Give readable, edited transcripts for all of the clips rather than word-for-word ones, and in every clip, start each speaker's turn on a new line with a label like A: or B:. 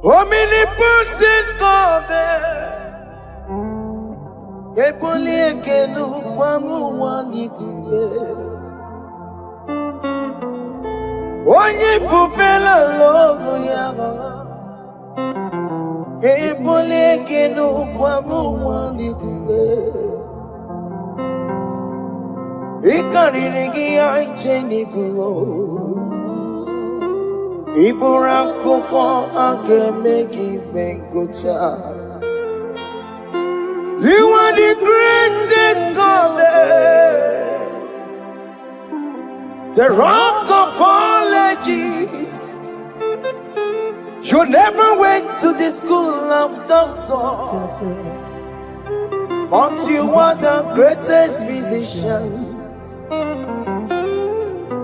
A: Omnipotent God, Kepoli ekelu kwamu wanikule. Onye fufela logo yaga, Kepoli ekelu kwamu wanikule. Ikarigi aicheni fuo, Iburakoko akemeki venkocha. You are the greatest God, the rock of all ages. You never went to the school of doctor, but you are the greatest physician.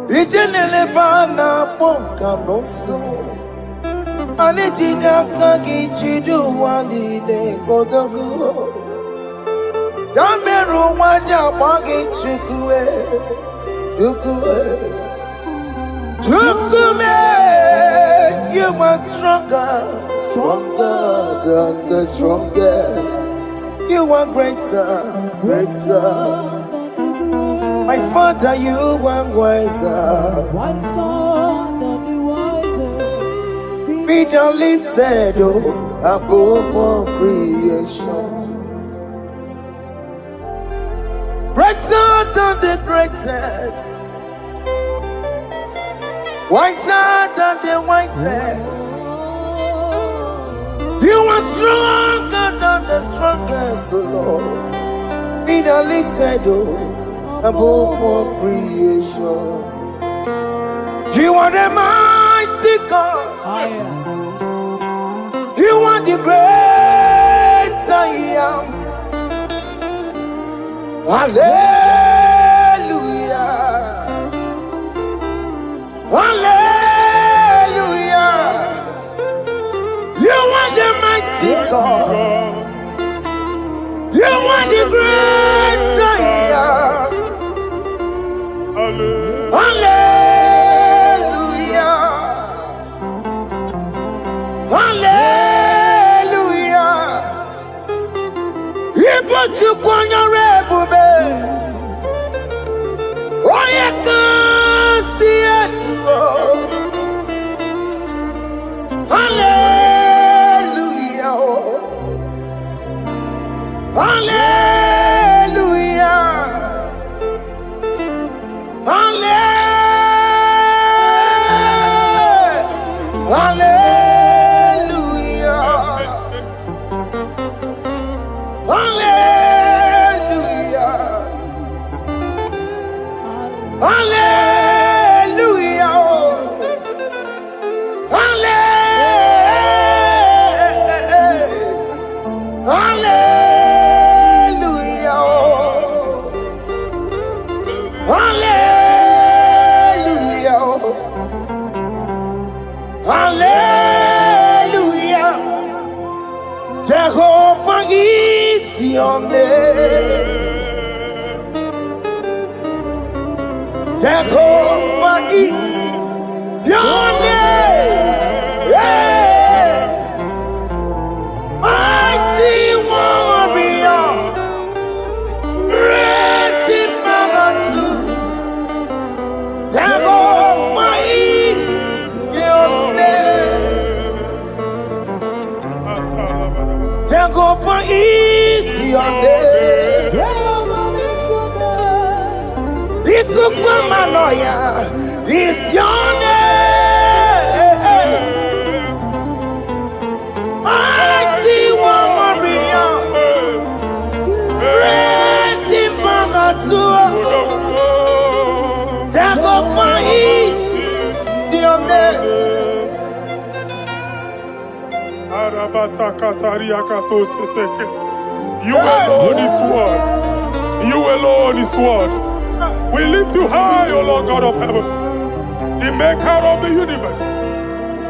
A: Ijenele bana ponka noso, anejida kagi jidu wani ne kodogu. Yameru waja wagi chukue, chukume. You are stronger than the strongest. You are greater. My Father, you are wiser than wiser. Be thou lifted above all creation. Greater than the greatest, wiser than the wisest. You are stronger than the strongest, O Lord. Be thou lifted above all creation. You are the mighty God. Yes. You are the great I am. Hallelujah. Hallelujah. You are the mighty God. You are the great I am. Hallelujah. Hallelujah. He put you on your rebube. Oh, you can see it. Hallelujah. Hallelujah. Hallelujah. Hallelujah. Hallelujah. Hallelujah. Jehovah is your name. Jehovah is your name. Yeah. Mighty warrior, great in magnitude. Jehovah is your name. Jehovah is your name. Ikukumanoya is your name. Mighty warrior, great in magnitude. Jehovah is your name.
B: You alone is word. You alone is word. We lift you high, O Lord God of heaven, the maker of the universe,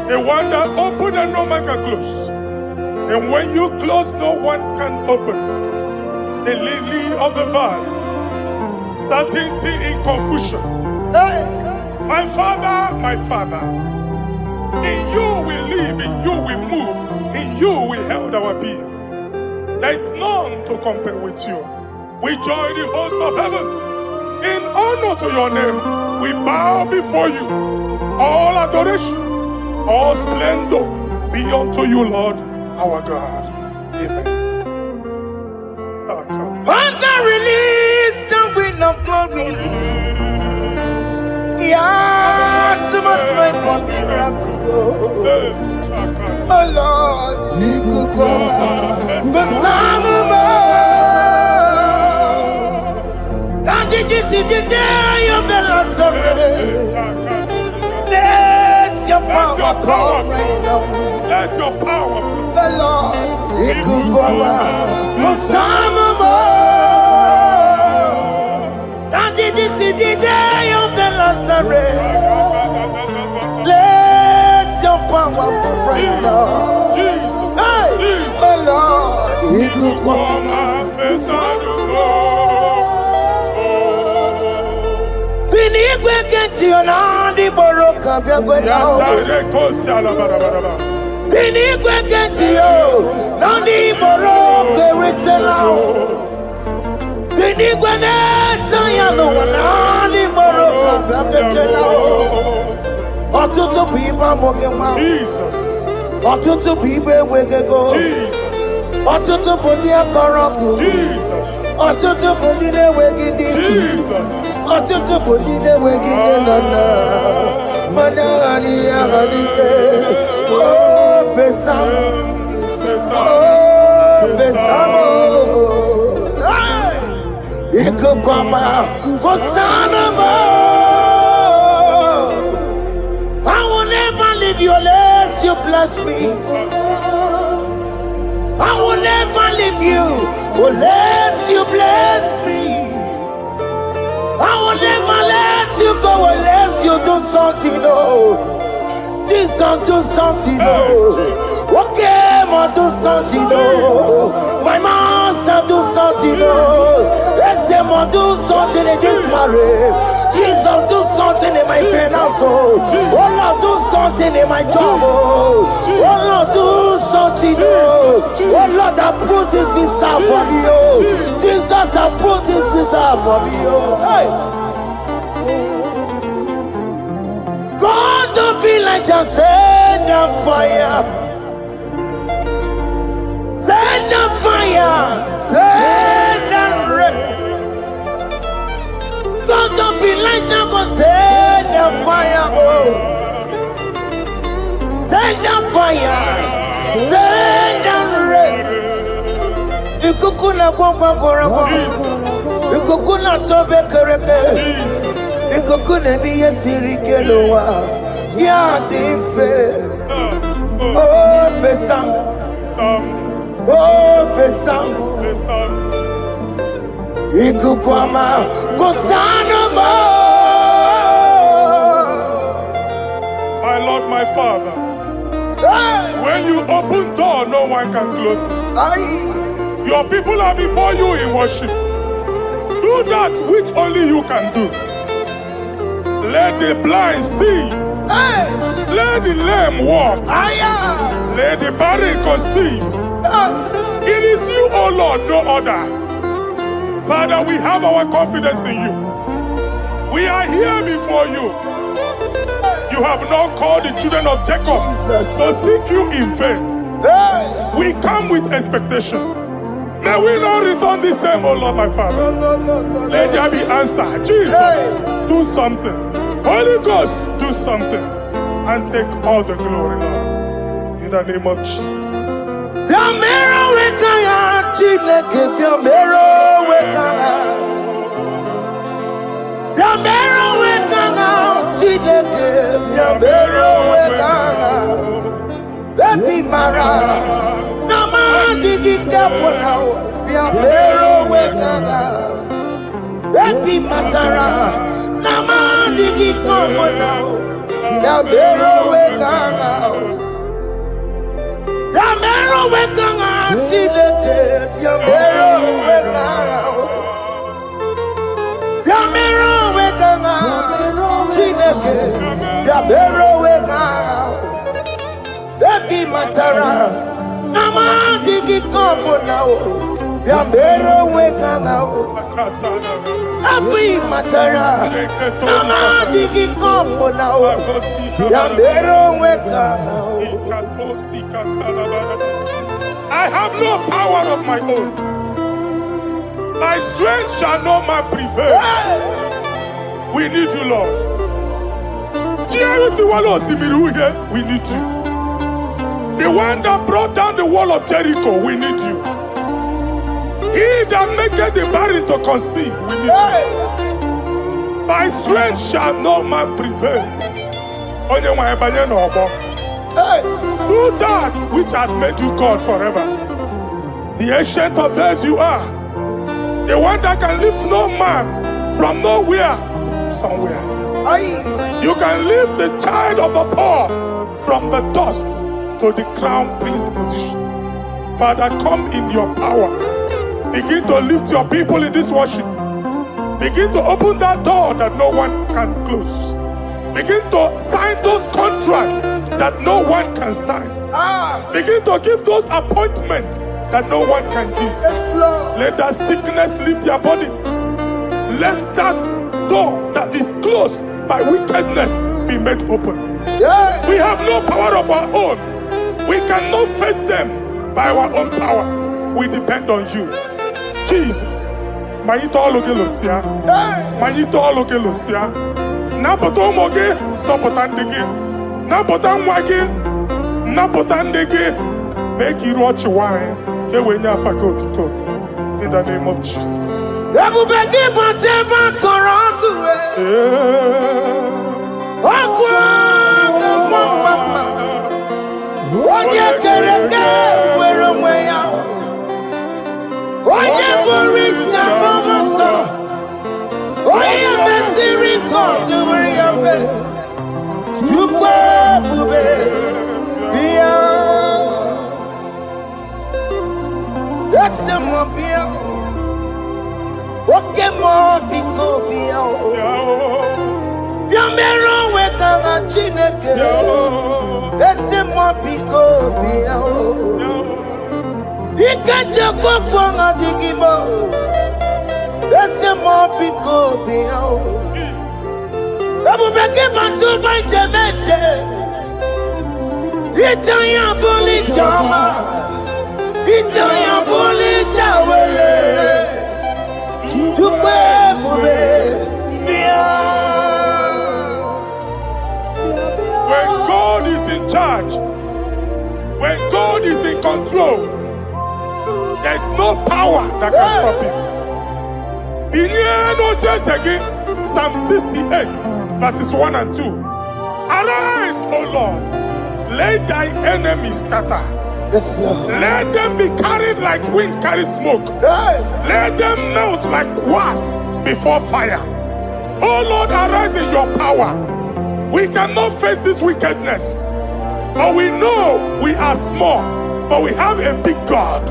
B: the one that opened and no man can close. And when you close, no one can open. The lily of the valley, certainty in confusion. My Father, in you we live, in you we move, you we held our being. There is none to compare with you. We join the host of heaven. In honor to your name, we bow before you. All adoration, all splendor be unto you, Lord, our God. Amen.
A: Father, release the wind of glory. Yeah, so much time for miracle. Oh Lord, you could come out. The Son of God. And this is the day of the Lord's array. Let your power come right now.
B: Let your power flow.
A: The Lord, you could come out. The Son of God. And this is the day of the Lord's array. Let your power come right now.
B: Jesus,
A: Hey,
B: Jesus.
A: the Lord, you could come out. Fini kwekenti onandi boroka byagwelao. Fini kwekenti yo nandi boroka witelao. Fini kweneta yalo wanandi boroka byagwelao. Otutu pipa mogema.
B: Jesus.
A: Otutu pipe wegego.
B: Jesus.
A: Otutu bundi akoroku.
B: Jesus.
A: Otutu bundi ne wegidi.
B: Jesus.
A: Otutu bundi ne wegidi nana. Manani ahanike. Oh, fesam. Oh, fesamo. Iko kwama. Hosanama. I will never leave you unless you bless me. I will never leave you unless you bless me. I will never let you go unless you do something. Oh, Jesus, do something. Oh, okay, ma do something. Oh, my master, do something. Oh, let's say, ma do something in this marriage. Jesus, do something in my finance. Oh, Lord, do something in my job. Oh, Lord, do something. Oh, Lord, I put this visa for me. Oh, Jesus, I put this visa for me. Oh, hey. God, don't feel like just send the fire. Send the fire. Send the rain. God, don't feel like just go send the fire. Oh, send the fire. Send the rain. You kukuna gwangwa gwangwa. You kukuna tobe kereke. You kukuna miye sirike lowa. Ya dimfe. Oh, fesam. Oh, fesam. Ikukwama Kosanoma.
B: My Lord, my Father, when you open door, no one can close it. Your people are before you in worship. Do that which only you can do. Let the blind see. Let the lame walk. Let the barren conceive. It is you, O Lord, no other. Father, we have our confidence in you. We are here before you. You have not called the children of Jacob to seek you in vain. We come with expectation. May we not return the same, oh Lord, my Father. Let there be answer. Jesus, do something. Holy Ghost, do something. And take all the glory, Lord. In the name of Jesus.
A: Baby Mara, Nama Digi Kapona, Yamero Wekana, Baby Matara, Nama Digi Kapona, Yamero Wekana, Yamero Wekana, Chileke, Yamero Wekana, Yamero Wekana, Chileke, Yamero Wekana. Baby Matara, Nama digi kombo now. Yambero weka now. Abi matara. Nama digi kombo now. Yambero weka now.
B: I have no power of my own. My strength shall not man prevail. We need you, Lord. We need you. The one that brought down the wall of Jericho, we need you. He that maketh the barren to conceive, we need you. By strength shall no man prevail. Do that which has made you God forever. The ancient of days you are. The one that can lift no man from nowhere, somewhere. You can lift the child of the poor from the dust to the crown prince position. Father, come in your power. Begin to lift your people in this worship. Begin to open that door that no one can close. Begin to sign those contracts that no one can sign. Begin to give those appointments that no one can give. Let that sickness leave their body. Let that door that is closed by wickedness be made open. We have no power of our own. We cannot face them by our own power. We depend on you. Jesus. Manito Logelosia. Manito Logelosia. Napotomoge, Sopotandege. Napotamwage. Napotandege. Make you watch wine. In the name of Jesus.
A: That's a mobile. What can more be copio? Yamero with a chineke. That's a mobile copio. He can't just go on a IGBO. That's a mobile copio. Double back in my two by Jamaica. It's a young bully drama. Itaya bolita wele,
B: when God is in charge, when God is in control, there's no power that can stop him. In no just again, Psalm 68, verses 1 and 2. Arise, O Lord, let thy enemies scatter. Let them be carried like wind carries smoke. Let them melt like wax before fire. Oh Lord, arise in your power. We cannot face this wickedness, but we know we are small, but we have a big God,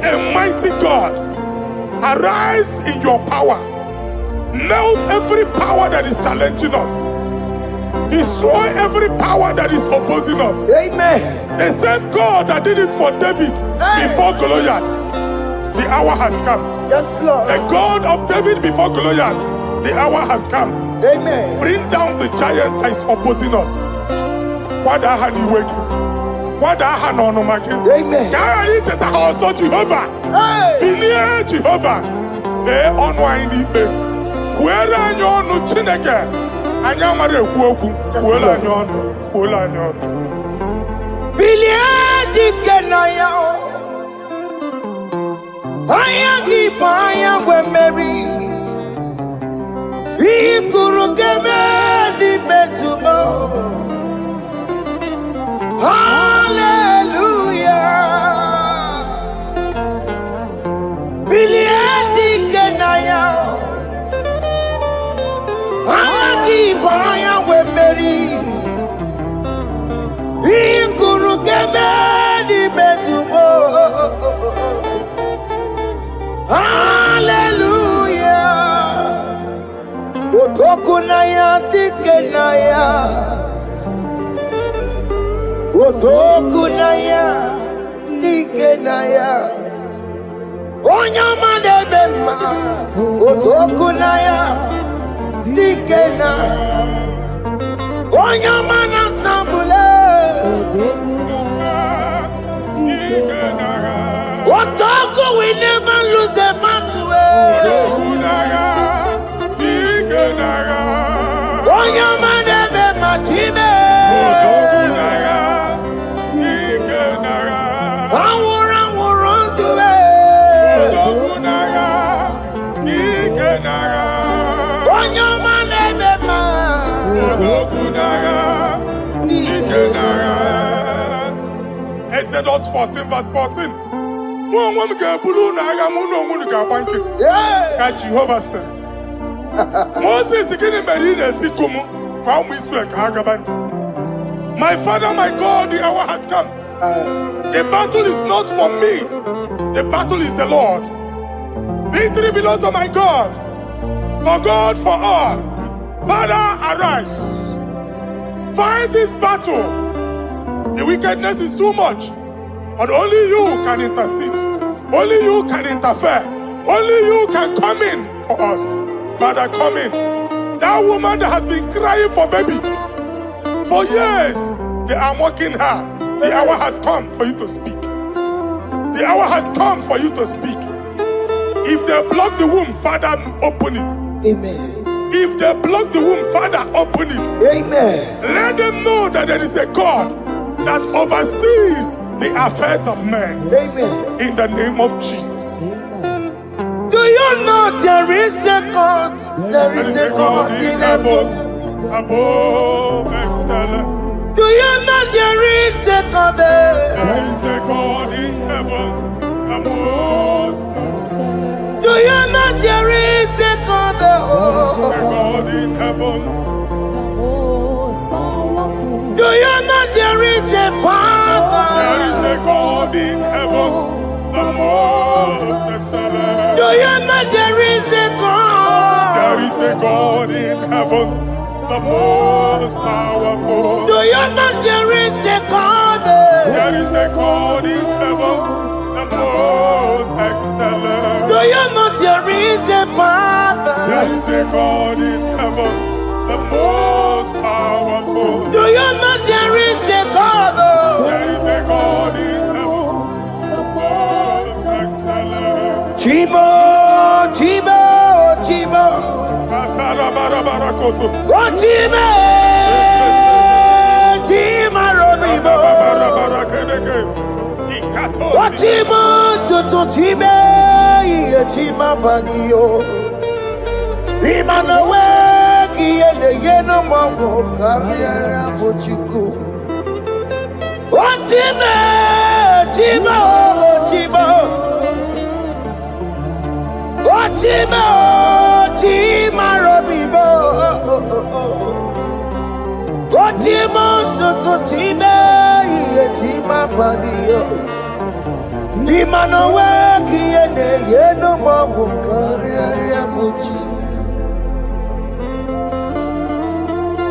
B: a mighty God. Arise in your power. Melt every power that is challenging us. Destroy every power that is opposing us.
A: Amen.
B: The same God that did it for David before Goliath, the hour has come.
A: Yes, Lord.
B: The God of David before Goliath, the hour has come.
A: Amen.
B: Bring down the giant that is opposing us.
A: Amen.
B: Also Jehovah. Hey. Jehovah. Where are you no chineke? Anyamare kuoku. Where are you?
A: Biliadi kenaya. Ayagi baya we Mary. Ikuru keme di metumo. Hallelujah. Biliadi kenaya. Ayagi baya we Mary. Ikuru keme di metumo. Hallelujah. Otokunaya dikenaya. Otokunaya Dikenaya Onyama de Bema Otokunaya Dikena Onyama Natambule Otoku, we never lose a battle. Onyama de Bema Time
B: Exodus 14 verse 14. Jehovah said, Moses my father, my God, the hour has come. The battle is not for me. The battle is the Lord. Victory belongs to my God. For God, for all. Father, arise. Fight this battle. The wickedness is too much. But only you can intercede. Only you can interfere. Only you can come in for us. Father, come in. That woman that has been crying for baby for years, they are mocking her. The hour has come for you to speak. The hour has come for you to speak. If they block the womb, Father, open it.
A: Amen.
B: If they block the womb, Father, open it.
A: Amen.
B: Let them know that there is a God that oversees the affairs of men.
A: Amen.
B: In the name of Jesus.
A: Do you know there is a God? There is a God in heaven.
B: Above excellent.
A: Do you know there is a God there?
B: There is a God in heaven. Above excellent.
A: Do you know there is a God there?
B: There is a God in heaven.
A: Do you know there is a Father?
B: There is a God in heaven. The most excellent.
A: Do you know there is a God?
B: There is a God in heaven, the most powerful.
A: Do you know there is a God?
B: There is a God in heaven, the most excellent.
A: Do you know there is a Father?
B: There is a God in heaven, the most powerful.
A: Do you know there is a God?
B: There is a God in heaven, the most excellent.
A: Chibo, Chibo, Chibo. Oh, Chibo, Chima Robibo. Oh, Chibo, Chutu Chibe, Chima Panio. Imanowe, Kiene Yeno Mago, Carriera Pochiku. Oh, Chibo, Chibo, Chibo. Ochima, Ochima Robibo. Ochima, Tutime, Ochima Padio. Nimanowe, Kiene, Yeno Mago, Carriera Pochi.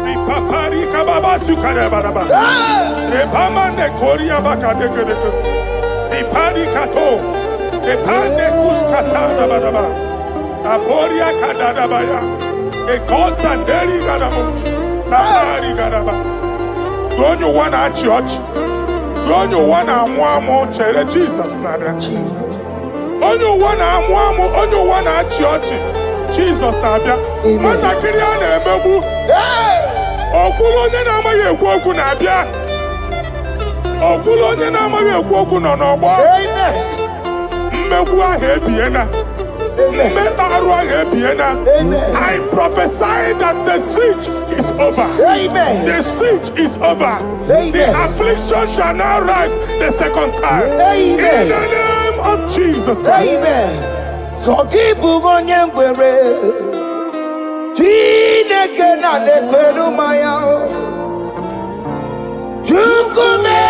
B: Ripapari Kababa Sukarababa. Repamane Korea Bakadeke. Ripari Kato. Epane kuskatana badaba. Aboria kadadabaya. Ekosandeli gadabo. Samari gadaba. Don't you wanna church? Don't you wanna amwamo chere Jesus nada?
A: Jesus.
B: Don't you wanna amwamo? Don't you wanna church? Jesus nada. Mata kiriane emebu. Okulo nye na amaghị ekwu okwu na-abịa. Okulo nye na amaghị ekwu okwu nọ n'ọgbọ.
A: Amen.
B: I prophesy that the siege is over.
A: Amen.
B: The siege is over.
A: Amen.
B: The affliction shall now rise the second time.
A: Amen.
B: In the name of Jesus Christ.
A: Amen. So keep on Chineke na nekweru maya. Chukume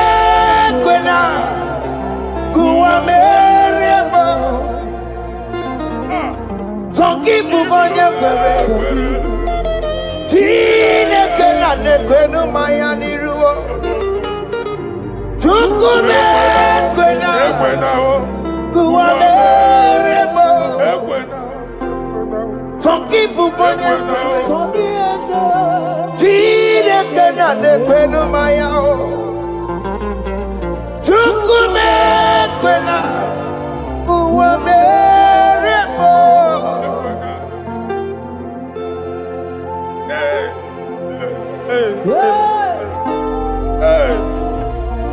A: kwena. So keep on Chineke na nekwenu maya niruo. Chukume kwena. Guameremo. Forgive Bugonia. Tire Canane Queno Mayao. Chukume Quena. Guameremo.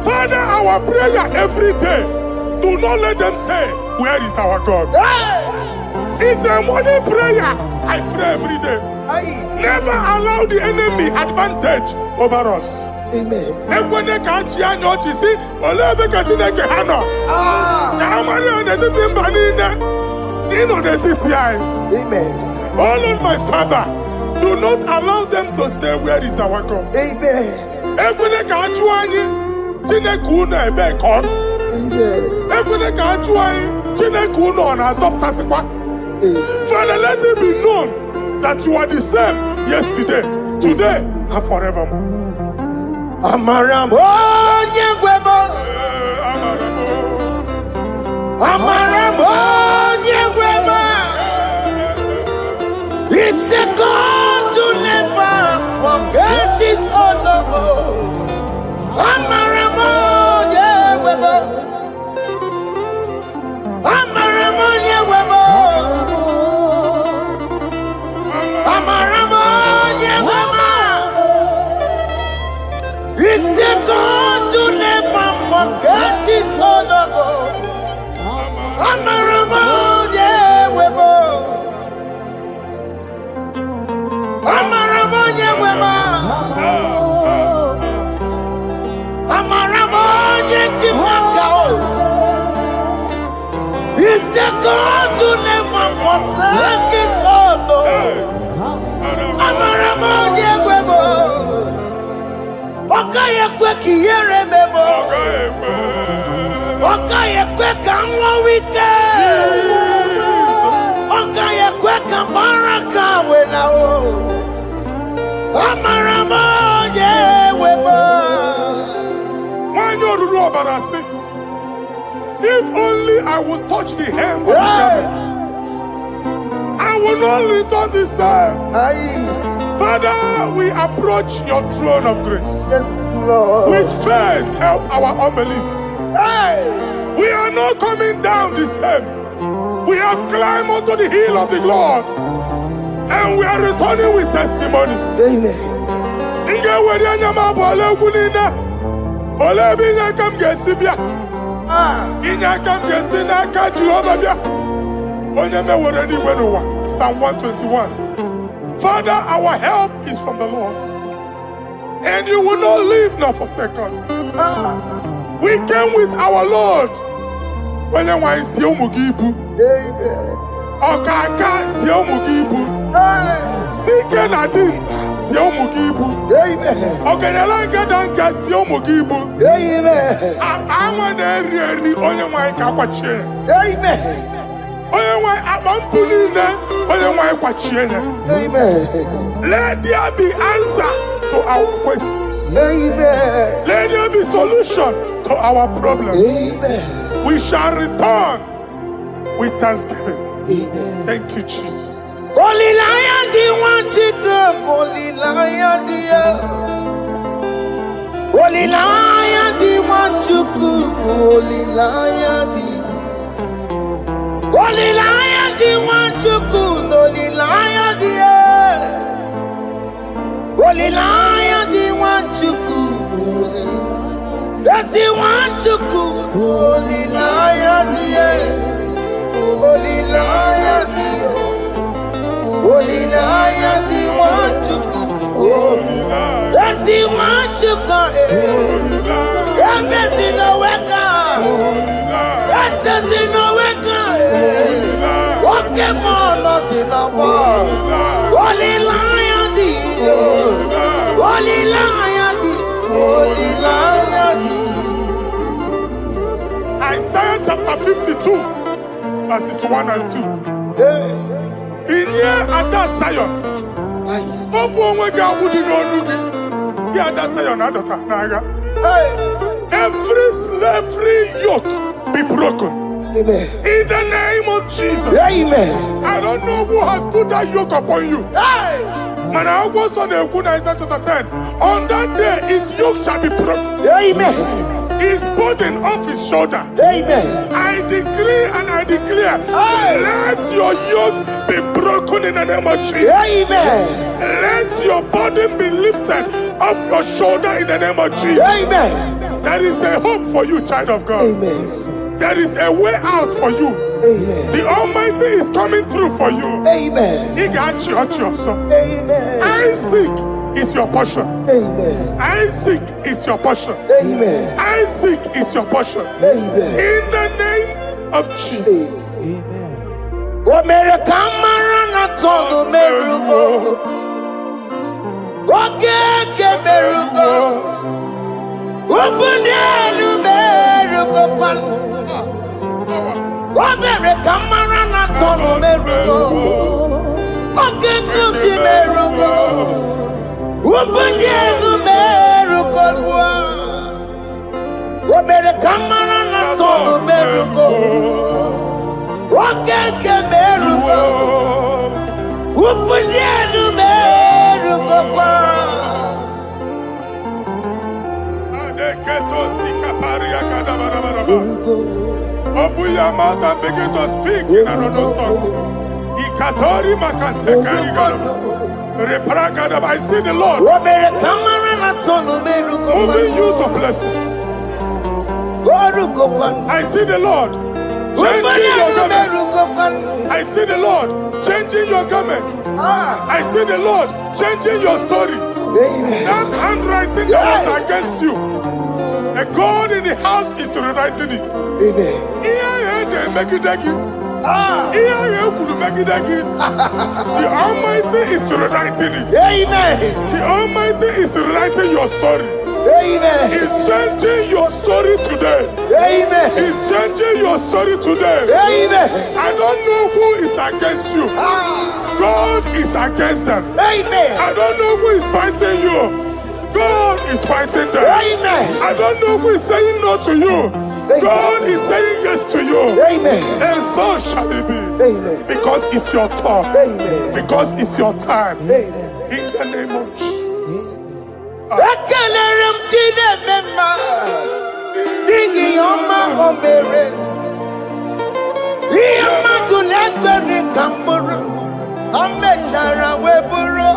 B: Father, our prayer every day, do not let them say, where is our God? It's a morning prayer. I pray every day. Never allow the enemy advantage over us.
A: Amen. Amen.
B: Oh Lord, my Father, do not allow them to say, where is our God?
A: Amen.
B: Amen. Father, let it be known that you are the same yesterday, today, and forevermore.
A: Amaramo, Nyegwemo. Amaramo, Nyegwemo. It's the God to never forget his honor. Amaramo, Nyegwemo. Amaramo, Nyegwemo. Amaramo, Nyegwemo. It's the God to never forget his honor. Amaramo, Nyegwemo. Amaramo, Nyegwemo. Amaramo, Nyegwemo. It's the God to never forsake his honor. Amaramo, Nyegwemo. Okaye kweki yere mebo. Okaye kweka nwawite. Okaye kweka baraka wenao. Amaramo Nyegwemo.
B: If only I would touch the hem of his garment, I will not return the same. Father, we approach your throne of grace.
A: Yes, Lord.
B: With faith, help our unbelief. We are not coming down the same. We have climbed onto the hill of the Lord, and we are returning with testimony.
A: Amen.
B: Psalm 121. Father, our help is from the Lord, and you will not leave nor forsake us. We came with our Lord. Amen. Okaka Siomugibu. Dike Nadim Siomugibu. Okenyalanga Danka Siomugibu. Amaneri Onyamai Kakwache. Onyamai Abampunine Onyamai Kwachiene. Let there be answer to our questions.
A: Amen.
B: Let there be solution to our problems.
A: Amen.
B: We shall return with thanksgiving.
A: Amen.
B: Thank you, Jesus.
A: Holy Lion, do you want to go? Holy Lion, dear. Holy Lion, do you want to go? Holy Lion, dear. Holy Lion, do you want to go? Holy Lion, dear. Holy Lion, do you want to go? Does he want to go? Holy Lion, dear. Holy Lion, dear. Holy Lion, do you want to go? Does he want to go? Does he know where God? Does he know where God? What can more loss in the world? Holy Lion, dear. Holy Lion, dear. Holy Lion, dear.
B: Isaiah chapter 52, verses 1 and 2. In here at that Zion, every slavery yoke be broken.
A: Amen.
B: In the name of Jesus.
A: Amen.
B: I don't know who has put that yoke upon you.
A: Hey.
B: Man, I was on the Isaiah chapter 10. On that day, its yoke shall be broken.
A: Amen.
B: His burden off his shoulder.
A: Amen.
B: I decree and I declare,
A: Hey.
B: let your yokes be broken in the name of Jesus.
A: Amen.
B: Let your burden be lifted off your shoulder in the name of Jesus.
A: Amen.
B: There is a hope for you, child of God.
A: Amen.
B: There is a way out for you.
A: Amen.
B: The Almighty is coming through for you.
A: Amen.
B: He got you.
A: Amen.
B: Isaac is your portion.
A: Amen.
B: Isaac is your portion.
A: Amen.
B: Isaac is your portion.
A: Amen.
B: In the name of Jesus.
A: America marana tolo merugo. Okay, merugo. Obunyelu merugo pan. America marana tolo merugo. Okay, kusi merugo. Obunyelu merugo. America marana tolo merugo. Okeke merugo, upunyenu merugo kwa.
B: Adeketo sikaparia kadabarabaraba.
A: Merugo.
B: Open your mouth and begin to speak in another tongue. Ikatori makasekari garaba. Repragadaba. I see the Lord
A: America marana tolo merugo.
B: moving you to places.
A: Orugo kwa.
B: I see the Lord changing your garment. I see the Lord changing your garment. I see the Lord changing your story.
A: Amen.
B: That handwriting that was against you, a God in the house is rewriting it.
A: Amen.
B: The Almighty is rewriting it.
A: Amen.
B: The Almighty is rewriting your story.
A: Amen.
B: He's changing your story today.
A: Amen.
B: He's changing your story today.
A: Amen.
B: I don't know who is against you. God is against them.
A: Amen.
B: I don't know who is fighting you. God is fighting them.
A: Amen.
B: I don't know who is saying no to you. God is saying yes to you.
A: Amen.
B: And so shall it be.
A: Amen.
B: Because it's your turn.
A: Amen.
B: Because it's your time.
A: Amen.
B: In the name of Jesus.
A: Ekelere m Chineke mma, n'ihi ọma o mere. Ihe mmadụ na-ekweghị ka m bụrụ, o mechara wee bụrụ.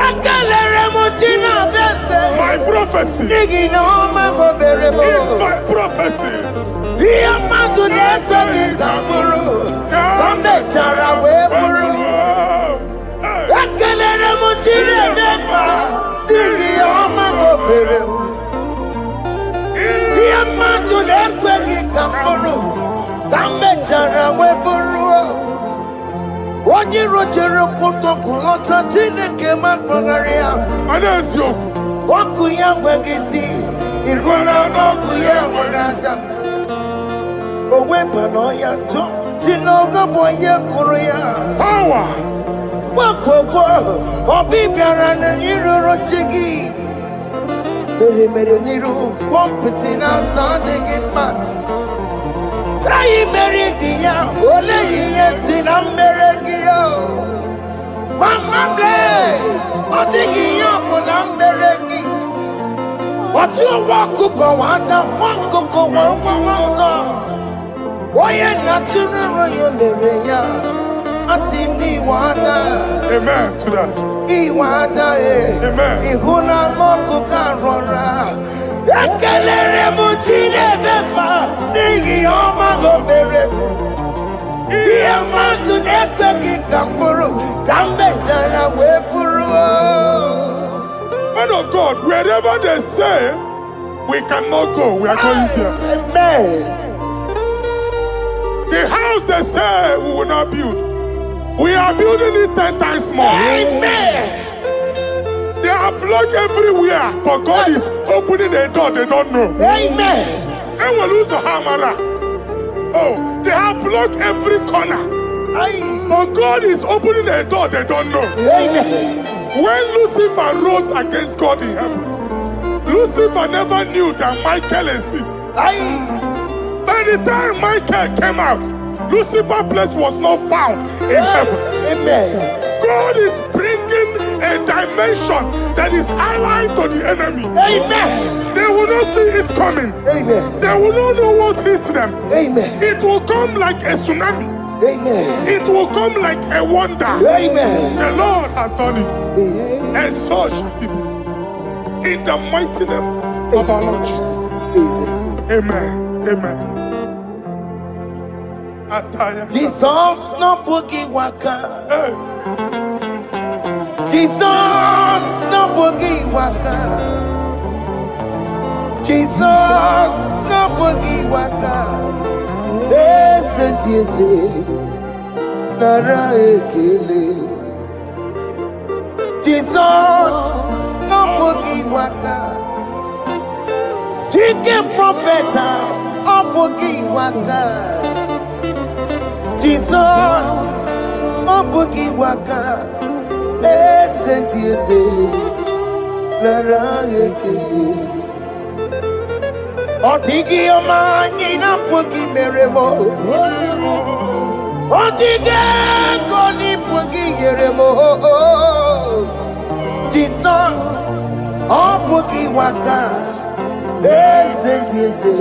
A: Ekelere m Chineke eze,
B: My prophecy
A: n'ihi na ọma o mere m.
B: is my prophecy.
A: Ihe mmadụ na-ekweghị ka m bụrụ, o mechara wee bụrụ. Ekelere m Chineke mma, n'ihi ọma o mere m. Ihe mmadụ na-ekweghị ka m bụrụ, ka m mechara wee bụrụ. Onye rojere kwụtọkụ lọta Chineke ma kpọgharị ya. Ọkụ ya nweghị isi, ịhụla n'ọkụ ya nwere asa. O wepụla ya tụ, si n'ọgọbọ ya kụrụ ya.
B: Power.
A: Gbakọkọ, ọbị bịara na n'iruru chi gị. Mere n'iru, pọmpụtị na-asa adịghị mma. Anyị mere dị ya, ole ihe si na mmere gị ya. Mama lee, ọ dịghị ihe ọ bụ na mmere gị. Ọtụ nwa ọkụkọ nwata, nwa ọkụkọ nwa nwa nsọ. Onye na-atụrụ ya mere ya.
B: Amen to that. Amen.
A: Ihuna loku karora. Ekelere mu Chineke ma n'ihi ọma o mere. Ihe mmadụ na-ekweghị ka m bụrụ, ka m mechara wee bụrụ.
B: Man of God, wherever they say we cannot go, we are going there.
A: Amen.
B: The house they say we will not build, we are building it 10 times more.
A: Amen.
B: They are blocked everywhere, but God is opening a door they don't know.
A: Amen.
B: And we lose the hammer. Oh, they have blocked every corner, but God is opening a door they don't know.
A: Amen.
B: When Lucifer rose against God in heaven, Lucifer never knew that Michael exists. By By the time Michael came out, Lucifer's place was not found in heaven.
A: Amen.
B: God is bringing a dimension that is allied to the enemy.
A: Amen.
B: They will not see it coming.
A: Amen.
B: They will not know what hits them.
A: Amen.
B: It will come like a tsunami.
A: Amen.
B: It will come like a wonder.
A: Amen.
B: The Lord has done it.
A: Amen.
B: And so shall it be. In the mighty name of our Lord Jesus.
A: Amen.
B: Amen. Amen. Ataya.
A: Jesus no boogie waka.
B: Hey.
A: Jesus no boogie waka. Jesus no boogie waka. Listen to you say, Nara ekele. Jesus no boogie waka. Jike profeta no boogie waka. Jesus no boogie waka. Listen to you say, Nara ekele. Otigi omani na pogi meremo. Otige koni pogi yeremo. Jesus, oh pogi waka. Esentiese,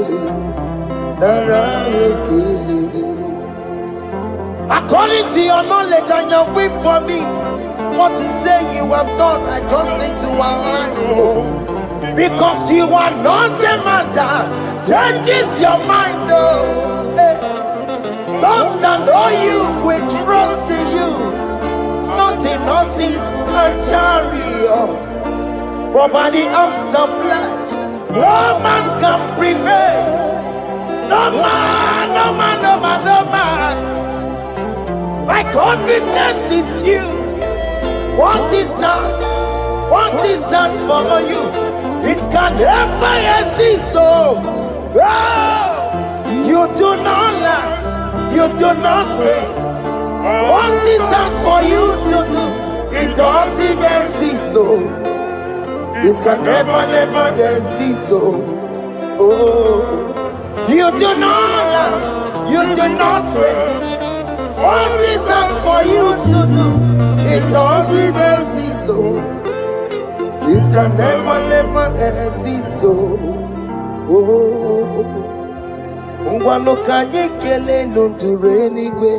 A: nara ekele. According to your knowledge and your will for me, what you say you have done, I just need to align. Because you are not a man that changes your mind, though. Don't stand on you, we trust in you. Not in horses and chariot, but by the arms of flesh, no man can prevail. No man, no man, no man, no man. My confidence is you. What is that? What is that for you? It can never exist, so you do not lie, you do not fail. What is that for you to do? It doesn't exist, so it can never, never exist, so you do not lie, you do not fail. What is that for you to do? It doesn't exist, so it can never, never exist, so Ngwano kanye kele nundure nigwe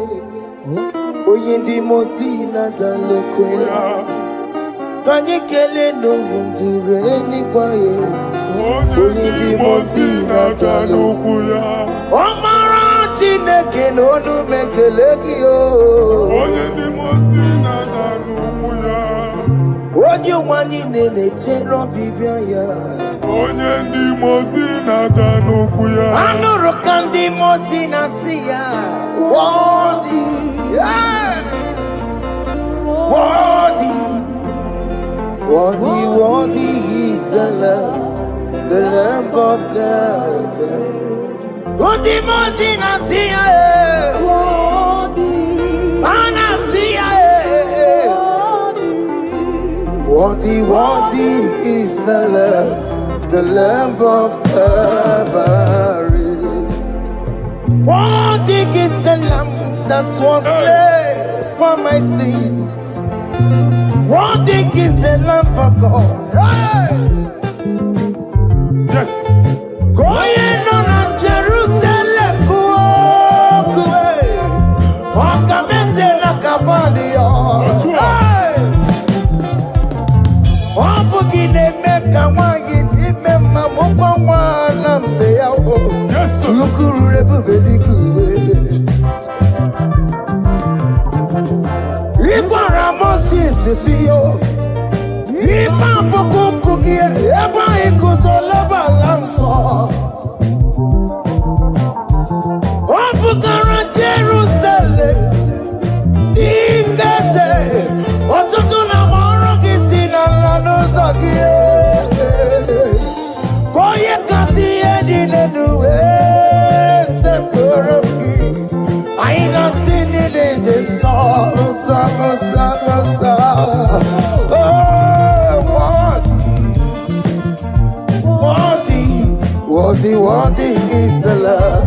A: Oyindi mozi na dalokwe Kanye kele nundure nigwe Oyindi mozi na dalokwe Omara chineke nonu mekelegi yo
B: Oyindi mozi na dalokwe
A: Onye wani nene chero bibia ya
B: Onye ndi mozi na danukwu ya
A: Anụrụ ka ndị mozi na si ya Worthy, yeah. Worthy, worthy, worthy is the Lamb of God. Ndị mozi na si ya Ana si ya Worthy, worthy is the Lamb of Calvary. Worthy is the Lamb that was slain for my sin. Worthy is the Lamb of God. Hey!
B: Yes.
A: Going on Jerusalem, walk a mess in a cavalia.
B: Yes, sir.
A: Jerusalem, I ain't not seen it in song. Worthy is the love.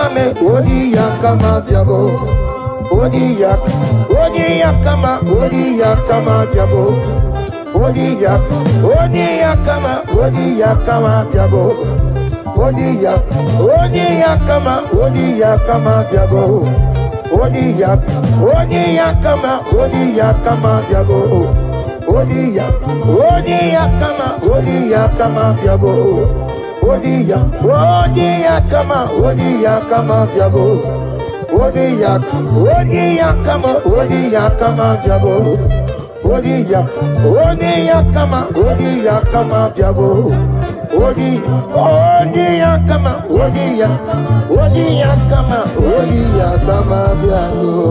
A: me, odi yakama diabo. Odi yakama diabo. Odi yakama diabo. Odi yakama diabo. Odi yakama diabo. Odi yakama diabo. Odi yakama diabo. Odi yakama diabo. Odi yakama diabo. Odi yakama diabo.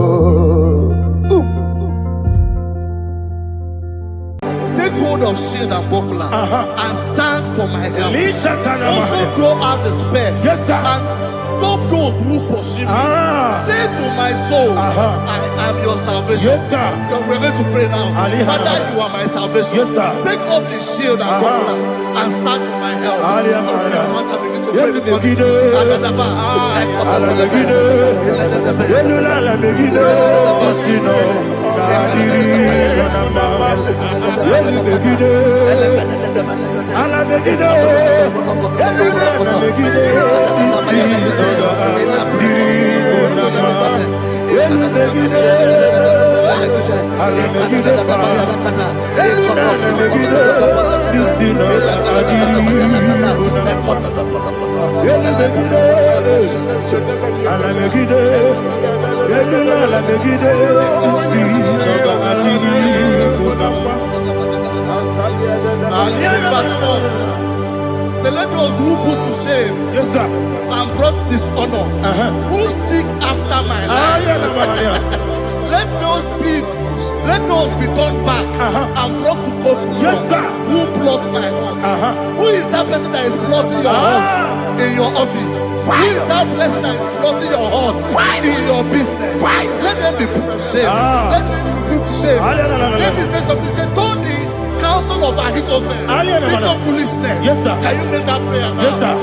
C: Take hold of shield and buckler and stand for my help. Also throw out despair.
B: Yes, sir.
C: And stop those who pursue me. Say to my soul, I am your salvation.
B: Yes, sir.
C: We're going to pray now. Father, you are my salvation.
B: Yes, sir.
C: Take off the shield and buckler and stand for my help. Begin to pray with me. So let those who put to shame,
B: Yes, sir.
C: and brought dishonor, who seek after my life, let those be turned back and brought to confusion.
B: Yes, sir.
C: Who plot my hurt? Who is that person that is plotting your hurt in your office? Who is that person that is plotting your hurt in your business? Let them be put to shame. Let them be put to shame. Let me say something. Say, don't the counsel of Ahithophel think of foolishness.
B: Yes, sir.
C: Can you make that prayer now?
B: Yes, sir.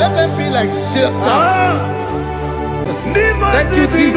C: Let them be like shelter.
B: Thank you, Jesus.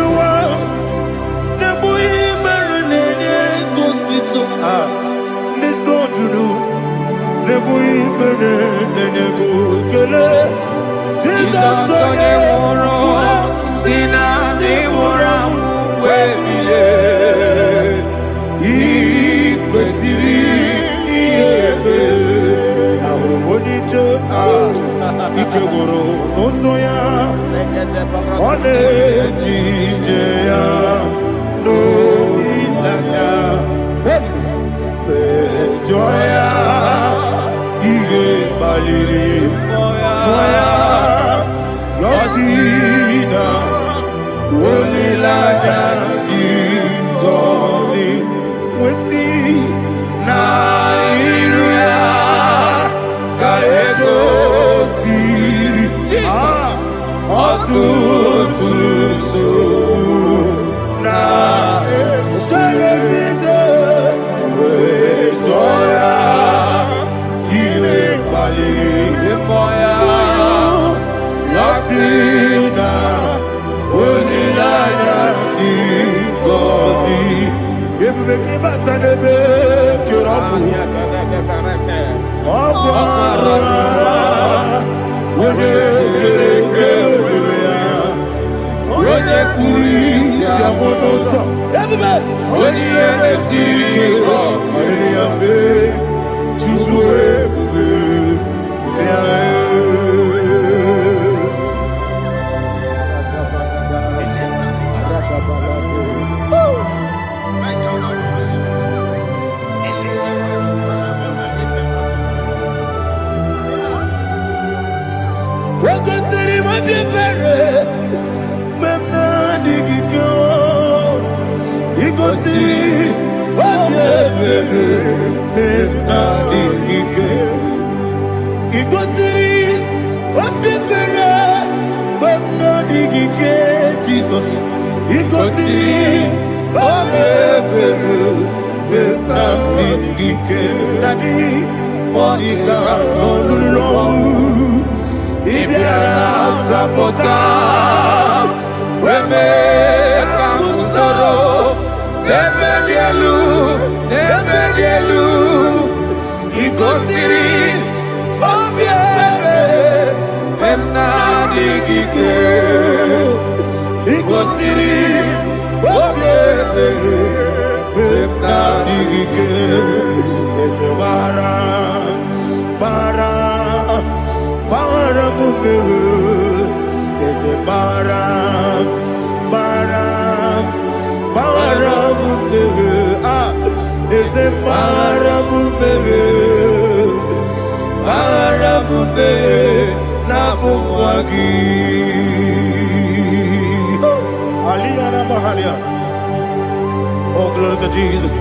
A: Jesus, oh, glory to Jesus.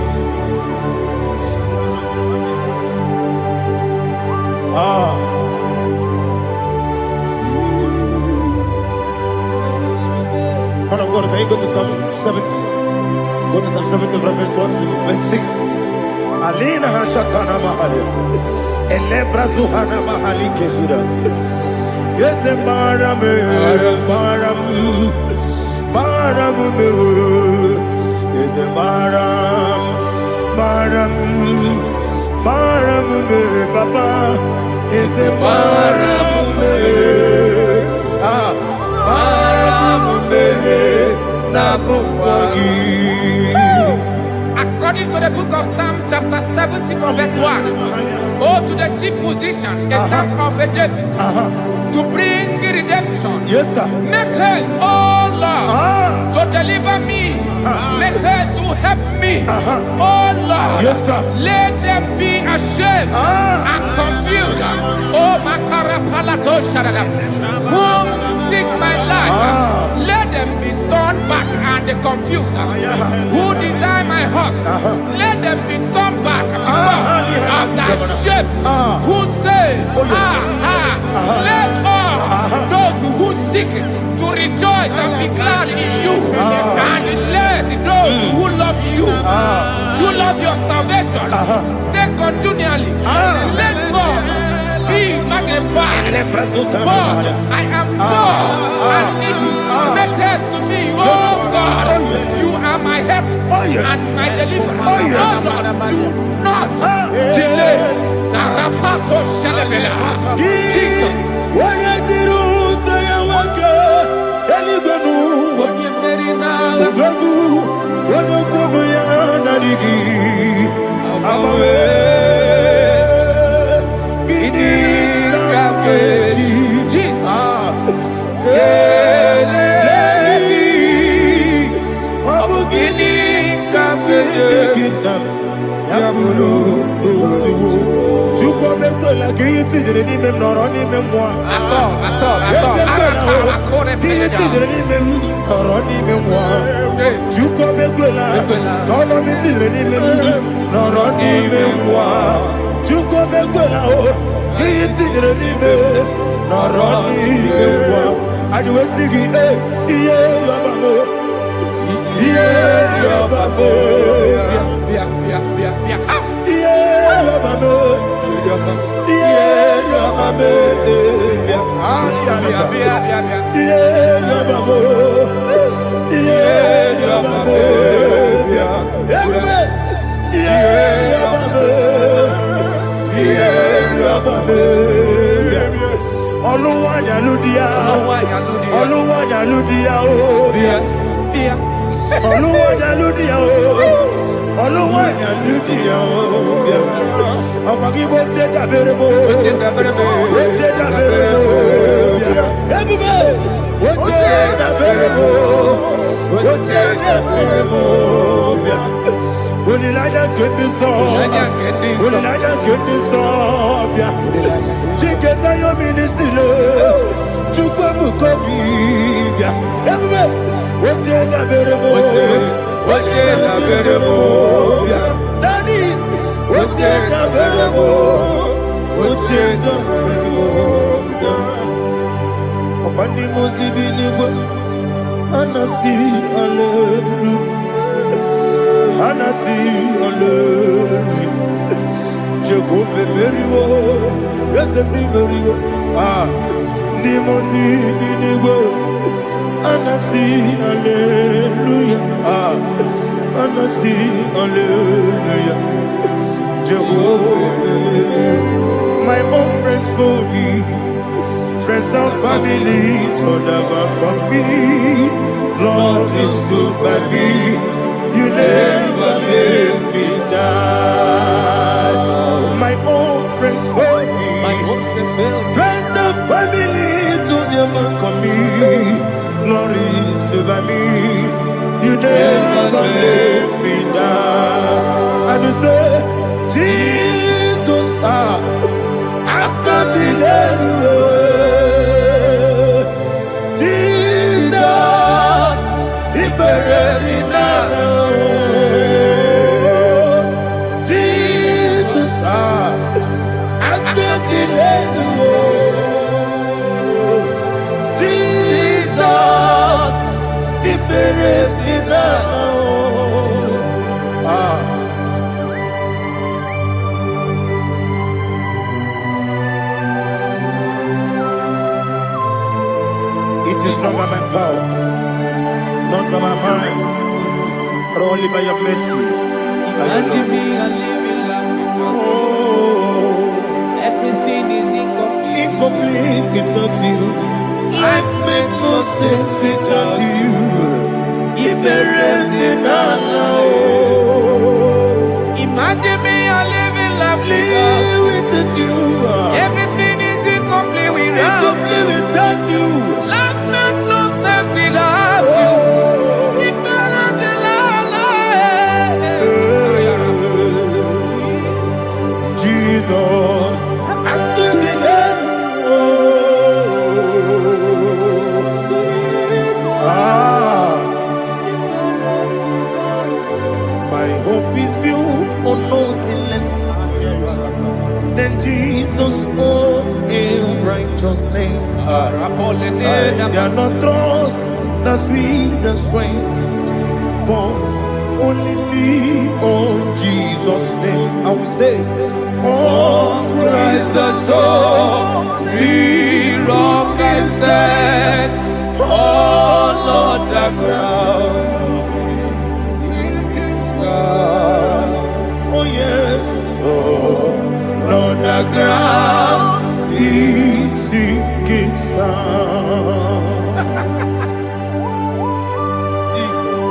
A: Man of God, can you go to Psalm 70? Go to Psalm 70 from verse 1 to verse 6. Alina Hashatana Mahalia. Elebra Zuhana Mahali Kesuda. Yes, the Baram, yes, the Baram, Papa, is the Baram,
D: According to the book of Psalm chapter 70 from verse 1, oh, to the chief musician, a psalm of a David, to bring redemption.
A: yes, sir.
D: Make haste, oh Lord, to deliver me. Make haste to help me. Oh Lord,
A: Yes, sir.
D: let them be ashamed and confused. Oh Makarapalato Shadada, whom seek my life, let them be turned back and confused. Who desire my heart, let them be turned back because of that shape. Who say, let all those who seek to rejoice and be glad in you, and let those who love you, you love your salvation, say continually, let God be magnified. God, I am poor and needy. Make haste to me, oh God. You are my help and my deliverer. Oh Lord, do not delay. Tarapato Shalabela. Jesus.
A: Oluwayaludia, Oluwayaludia, Oluwayaludia, Oluwayaludia, Abagibo Tenda Berebo, Tenda Berebo, everybody, Tenda Berebo, Tenda Berebo. Only like that get this song. Only like that get this song. Chicken say your ministry love. Chukwu kobi. Everybody, what's in the berebo? What's in the berebo? Daddy, what's in the berebo? What's in the berebo? Upon the Muslim Anasi Hallelujah. Anasi, hallelujah. Jehovah Merio, yes, the Merio. Nimosi, Binigo. Anasi, hallelujah. Anasi, hallelujah. Jehovah, my own friends for me, friends and family, told them come me. Lord is good by me. You never let me die. My own friends for me. Friends and family to them come me. Glory is to by me. You never let me die. And you say, Jesus, I can't believe you. Jesus, He buried in It is not by my power, not by my mind, but only by your mercy.
D: Imagine me a living life. Everything is incomplete.
A: Incomplete without you. Life makes no sense without you.
D: Imagine me a living life
A: without you.
D: Everything is incomplete without
A: you.
D: Life makes no sense without you.
A: Jesus, my hope is built on nothing less than Jesus' own righteousness. I cannot trust the sweetest strength, but only lean on Jesus' name. I will say, on Christ the solid rock I stand. All on the ground is sinking sand. Oh yes, all on the ground is sinking sand. Jesus,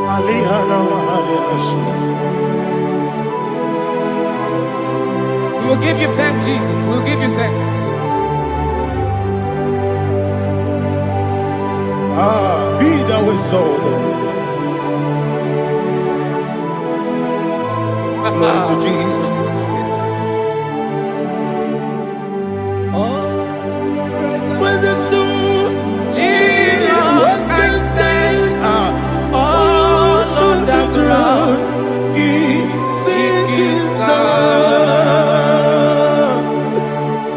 D: we will give you thanks, Jesus. We will give you thanks.
A: Be thou exalted. Glory to Jesus. Where's the soul? What can stand? All on the ground is sinking sand.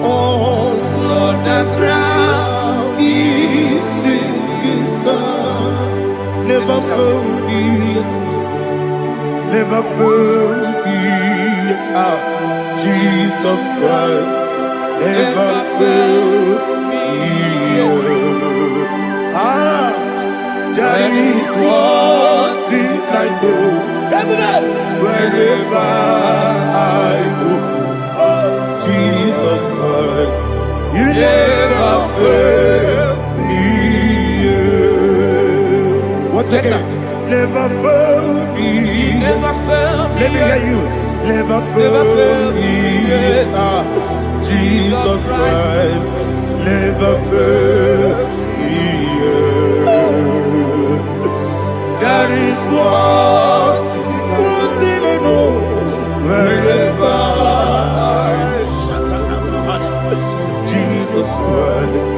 A: All on the ground is sinking sand. Never forget, never forget Jesus Christ. Never forget. There is one thing I know. Wherever I go, oh Jesus Christ, you never fail. chorus
D: Yes, sir.
A: again. Never fail me.
D: Never fail me.
A: Let me hear you. Never
D: Never
A: fail
D: fail
A: me.
D: me. Yes.
A: Jesus Christ. Never fail me. That is what thing I know. Wherever Jesus Christ,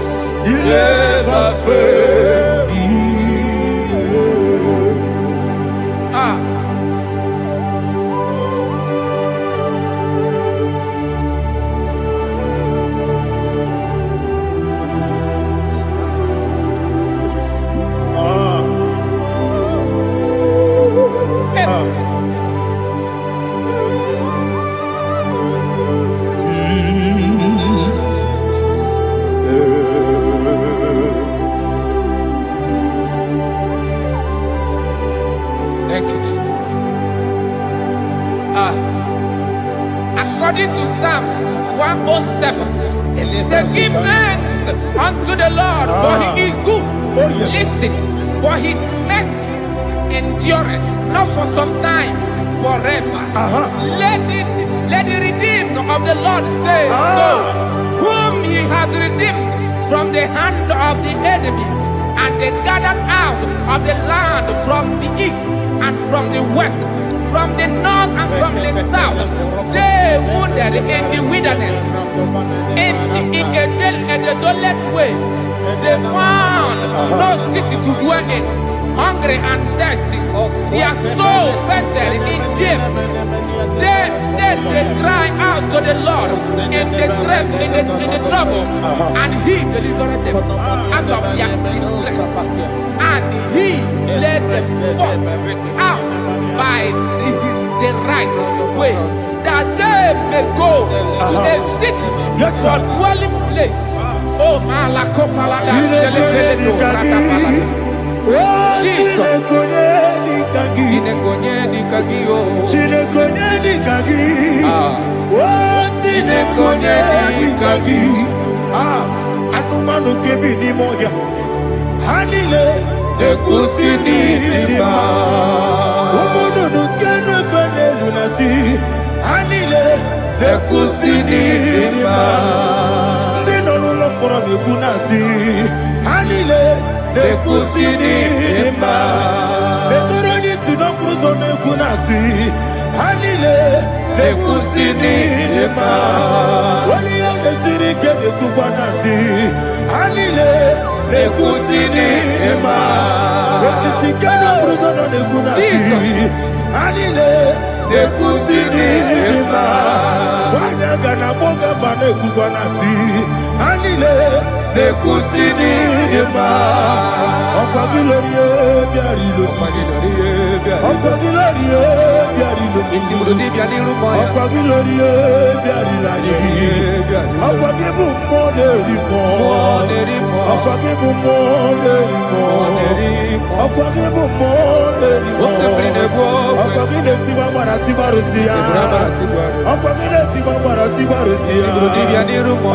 A: He never fail me.
D: Thank you, Jesus. According to Psalm 107, they give thanks unto the Lord, for He is good. Listen, for His mercies endureth not for some time, forever. Let the redeemed of the Lord say so, whom He has redeemed from the hand of the enemy, and they gathered out of the land from the east and from the west, from the north and from the south. They wandered in the wilderness, in a desolate way. They found no city to dwell in, hungry and thirsty. Their soul fainted in deep. Then they cry out to the Lord in the trouble, and He delivered them out of their distress, and He led them forth out by the right way, that they may go to a city for dwelling place. Oh, Malakopalada, Jesus.
A: Anumanu kebi ni moya Hanile Ekusini lima Umudu nukene fene lunasi Hanile Ekusini lima Nino lulopora mikunasi Hanile Ekusini lima Ekoroni sinokruzo nekunasi Hanile Ekusini lima Wali yane sirike nekubanasi Hanile Ekusini lima Esisikana bruzo nekunasi Hanile Ekusini lima Wanaga na boga bane kubanasi Hanile Ekusini lima Ọkwa gilorie biarilo Ọkwa gilorie biarilo Ọkwa gilorie biarilani Ọkwa gibu monerimo Ọkwa gibu monerimo Ọkwa gibu monerimo Ọkwa gile tiwa mara tibarusia Ọkwa gile tiwa mara tibarusia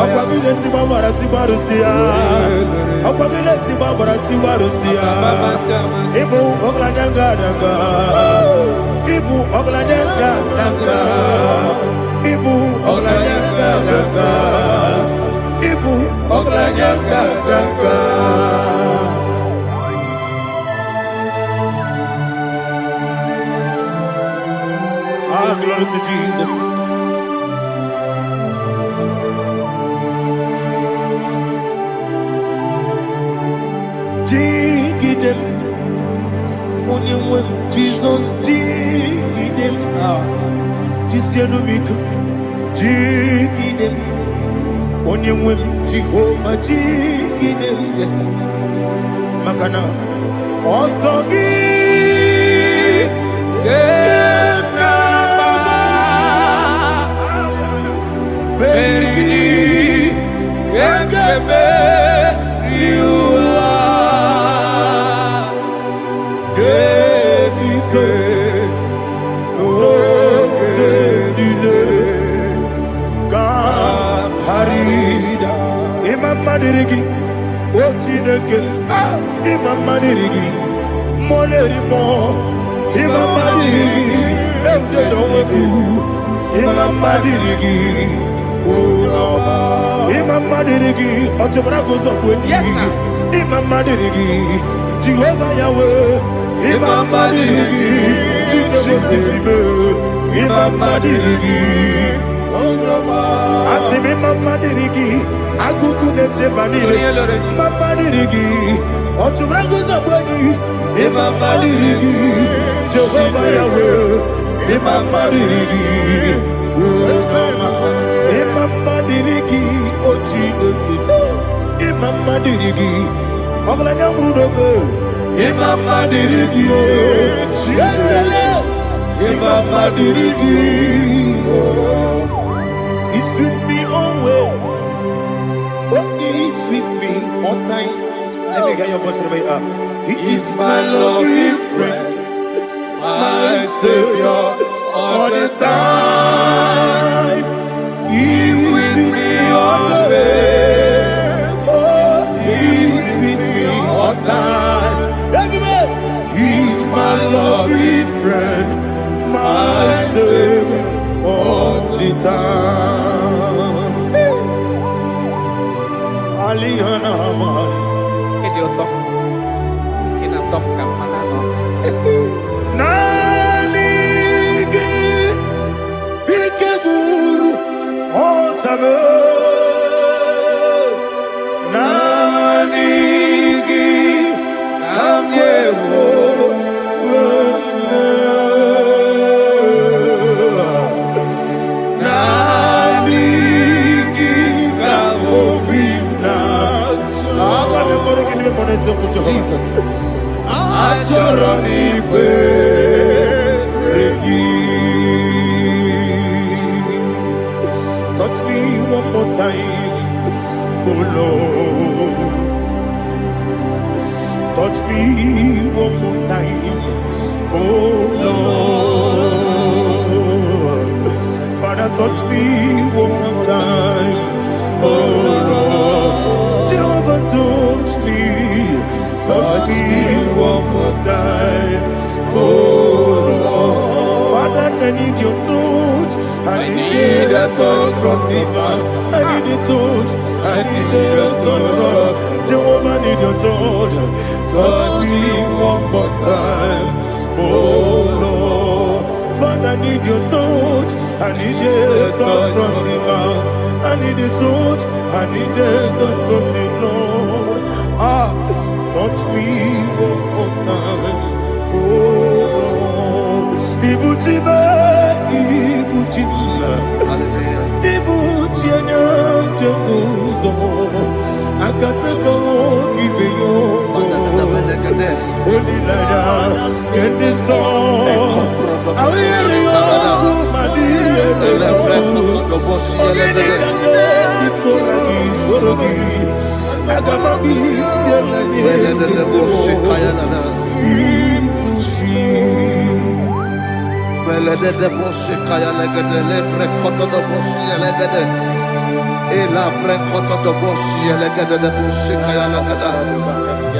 A: Ọkwa gile tiwa mara tibarusia Ọkwa gile tiwa mara tibarusia Ibu oglanyanga danga Ibu oglanyanga danga Ibu oglanyanga danga Ibu oglanyanga danga Glory to Jesus. Jigidem, Onyemwem, Jesus, Jigidem, Jisianumika, Jigidem, Onyemwem, Jehovah, Jigidem, yes, Makana, Osogi, Imam Madirigi, Molerimo, Imamadiri, Eudedobu, Imamadiri, Imamadiri, Otobragos of Winnie, Imamadiri, Jehovah Yahweh, Imamadiri, Imamadiri, Asimi Mamadiri, Akukunete Manili, Mamadiri, Otobragos of Winnie, Imamadiri, Jehovah Yahweh, Imamadiri, Imamadiri, Ochineki, Imamadiri, Oglanyamudobe, Imamadiri, Imamadiri, He's with me always. Oh, He's with me all time. Let me hear your voice from here. He is my lovely friend, my Savior all the time. He's with me always. Oh, He's with me all time. Everybody, He's my lovely friend, my Savior all the time. Aliyana Mari. Nanigi Ikeguru Otame Nanigi Kamyewo Nanigi Kamobina Jesus touch me one more time, oh Lord. Touch me one more time, oh Lord. Father, touch me one more time, oh Lord. Jehovah, touch me. Touch me one more time, oh Lord. Father, I need your touch. I need a touch from the master. I need a touch. I need a touch from Jehovah. I need your touch. Touch me one more time, oh Lord. Father, I need your touch. I need a touch from the master. I need a touch. I need a touch from the Lord. Touch me one more time, oh Lord. Ibuchima, Ibuchima, Ibuchina, Jeruzo. Akateko kibeyo, Olilaya, get this song. I will hear you, Madia,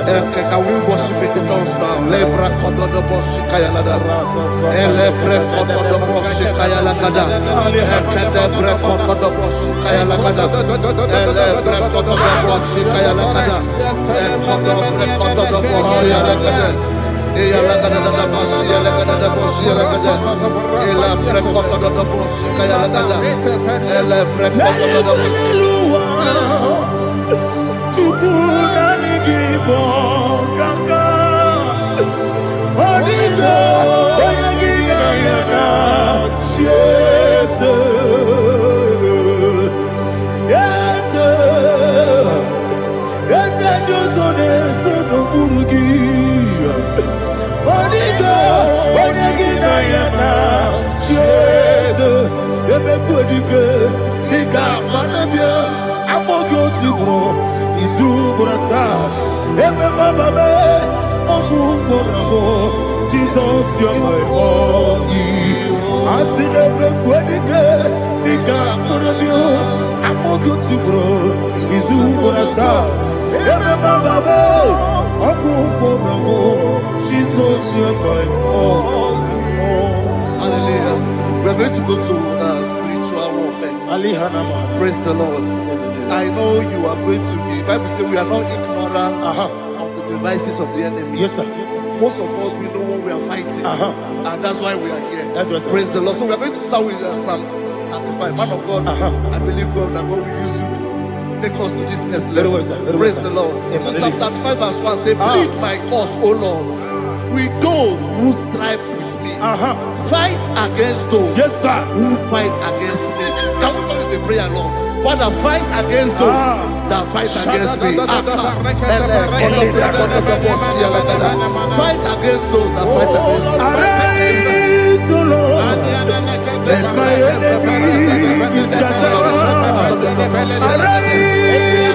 C: Can we worship in the tongues now? Lebra kodo do bosi kaya lada. Ele pre kodo do bosi kaya lada. Ekede pre kodo do bosi kaya lada. Ele pre kodo do bosi kaya lada. Ekodo pre kodo do bosi lada. Eya lada da bosi lada da bosi lada. Ele pre kodo do bosi kaya lada. Ele pre kodo do bosi.
A: IGBO kaka Onigo Oyagina yana Jesus Yes Yes Josone Sono Burugi Onigo Oyagina yana Jesus Ebe Kodike Nika Manabia Amogo Tibro Izubrasa Ebe Baba Me Ogugorabo Jesus you are my all Asinebe Kodike Nika Manabia Amogo Tibro Izubrasa Ebe Baba Me Ogugorabo Jesus
C: Hallelujah. We're going to go to spiritual warfare. Praise the Lord. I know you are going to be. Bible says we are not ignorant of the devices of the enemy.
A: Yes, sir.
C: Most of us, we know what we are fighting. And that's why we are here.
A: That's right, sir.
C: Praise the Lord. So we are going to start with Psalm 95. Man of God, I believe God that God will use you to take us to this next level. Praise the Lord. So Psalm 35 verse 1 say, plead my cause, O Lord, with those who strive with me. Fight against those who fight against me. Can we come with a prayer, Lord? Father, fight against those that fight against me. Fight against those that fight against me.
A: Arise, O Lord. Let my enemy be scattered. Arise,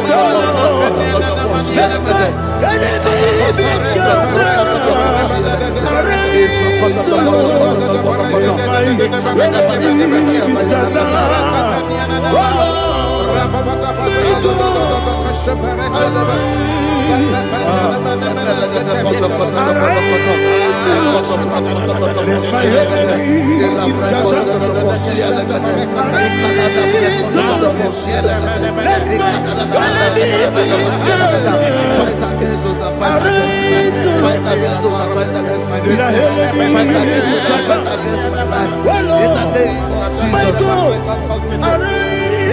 A: O Lord. Let my enemy be scattered. Arise, O Lord. Let my enemy be scattered. O Lord.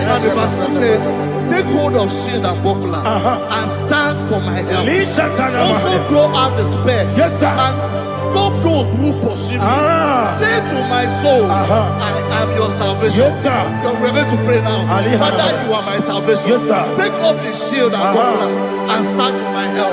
C: And the verse 2 says, take hold of shield and buckler and stand for my help. Also throw out the spear and stop those who pursue me. Say to my soul, I am your salvation. We're going to pray now. Father, you are my salvation. Take up the shield and buckler and stand for my help.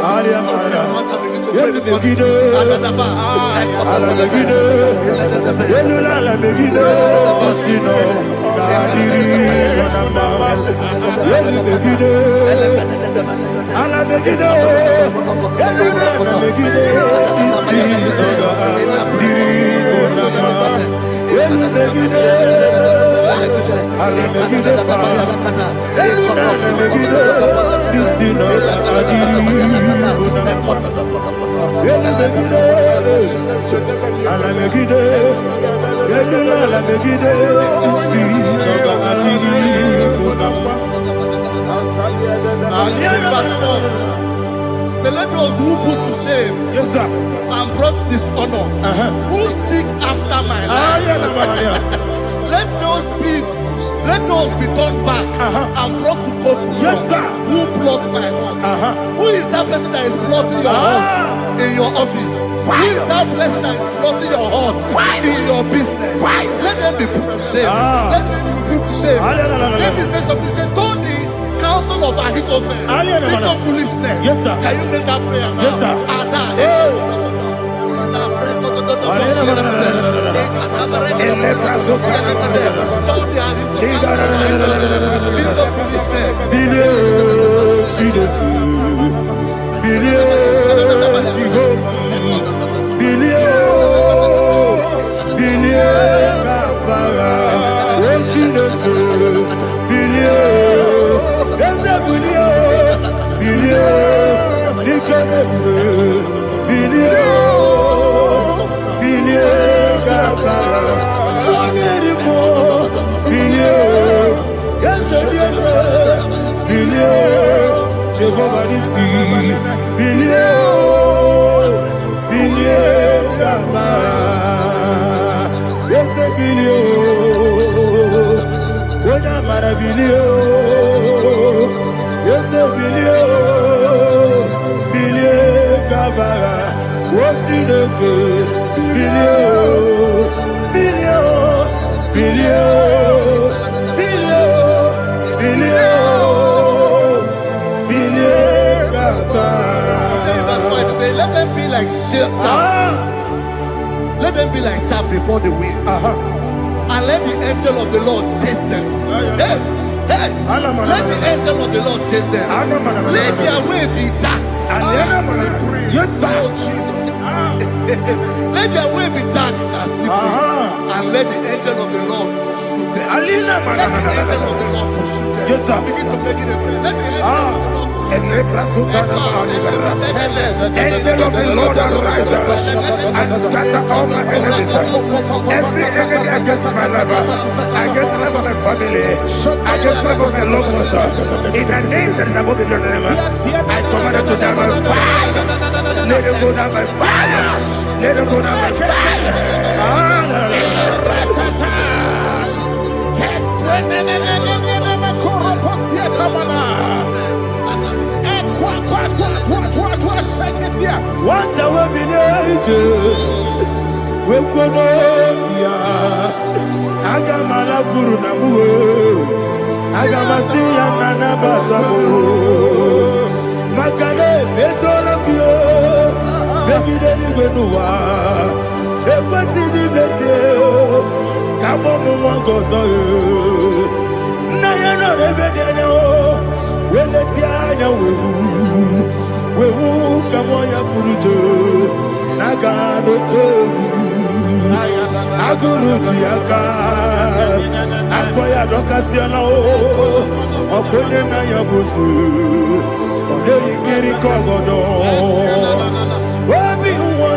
C: So let those who put to shame and brought dishonor, who seek after my life, let those be turned back and brought to confusion. Who plot my own? Who is that person that is plotting your heart in your office? Who is that person that is plotting your heart in your business? Let them be put to shame. Let them be put to shame. Let me say something. Say, don't the counsel of Ahithophel think of foolishness. Can you make that prayer now?
A: Yes, sir.
C: Let them be like chaff. Let them be like chaff before the wind. And let the angel of the Lord chase them. Hey, hey. Let the angel of the Lord chase them. Let their way be dark. Yes, sir. Let their way be dark and slippery. And let the angel of the Lord pursue them. Let the angel of the Lord pursue them.
A: Yes, sir.
C: Begin to make it a prayer. Let the angel of the Lord pursue them.
B: Angel of the Lord arise and scatter all my enemies. Every enemy against my life, against the life of my family, against the life of my loved ones. In the name that is above your name, I command it to die by fire. Let it go down by fire. Let it go down by fire.
A: What I will be we kono ya agamala guru na mu agamasi ya nana batamo makale betolo kyo begide ni gbenuwa ekwesi ni blese kabo mu won gozo na ya no rebede ne o wele ti anya wewu kamo ya purujo naga no togu aguru diaka akoya dokasiana o okonye na ya bozu ode ikiri kogodo obi uwe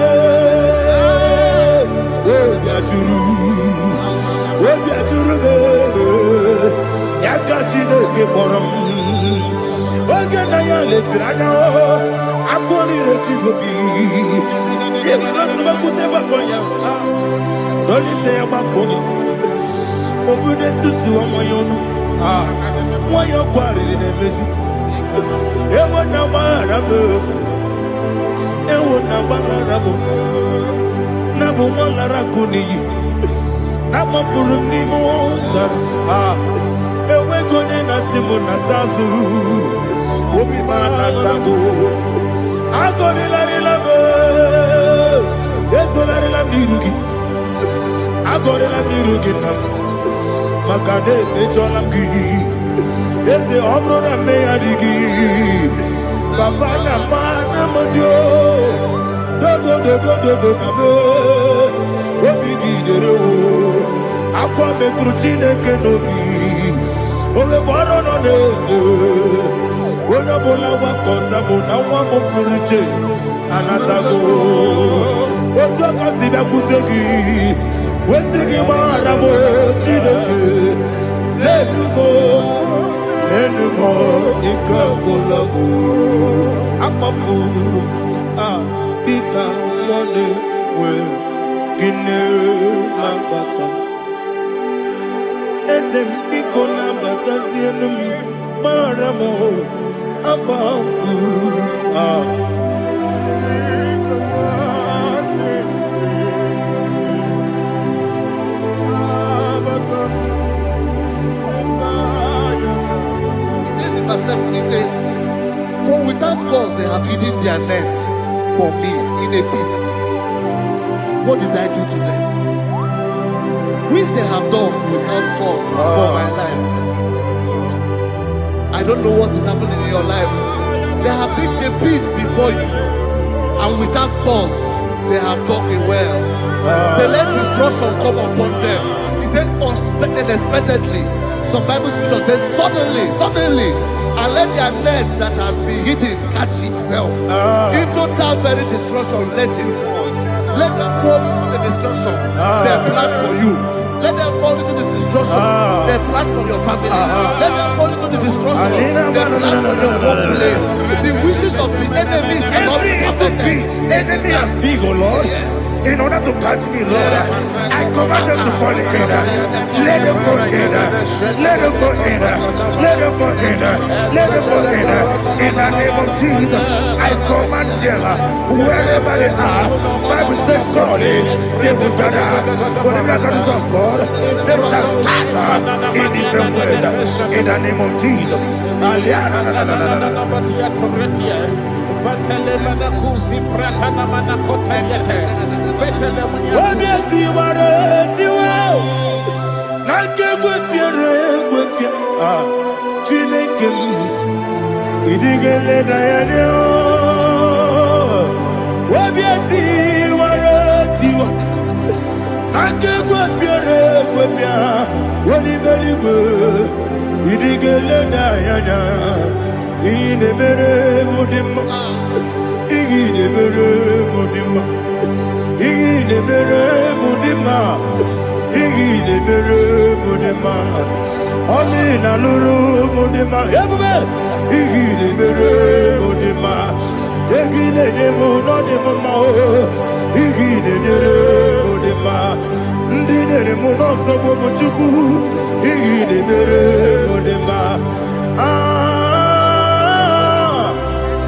A: obi aturu be yakati no ke borom oge na ya letirana o akori retigobi yebara suba kute bakonya dolite ya bakonya obude susu omoyono moyo kwari ne mesu ewo na marabo na bu molara kuni na mafuru ni mosa ewe gone na simu na tazu obi mana tango agori la be esolari la mirugi agori la mirugi na makane mejola ki ese obro na me adigi papa na mana modio do na me obi gidere o akwa metru chineke nobi ole boro no neze ona bola wakota bona wa mo puriche anatago otu akasiba kutegi wesigi mara mo chineke lenumo ikakolago amafu bika one we kine mabata esem biko na bata sienum mara mo abafu
C: He says, for without cause they have hidden their net for me in a pit. What did I do to them? Which they have done without cause for my life. I don't know what is happening in your life. They have digged a pit before you, and without cause they have done it well. Say, let destruction come upon them. He said, unexpectedly. Some Bible scripture says, suddenly, and let their net that has been hidden catch itself. Into that very destruction, let it fall. Let them fall into the destruction they plan for you. Let them fall into the destruction they plan for your family. Let them fall into the destruction they plan for your workplace. The wishes of the enemies are not perfected.
B: Enemy and big, oh Lord. Yes. In order to catch me, Lord, I command them to fall in. Let them fall in. Let them fall in. Let them fall in. Let them fall in. In the name of Jesus, I command them wherever they are. Bible says surely they will gather. But the miracles of God, they shall scatter in different ways. In the name of Jesus.
A: mere mudima. Igine mere mudima. Igine mere mudima. Igine mere mudima. Oli na luru mudima. Ebube. Igine mere mudima. Igine nemo no nemo ma. Igine mere mudima. Ndine mo no so bo chuku. Igine mere mudima.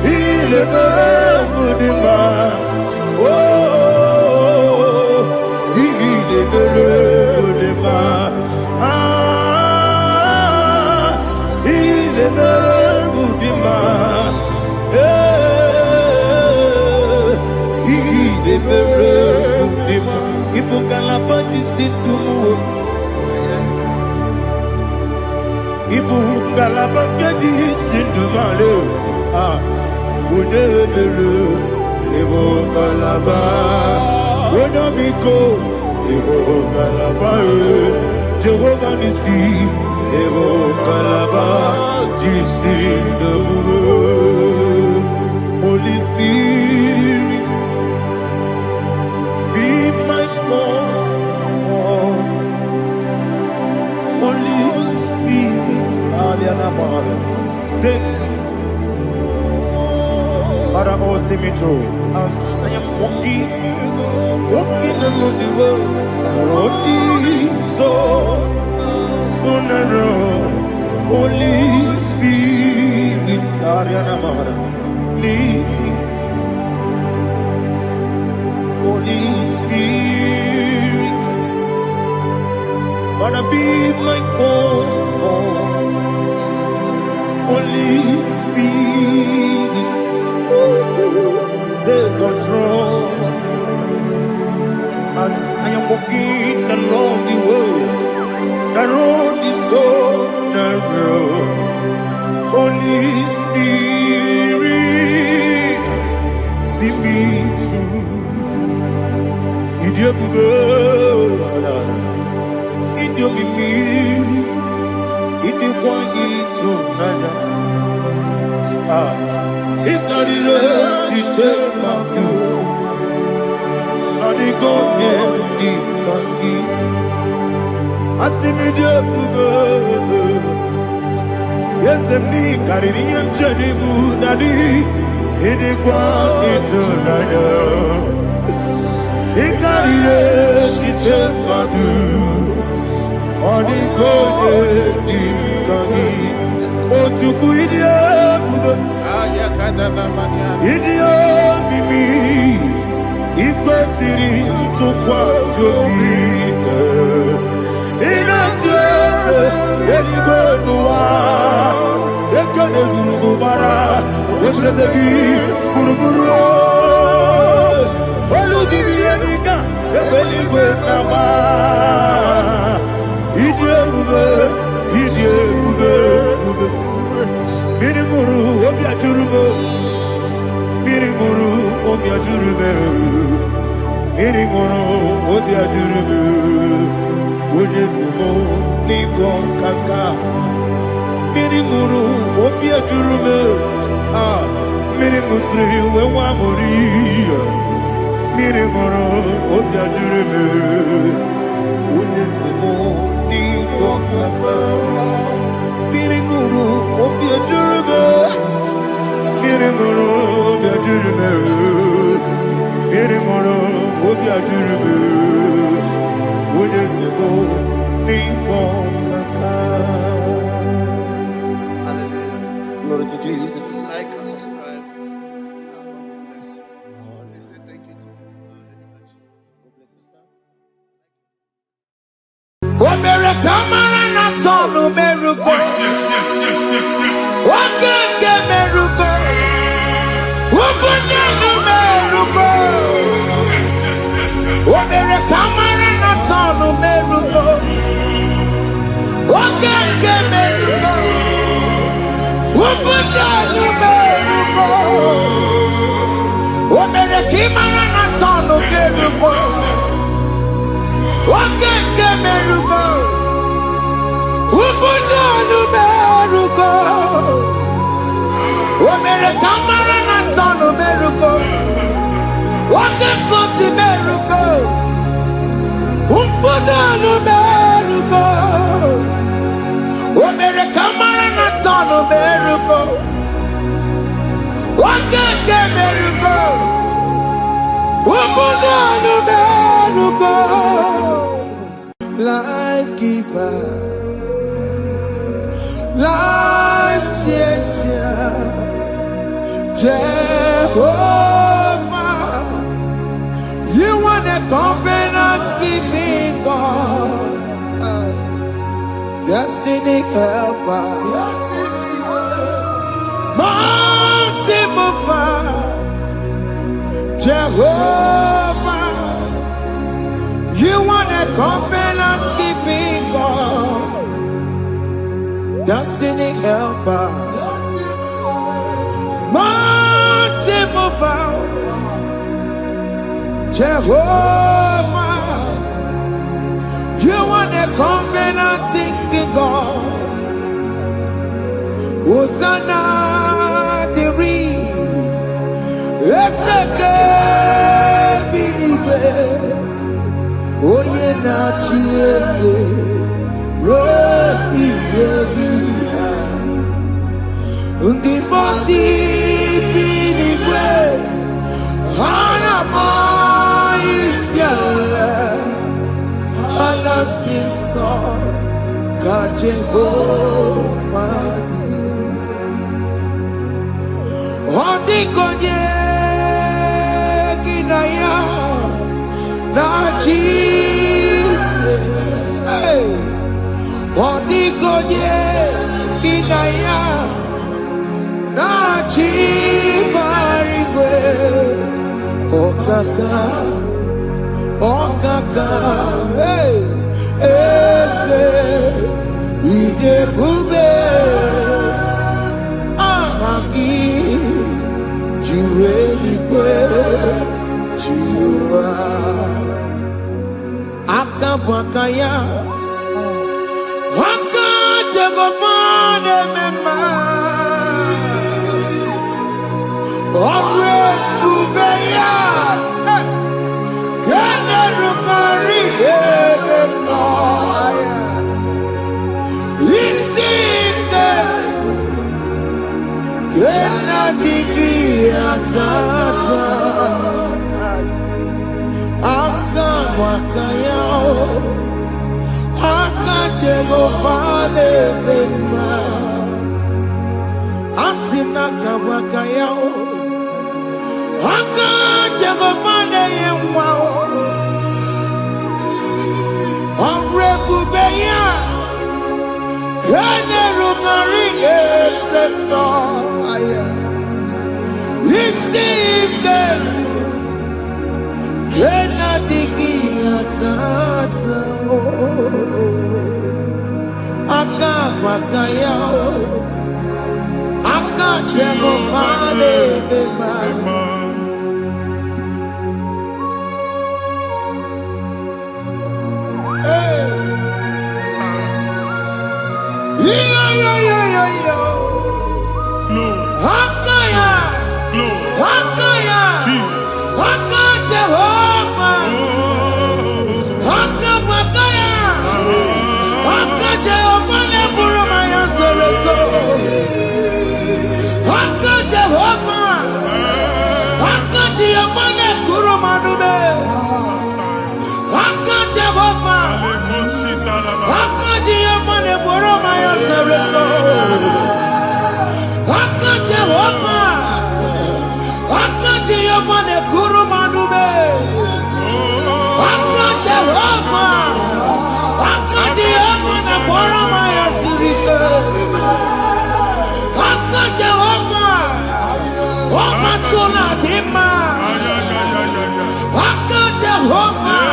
A: Igine mere mudima. Oh, igine mere mudima. Igine mere mudima. Igine mere mudima. Ibukala pati sindumu. Ibukala pati sindumalo. Unebere. Ibukala ba. Unamiko. Ibukala ba. Jehovah Nisi. Ibukala ba. Jisindumu. Holy Spirit. Be my God, Holy Spirit, take Father, oh, see me through. As I am walking along the road, the road is so narrow. Holy Spirit, lead me. Holy Spirit, Father, be my comfort. Holy Spirit, take control. As I am walking along the road is so narrow. Holy Spirit, see me through. Idio bube, idio mimi, idio kwa ito nana. Ikarire tite madu, adigo ne ikangi. Asimi dio bube, yesemi kariri yemjeni budadi, idio kwa ito nana. Ikarire chite madu, odiko di kangi. Ochuku idie bube, idie mimi, iko siri tukwa sopite. Inatese edigo nuwa, ekane gurugu bara, wetezegi buruburu. Olugibiyenika, ebeligwe nama. Idie bube, bube. Mirimuru, obia jurube. Mirimuru, obia jurube. Mirimuru, obia jurube. Wonesimo, ningon kaka. Mirimuru, obia jurube. Mirimusri, wewa moria. Mirimuru, obia jurube. Wonesimo, ningon kaka. Mirimuru, obia jurube. Mirimuru, obia jurube. Mirimuru, obia jurube. Wonesimo, ningon kaka.
C: Hallelujah.
A: Glory to Jesus.
C: Like and subscribe. God bless you. Let's say thank you to Minister Lady Kachi.
A: God bless you, sir. Omere kamara na tonu merugo. Wakeke merugo. Ubunye no merugo. Omere kamara na tonu merugo. Wakeke merugo. Ubunye no merugo. Omere kimara na tonu merugo. Wakeke merugo. Ubunye no merugo. mere kamara na tonu meruko. Wake kosi meruko. Umpudanu meruko. O mere kamara na tonu meruko. Wake ke meruko. Umpudanu meruko. Life giver, life changer, Jehovah, you are the covenant keeping God, destiny helper, mountain mover, Jehovah, you are the covenant keeping God, destiny helper, mountain mover, Jehovah, you are the covenant keeping God. Hosanna, Diri, oh yeah, na chiese, rohi yogi, undi bosi pinigwe, hana moisyala, ana sinso, kaje homadi, odi konye kinaya. Na Jesus, hey, Odigonye kinaya, na chibarigwe, okaka, hey, ese, ide bube, ahaki, jireligwe, jiwa. Akabwakaya Wakajagofane mema Omre Kubeya Kene Rukari Mema Isite Kena Diki Atata Akabwakaya Akajagofane mema Asina kabwakaya Akajagofane yemwa Omrebubeya Kene Rugarine mema Isike Kena digi atata Akabakaya Akajagofane mema Hakaya Hakaya
B: Jesus.
A: Jehovah Hakabakaya Jehovah Neburumaya Sereso Jehovah Jehovah Nekurumanume Jehovah Jehovah Neburumaya Sereso Jehovah Jehovah Nekurumanume Jehovah Jehovah Neburumaya Sirike Jehovah Omatuna Dima Jehovah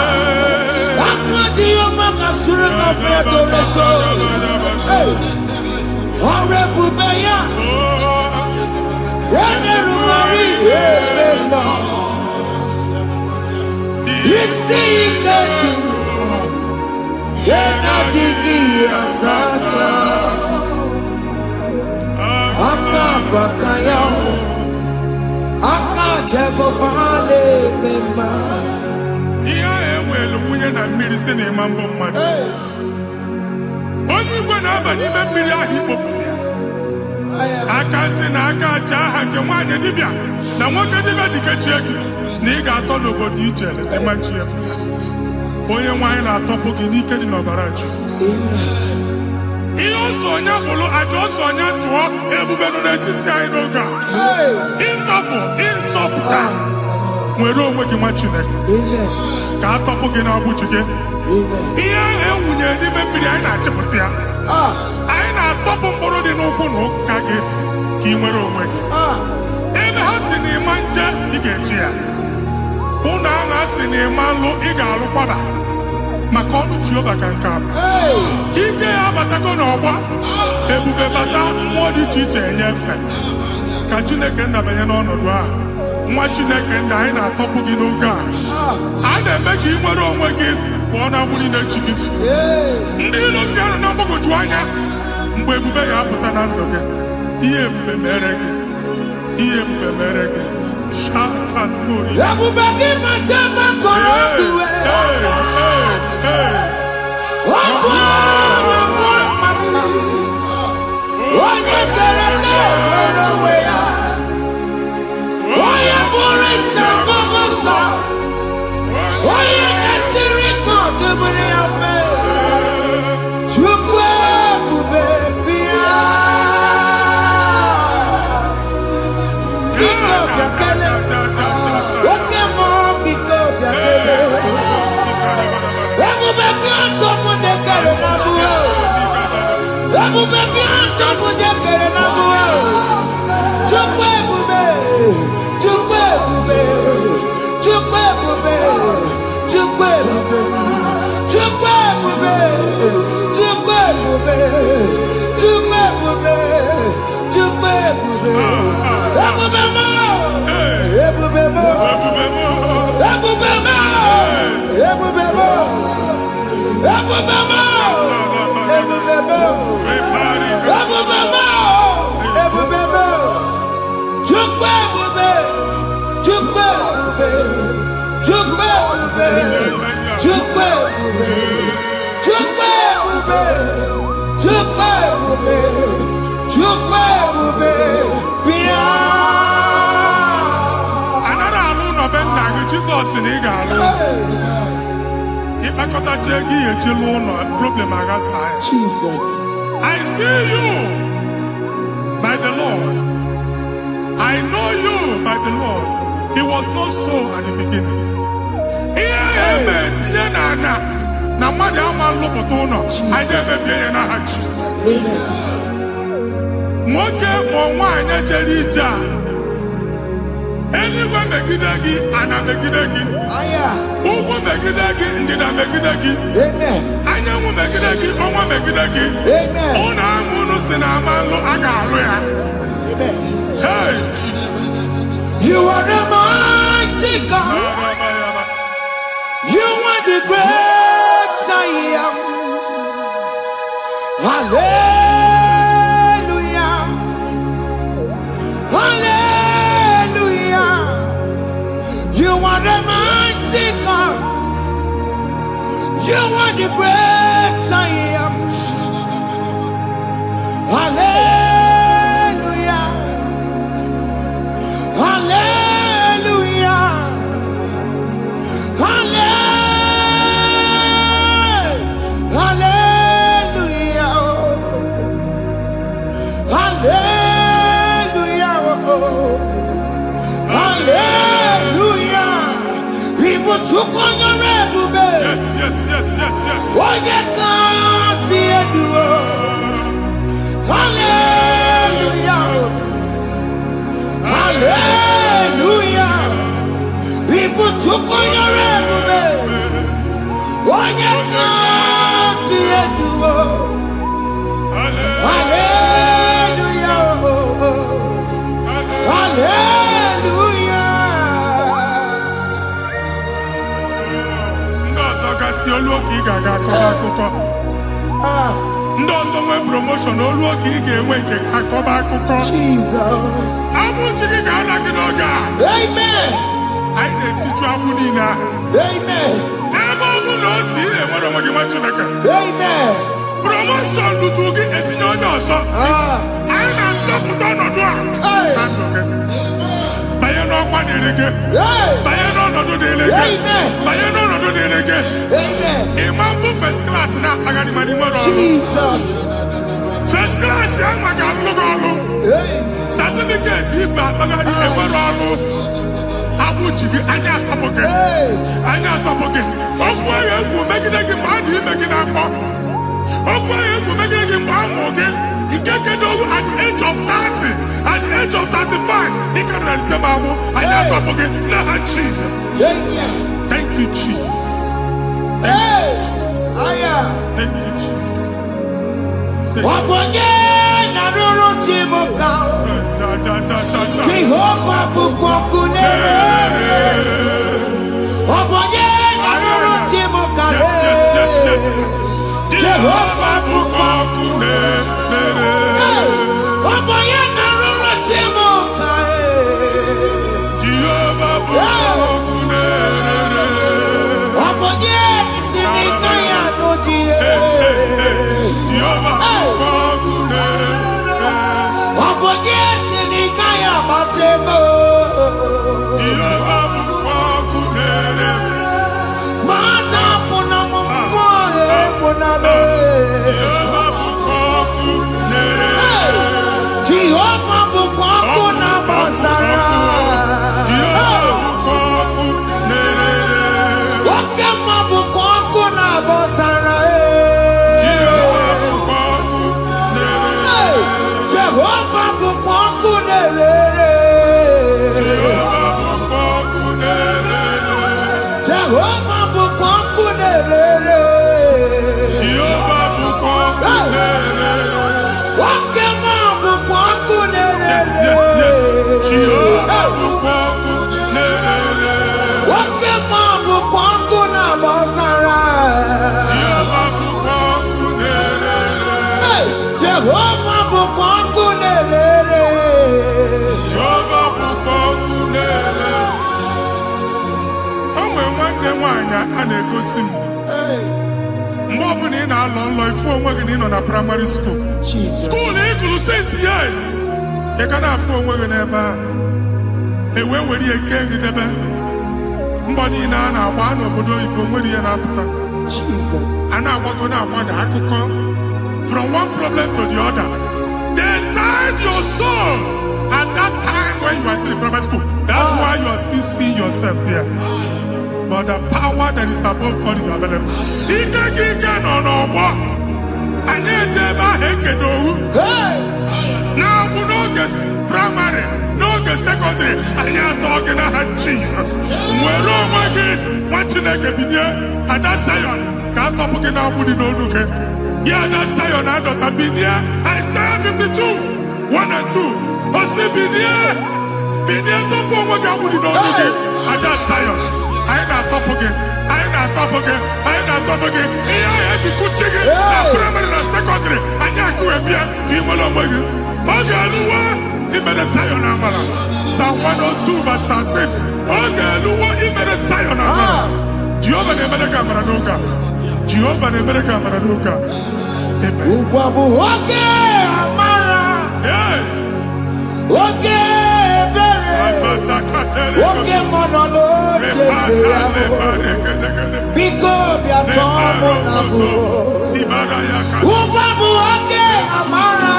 A: Jehovah Kasurika Fedoreto Orebubeya Yenerumari Yemena Isike Yena Digi Atata Akabakaya
B: Ihe ewelu nwunye na mmiri si na ịma mbọ mmadụ. Onye igwe na-aba n'ime mmiri ahụ ikpopụta ya. Aka si na aka aja aha nke nwaanyị dibịa na nwoke dibịa ji kechie gị na ị ga-atọ n'obodo ijele ịmachi ya pụta. Onye nwaanyị na-atọpụ gị n'ike dị n'ọbara Jizọs. Ihe ọsọ onye bụrụ aja ọsọ onye chụọ ebube nọ n'etiti anyị n'oge a. Ịnọpụ ịsọpụta nwere onwe gị nwa Chineke ka atọpụ gị n'agbụchi gị. Ihe ahụ ewunye n'ime mmiri anyị na-achịpụta ya. Anyị na-atọpụ mkpụrụ dị n'ụkwụ na ụka gị ka ị nwere onwe gị. Ebe ha si na ịma nje ị ga-eji ya. Ụlọ ahụ ha si na ịma nlụ ị ga-alụkwaba maka ọnụ Jehova ka nke a bụ. Ike ya abatago n'ọgba ebube bata mmụọ dị iche iche enyefe ka Chineke ndabanye n'ọnọdụ ahụ. Nwa Chineke ndị anyị na-atọpụ gị n'oge a. A na-eme ka ị nwere onwe gị pụọ na agbụrụ na-echi gị. Ndị ilo ndị ahụ na mgbagwoju anya mgbe ebube ya apụta na ndụ gị. Ihe ebube mere gị. Ihe ebube mere gị. Shakatori.
A: Ebube gị mata maka ọdụ onye kere nwere onwe ya. Onye bụrụ isi ọgụgụ nsọ. Onye na-esiri ka ọdụbụrụ ya mfe. Chukwu ebube bịa. Biko bịakele. Oke mmụọ biko bịakele. Ebube bịa ntọpụ dekere na mbuo. Ebube bịa ntọpụ dekere na mbuo. Chukwu ebube. Chukwu ebube. Chukwu ebube. Chukwu ebube. Chukwu ebube. Chukwu ebube. Chukwu ebube. Chukwu ebube. Ebube mo. Ebube mo. Ebube mo. Ebube mo. Ebube mo. Ebube mo. Ebube mo. Ebube mo. Chukwu ebube. Chukwu ebube. Chukwu ebube. Chukwu ebube. Chukwu ebube. Chukwu ebube. Chukwu ebube. Bịa.
B: Anara alụ nọ be nna gị Jizọs na ị ga-alụ. Ịkpakọtacha ego ihe eji lụọ ụlọ problem aghasa ya.
A: Jesus.
B: I see you by the Lord. I know you by the Lord. It was not so at the beginning. Ihe eme tinye na ana na mmadụ ama lụpụta ụlọ. Anyị ga-emebie ya n'aha Jizọs. Nwoke ma nwaanyị jere ije a. Eluigwe megide gị, ana megide gị. Ugwu megide gị, ndịda megide gị. Anyanwụ megide gị, ọnwa megide gị. Ụlọ ahụ unu si na ama nlụ a ga-alụ ya. Hey, Jesus.
A: You are the mighty God. You are the great I am. Hallelujah. Hallelujah. You are the mighty God. You are the great I am. Hallelujah. Hallelujah. Hallelujah. Hallelujah. Hallelujah. People took on your red.
B: Yes, yes, yes, yes, yes.
A: Oh, you can't see it. Hallelujah. Hallelujah. People took on your red. Oh, you can't see it. Hallelujah. Hallelujah.
B: Ndị ọzọ gasị olu oge ị ga-aga akọba akụkọ. Ndị ọzọ nwee promotion olu oge ị ga-enwe nke ga-akọba akụkọ.
A: Jesus.
B: Abụ chi gị ga-ala gị n'oge a.
A: Amen.
B: I need to teach you now.
A: Amen. Amen.
B: Promotion lutugi etinyo nyoso. Ana ndoputa nodwa. Andoke. Baye no kwa delege. Baye no nodo delege.
A: Amen.
B: Baye no nodo delege.
A: Amen.
B: Imambu first class na agani mani moro.
A: Jesus.
B: First class yang maga lugolo. Certificate iba agani emoro. Abu jigi anya topoke. Anya topoke. Ogwa yegu megidegi madi megidafo. Ogwa yegu megidegi mbamoge. Ikekedo at the age of 30, at the age of 35, he can receive Babu. Anya topoke. Now Jesus. Thank you, Jesus. Thank you, Jesus. Thank you, Jesus.
A: Waponye na ruru chimuka. Jehovah bukokune. Waponye na ruru chimuka. Jehovah bukokune. Waponye na ruru chimuka.
B: Jehovah bukokune.
A: Waponye sinika ya nodie.
B: Jehovah bukokune.
A: Waponye sinika ya matego.
B: Jehovah bukokune.
A: Mata puna mumwe punabe.
B: Jehovah bukokune.
A: Jehovah bukokuna basara.
B: Jehovah bukokune.
A: Wakema bukokuna basara.
B: Jehovah bukokune.
A: Jehovah bukokune.
B: Jehovah bukokune.
A: Jehovah bukokune.
B: Jehovah bukokune.
A: Wakema bukokune.
B: Yes. Jehovah bukokune.
A: Wakema bukokuna basara.
B: Jehovah bukokune.
A: Jehovah bukokune.
B: Jehovah bukokune. Onwe nwanne nwanyị a na-egosi m mgbe ọbụla ị na-alọ nlọ ifu onwe gị na ị nọ na praịmarị skuul
A: Jesus.
B: skuul ịgụrụ 6 years ị ka na-afụ onwe gị n'ebe a ewe were eke gị debe mbọ niile a na-agba n'obodo oyibo nwere ihe na-apụta
A: Jesus.
B: a na-agbago na-agbada akụkọ from one problem to the other. They tied your soul at that time when you are still in primary school. That's why you are still seeing yourself there. But the power that is above God is available. Ike no n'ọgbọ. Anyị ejebe ahụ ekedowu. Na-abụ n'oge primary, n'oge secondary, anyị atọ gị n'aha Jesus. Nwere onwe gị, nwa Chineke binie, Ada Zion, ka atọpụ gị na-agbụ dị n'onu gị. Gị Ada Zion adọta binie, Isaiah 52, 1 and 2. Osi binie tọpụ onwe gị agbụ dị n'onu gị. Ada Zion, anyị na-atọpụ gị, anyị na-atọpụ gị, anyị na-atọpụ gị. Ihe anyị eji kuchi gị na primary na secondary, anyị akụwebie ka ị nwere onwe gị. Oge eluwa imere Zion amara. Psalm 102 verse 13. Oge eluwa imere Zion amara. Jehova na-emere gị amara n'oge a. Jehova na-emere gị amara n'oge a. Amen.
A: Ugwa bụ oge amara. Oge ebere. Oge mọnọ n'oche ya. Biko bịa tọọ mụ na bụ. Ugwa bụ oge amara.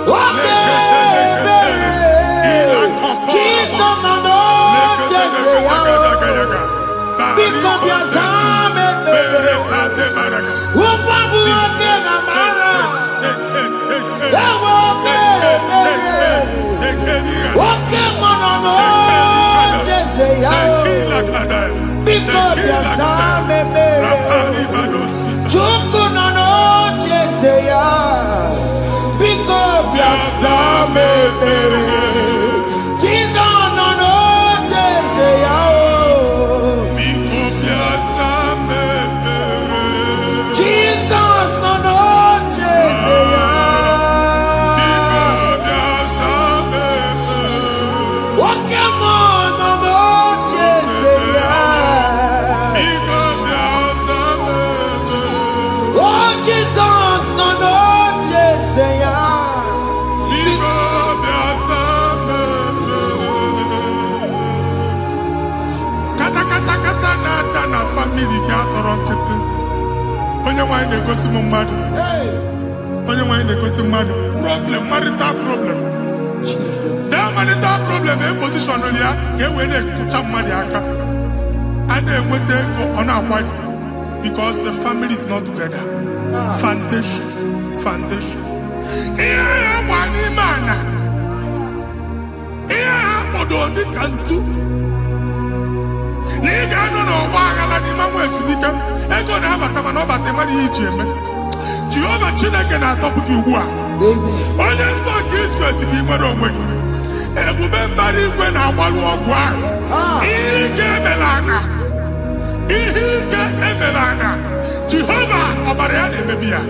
A: Oge ebere. Jizọs nọ n'oche ya. Biko bịa zaa m ekpere. Ugwa bụ oge amara. Ewe oge ebere. Oge mọnọ n'oche ya. Biko bịa zaa m ekpere. Chukwu nọ n'oche ya. Biko bịa zaa m ekpere. Jizọs nọ n'oche ya. Jesus nọ n'oche ya. Oke
B: atọrọ nkịtị. Onye nwanyị na-egosi m mmadụ. Onye nwanyị na-egosi mmadụ. Problem, marital problem. That marital problem in position on ya ka e wee na-ekụcha mmadụ aka. A na-enweta ego ọ na-akwari because the family is not together. Foundation. Ihe ya gba n'ime ana. Ihe ha kpọdọ dị ka ntu. Na ị ga-anọ n'ọgba aghara n'ime nwa ezumike. Ego na-abata mana ọ bata mmadụ ihe iji eme. Jehova Chineke na-atọpụ gị ugbu a. Onye nsọ nke Izrel ka ị nwere onwe gị. Ebube mbara igwe na-agbalụ ọgwụ ahụ. Ihe ike emela ana. Jehova ọbara ya na-emebi ya.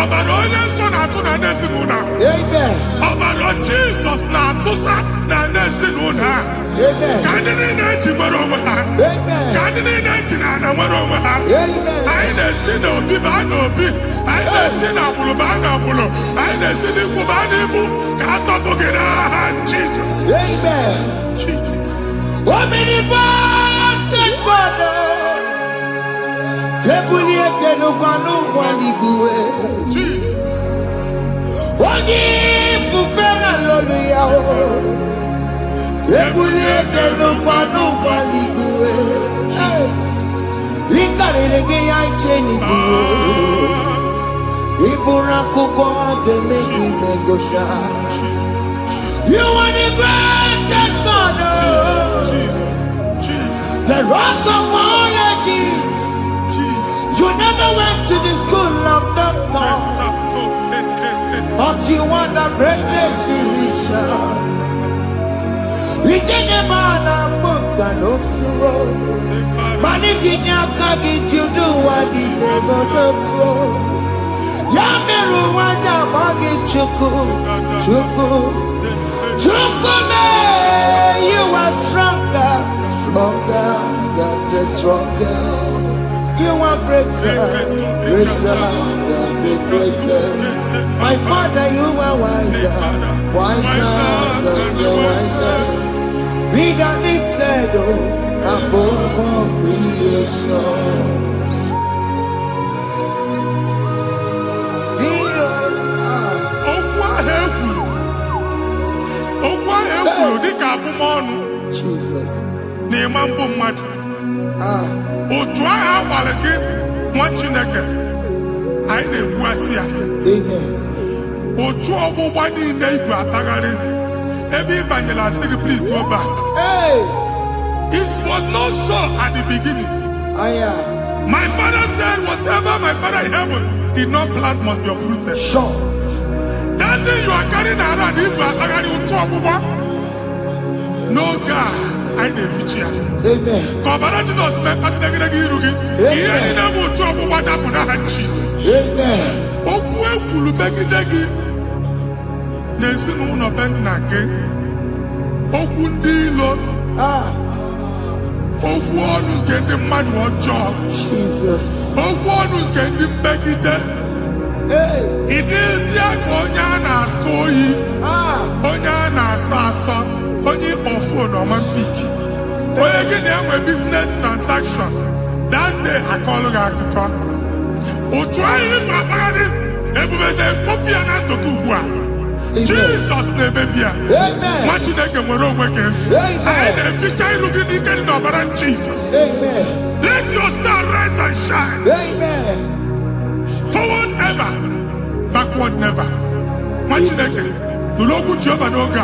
B: Ọbara onye nsọ na-atụ na n'ezinụlọ. Ọbara Jizọs na-atụsa na n'ezinụlọ. Ka ndị niile eji nwere onwe ha. Ka ndị niile eji na ana nwere onwe ha. Anyị na-esi n'obi baa n'obi. Anyị na-esi n'agbụrụ baa n'agbụrụ. Anyị na-esi n'ikwu baa n'ikwu. Ka a tọpụ gị n'aha Jizọs. Jesus.
A: Omnipotent God.
B: Jesus.
A: Onye fufere hallelujah. Ebulieke n'ụkwa n'igwe. Ịkarịrị gị ya iche n'igwe. Ịbụrụ akwụkwọ ga-eme gị megocha. You are the greatest God. The rock of all ages. You never went to the school of doctor, but you are the greatest physician. We didn't man a book and also managing your carriage, you do what you never do. Yamiru wanda magi chuku, you are stronger than the stronger. You are greater than the greatest. My Father, you are wiser than the wisest. Be the lifted above all creation. Jesus.
B: Otu agha agbara gị nwa Chineke anyị na-egbu asị ya. Otu ọgbụgba niile igwe atagharị ebe ị banyere asị gị please go back. It was not so at the beginning. My father said whatever my father in heaven did not plant must be uprooted.
A: Sure.
B: That thing you are carrying around igwe atagharị otu ọgbụgba. No God. I didn't feature.
A: Amen.
B: Kọbara Jesus mee kpatị negidegi iru gị. Ihe niile bụ otu ọgbụgba dapụ n'aha Jesus.
A: Amen.
B: Okwu ekwuru megide gị n'ezinụlọ be nna gị. Okwu ndị ilo. Okwu ọnụ nke ndị mmadụ ọjọọ.
A: Jesus.
B: Okwu ọnụ nke ndị mmegide. Ị dịzie ka onye a na-asọ oyi. Onye a na-asọ asọ. Onye ọfụ n'ọma mpiki. Onye gị na-enwe business transaction. That day akọlụ gị akụkọ. Otu anyị gbagharị ebube na-ekpọpụ ya na ndụ gị ugbu a. Jesus na-emebi ya. Nwa Chineke nwere onwe gị. Anyị na-eficha iru gị n'ike dị n'ọbara Jesus. Let your star rise and shine. Forward ever, backward never. Nwa Chineke nụrụ okwu Jehova n'oge a.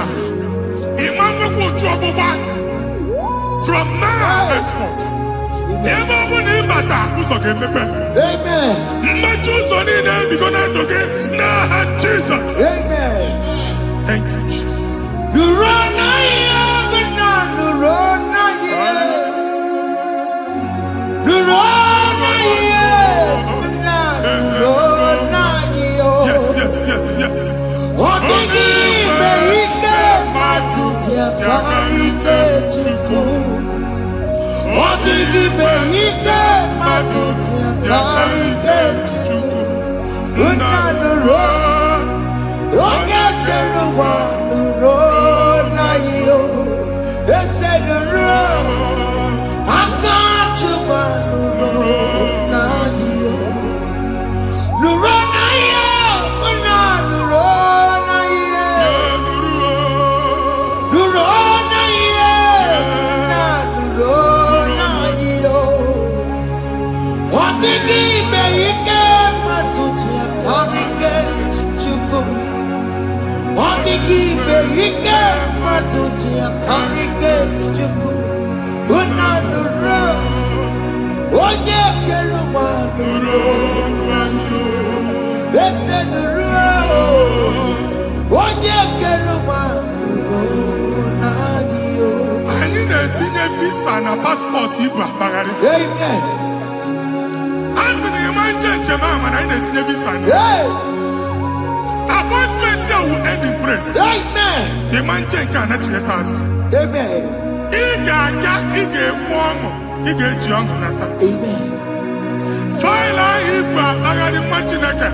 B: From now henceforth, ebe ọ bụ na ịbata ụzọ ga-emepe. Mmechi ụzọ niile ebigo na ndụ gị n'aha Jizọs. Thank you, Jesus. Yes.
A: They said the road, I got you,
B: mana passport ibu akpagharị.
A: Amen.
B: Asị na ịma njem a mana anyị na-etinye visa na. Appointment ya will end in praise.
A: Amen.
B: Ịma nke a na-echeta azụ.
A: Amen.
B: Ị ga-aga, ị ga-ekwu ọṅụ, ị ga-eji ọṅụ nata.
A: Amen.
B: Faịlụ ahụ ibu akpagharị nwa Chineke.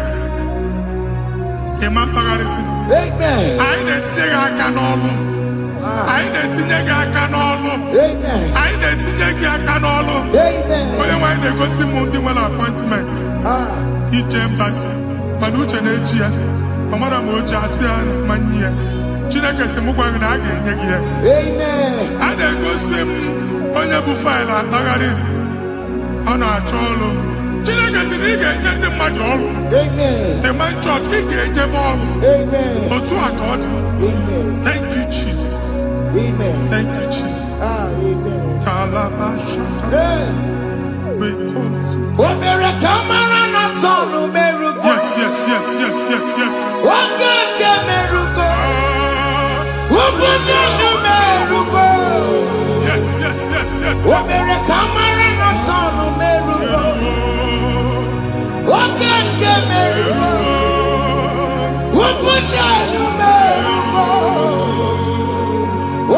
B: Ịma mkpagharịsị.
A: Amen.
B: Anyị na-etinye gị aka n'ọlụ. Anyị na-etinye gị aka n'ọlụ.
A: Amen.
B: Anyị na-etinye gị aka n'ọlụ.
A: Amen.
B: Onye nwaanyị na-egosi m ndị nwere appointment ije mbasi mana uche na-eji ya ọ mara ma o ji asị ya na mmanyi ya. Chineke sị m gwa gị na a ga-enye gị ya.
A: Amen.
B: A na-egosi m onye bụ faịlụ akpagharị ọ na-achọ ọlụ. Chineke sị na ị ga-enye ndị mmadụ ọrụ.
A: Amen.
B: The man church ị ga-enye m ọrụ.
A: Amen.
B: Otu a ka ọ dị.
A: Amen.
B: Thank you Jesus.
A: Amen.
B: Thank you Jesus.
A: Amen.
B: Talabashaka. Rekosu.
A: Omere kamara na tonu merugo.
B: Yes, yes, yes, yes, yes, yes.
A: Okeke merugo. Obudu merugo.
B: Yes, yes, yes, yes.
A: Omere kamara na tonu merugo. Okeke merugo. Obudu merugo.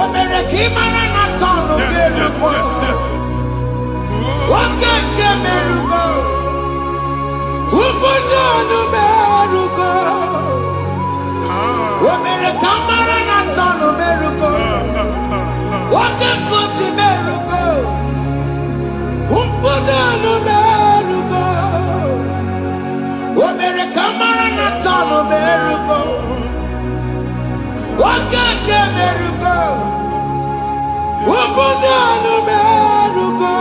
A: Omere kamara na tonu
B: Yes, yes,
A: merugo.
B: yes, yes.
A: Okeke merugo. Obudu merugo. Omere kamara na tonu merugo. Okeke merugo. Obudu merugo. Omere kamara na tonu merugo. Okeke merugo. Obudu merugo.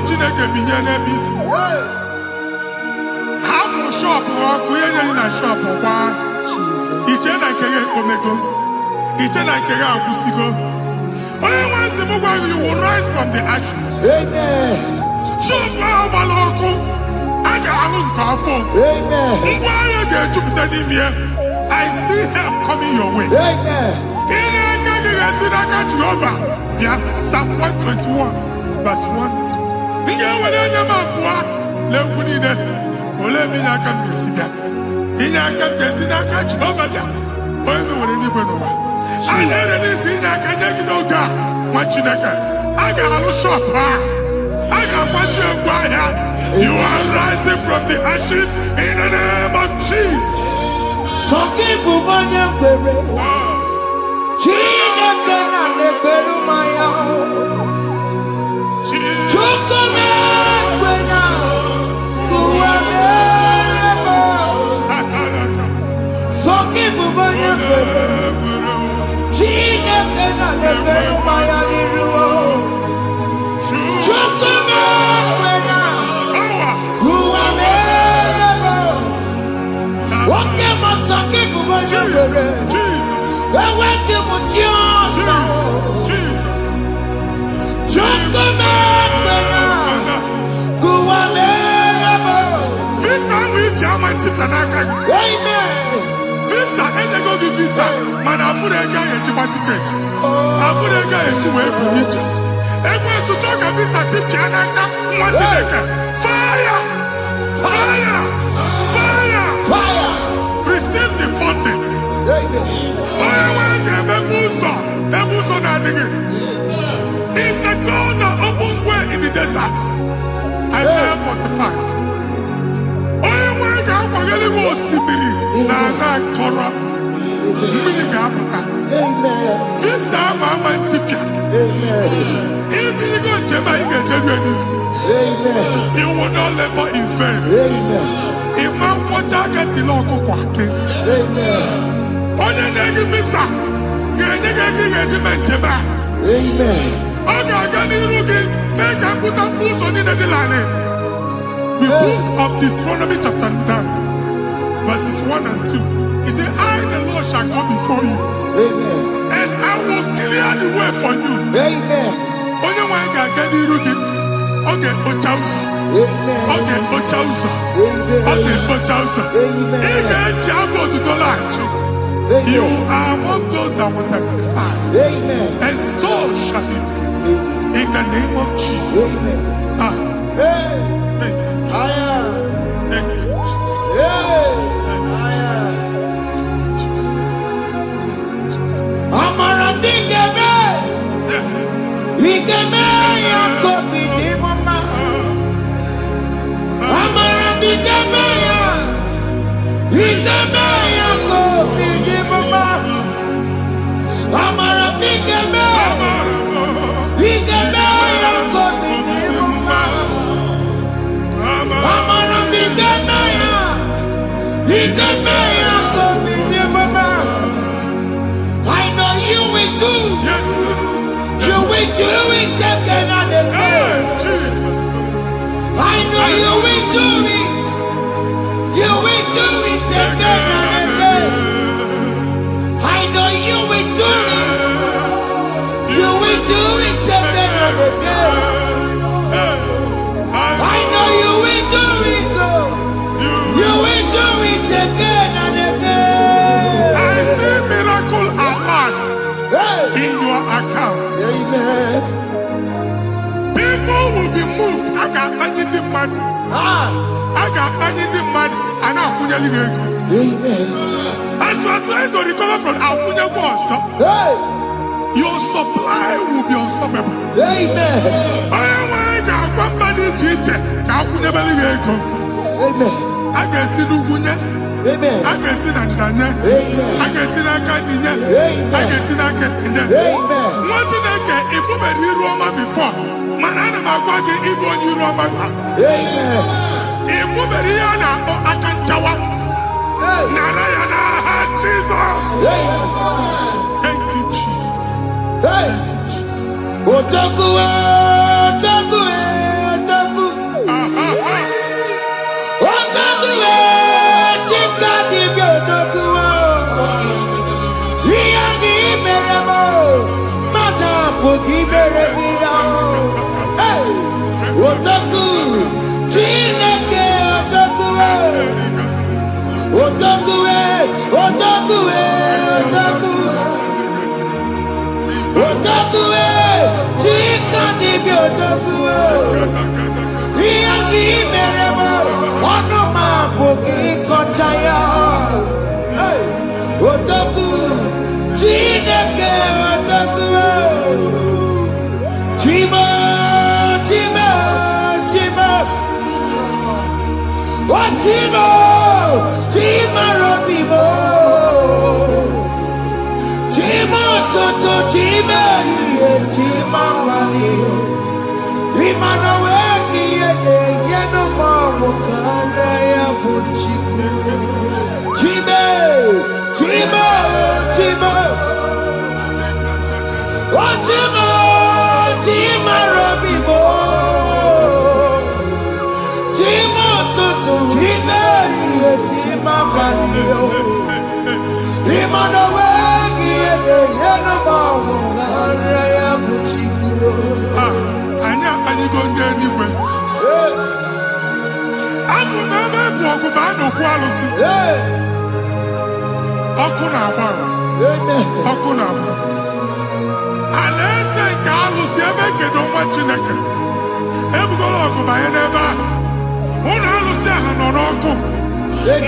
B: Chineke binye n'ebe iti. Hapụ shọpụ ọkụ ihe nyere na shọpụ kwa. Iche na nke ya ekpomego. Iche na nke ya agwụsigo. Onye nwe nsị m gwa gị, you will rise from the ashes.
A: Amen.
B: Shọpụ ahụ gbara ọkụ, a ga-alụ nke afọ.
A: Amen.
B: Ngwa ahịa ga-ejupụta n'ime ya. I see help coming your way.
A: Amen.
B: Ihe aka gị ga-esi n'aka Jehova bịa. Psalm 121 verse 1. Ị ga-ewere anya m abụọ n'egwu niile. Olee ebe inye aka m ga-esi bịa? Inye aka m ga-esi n'aka Jehova bịa. Onye mewere n'igwe n'ụwa. A na-ere n'isi inye aka nye gị n'oge a, nwa Chineke. A ga-alụ shọpụ a. A ga-agbaji egwu ahịa. You are rising from the ashes in the name of Jesus.
A: Sọkị bụ onye kwere. Chineke na na-ekwere mmanya. Chukwu na-ekwe na ụwa na-erego. Sọkị bụ onye kwere. Chineke na na-ekwere mmanya n'iru. Chukwu na-ekwe na ụwa na-erego. Nwoke ma sọkị bụ onye kwere.
B: Jesus. Visa which German Titanaka.
A: Amen.
B: Visa and they go give visa. Man, I put a guy in Japan ticket. I put a guy in Japan. And when you talk a visa Titanaka, fire! Fire! Fire!
A: Fire.
B: Receive the funding.
A: Amen.
B: It's a God that opens way in the desert. Isaiah 45. You will not labor in vain. Imam Pochakati Loko Kwake. Onye na-egi visa ga-enye gị regiment jebe. Ọ ga-aga n'iru gị mee ka mpụta mkpụ ụzọ niile dị larịị. The book of Deuteronomy chapter 9 verses 1 and 2. He said, I the Lord shall go before you. And I will clear the way for you. Onye nwanyị ga-aga n'iru gị. Ọ ga-ekpocha ụzọ. Ọ ga-ekpocha ụzọ. Ọ ga-ekpocha ụzọ. Ị ga-eji abụ otuto laghachi. You are among those that will testify. And so shall it be. In the name of Jesus. Thank you. Thank you, Jesus.
A: Amara bigeme.
B: Yes.
A: Bigeme yakobi ni mama. Amara bigeme ya. Bigeme yakobi ni mama. Amara bigeme. Bigeme yakobi ni mama. Amara bigeme ya. Bigeme yakobi ni mama. I know you will do.
B: Yes.
A: You will do it again and again.
B: Jesus.
A: I know you will do it. You will do it again and again. I know you will do it. You will do it again and again. I know you will do it, Lord. You will do it again and again.
B: I see miracle alert in your account.
A: Amen.
B: People will be moved. I can imagine the mad. I can imagine the mad. And I'm going to
A: Amen.
B: as you are trying to recover from Abuja Boss, your supply will be unstoppable.
A: Amen.
B: I am somebody teacher.
A: Amen.
B: I can see Lugunya.
A: Amen.
B: I can see Nadanya.
A: Amen.
B: I can see Nakaninya. I can see Nakaninya.
A: Amen.
B: What did I get? If you were in Roma before, Manana Magwagi, Ibon, you Roma.
A: Amen.
B: If you were Rihanna or Akanchawa, Narayana, Jesus. Thank you, Jesus. Thank you, Jesus.
A: Otaku, otaku, otaku. Otaku, chika di otaku. Iyagi meremo, mata pogi meremia. Otaku, chineke otaku. Otaku, otaku, otaku. Otaku, chika di otaku. Iyagi meremo, onoma pogi kochaya. Otaku, chineke otaku. Chima, chima, chima. Chima, chima robimo. Chima toto, chima iye, chima mani. Imana weki yene, yeno mamu kare ya buchiku. Chima, chima, chima. Chima, chima robimo. Chima toto, chima iye, chima mani. Imana weki yene.
B: baa n'okwu alụsị. Ọkụ na-agba. Ọkụ na-agba. Alaeze nke alụsị ebe kedu nwa Chineke. Ebugoro ọgụ banye n'ebe ahụ. Ụlọ alụsị ahụ nọ n'ọkụ.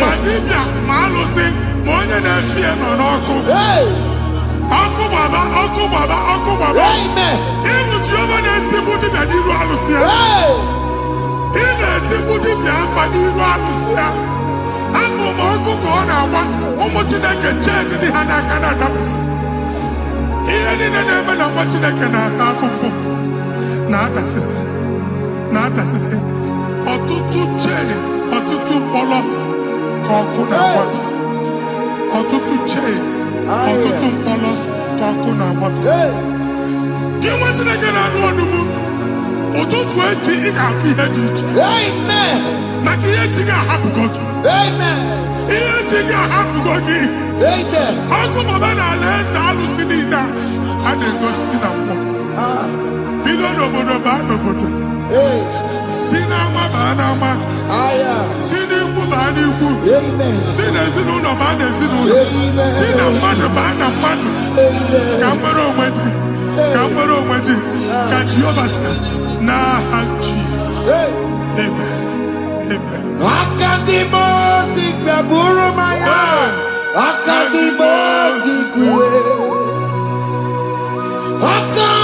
B: Ma dibịa ma alụsị ma onye na-efi ya nọ n'ọkụ. Ọkụ gbaba, ọkụ gbaba, ọkụ gbaba. Ịbụ Jehova na-etigbu dibịa n'iru alụsị ya. Ị na-etigbu dibịa afa n'iru alụsị ya. Afọ ma ọkụ ka ọ na-agba ụmụ Chineke chee ndị ha n'aka na-adapụsị. Ihe niile na-eme na nwa Chineke na-ata afụfụ na-adasịsị na-adasịsị. Ọtụtụ chee, ọtụtụ mkpọrọ ka ọkụ na-agbapụsị. Ọtụtụ chee, ọtụtụ mkpọrọ ka ọkụ na-agbapụsị. Gị nwa Chineke na-anụ ọdụmụ ụtụtụ echi ị ga-afụ ihe dị iche. Maka ihe echi ga-ahapụgo gị. Ihe echi ga-ahapụgo gị. Ọkụ baba na alaeze alụsị niile a na-egosi na mmụọ. Bido n'obodo baa n'obodo. Si n'ama baa n'ama. Si n'ikwu baa n'ikwu. Si n'ezinụlọ baa n'ezinụlọ. Si na mmadụ baa na mmadụ. Ka nwere onwe dị. Ka nwere onwe dị. Ka Jehova sị n'aha Jizọs. Amen. Amen.
A: Akadimosi gbẹ̀bùrú maya. Akadimosi kúwe.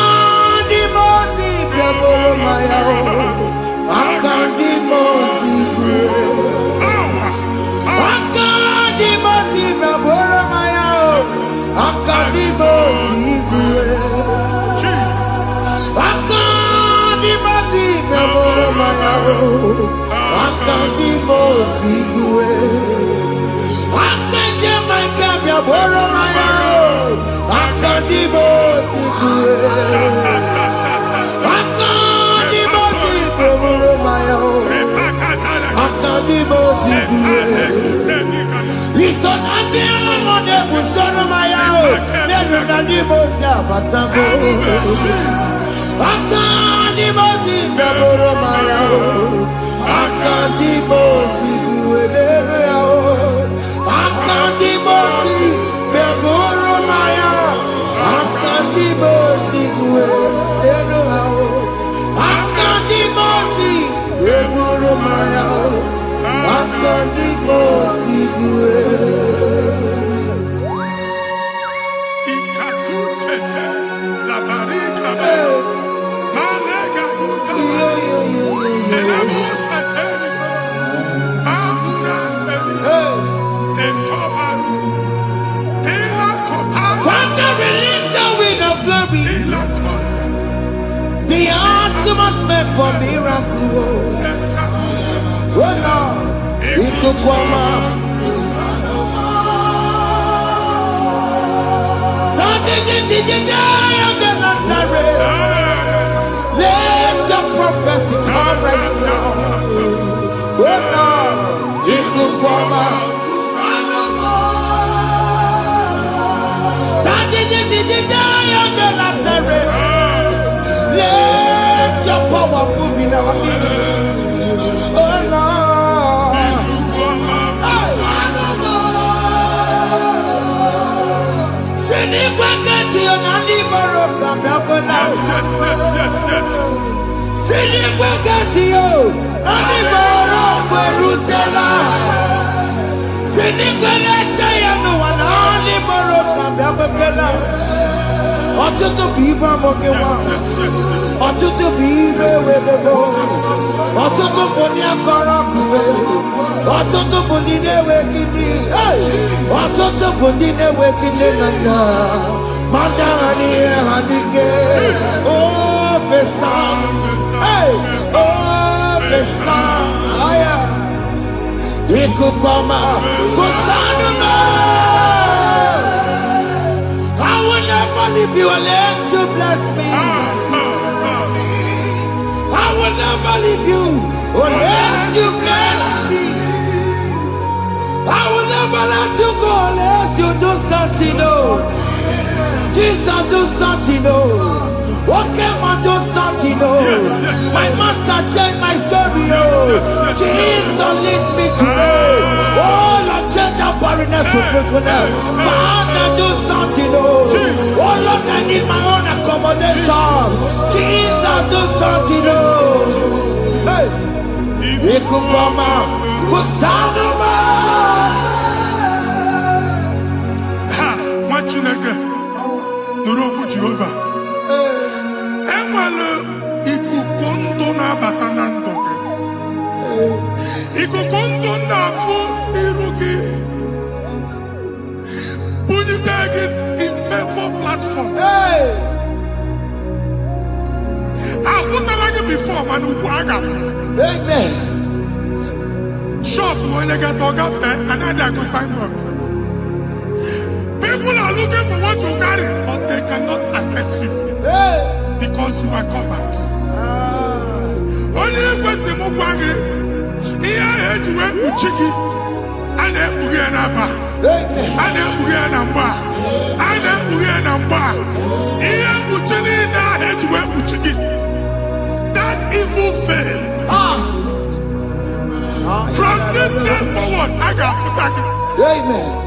A: Akadimosi gbẹ̀bùrú maya. Akadimosi kúwe. Akadimosi gbẹ̀bùrú maya. Akadimosi kúwe. Akadimosi gbẹ̀bùrú maya. Akadimosi kúwe. Akadimosi kúwe. Akadimosi gbẹ̀bùrú maya. Akadimosi kúwe. Ìsọ̀nà tí ọmọdé kù sọ́nù maya o. Nínú Akadimosi àbátágó. Akadimosi gbẹ̀bùrú maya o. Akadimosi kúwe nínú ya o. Akadimosi gbẹ̀bùrú maya. Akadimosi kúwe nínú ya o. Akadimosi gbẹ̀bùrú maya o. Akadimosi kúwe. The ultimate meant for miracle. Oh Lord, it could come out. Let your prophecy come right now. Oh Lord, it could come out. Let your power move in our midst. Oh Lord. Send it back to your nanny Baroka. Send it back to you. Nanny Baroka Rutella. Send it back to you. No one nanny Baroka. Ọtụtụ bụ ibe amụghị nwa. Ọtụtụ bụ ibe ewegego. Ọtụtụ bụ ndị akọrọ akụwe. Ọtụtụ bụ ndị na-enweghị nne. Ọtụtụ bụ ndị na-enweghị nne na nna. Ma ndị agha n'ihe ha n'ike. O fesa. O fesa. Ikuku ọma. Kụsanụ m. If you unless you bless me, I will never leave you unless you bless me. I will never let you go unless you do something. No, Jesus do something. No, okay, man do something. No, my master changed my story. Oh, Jesus, lead me today. Oh, Lord, change that barrenness to fruitfulness. Father, do something. Oh, Lord, I need my own accommodation. Jesus, do something. Hey, Ikukoma, Kusanuma.
B: Ha, Machineke, Nuroku Jehovah. Emalo, Ikukondo na batanando. Ikukondo na fu irugi. Bunitagin in for platform.
A: Hey,
B: I've like before, man.
A: amen.
B: Shop when you get to cafe, another go signboard. People are looking for what you carry, but they cannot access you
A: Hey,
B: because you are covered. Only the question of Wagi, here I had to work with Chiki, and then Bugianaba,
A: amen.
B: and then Bugianamba, and then Bugianamba. Here Buchini, I had to work with Chiki. That evil failed. From this day forward, I got to thank you.
A: Amen.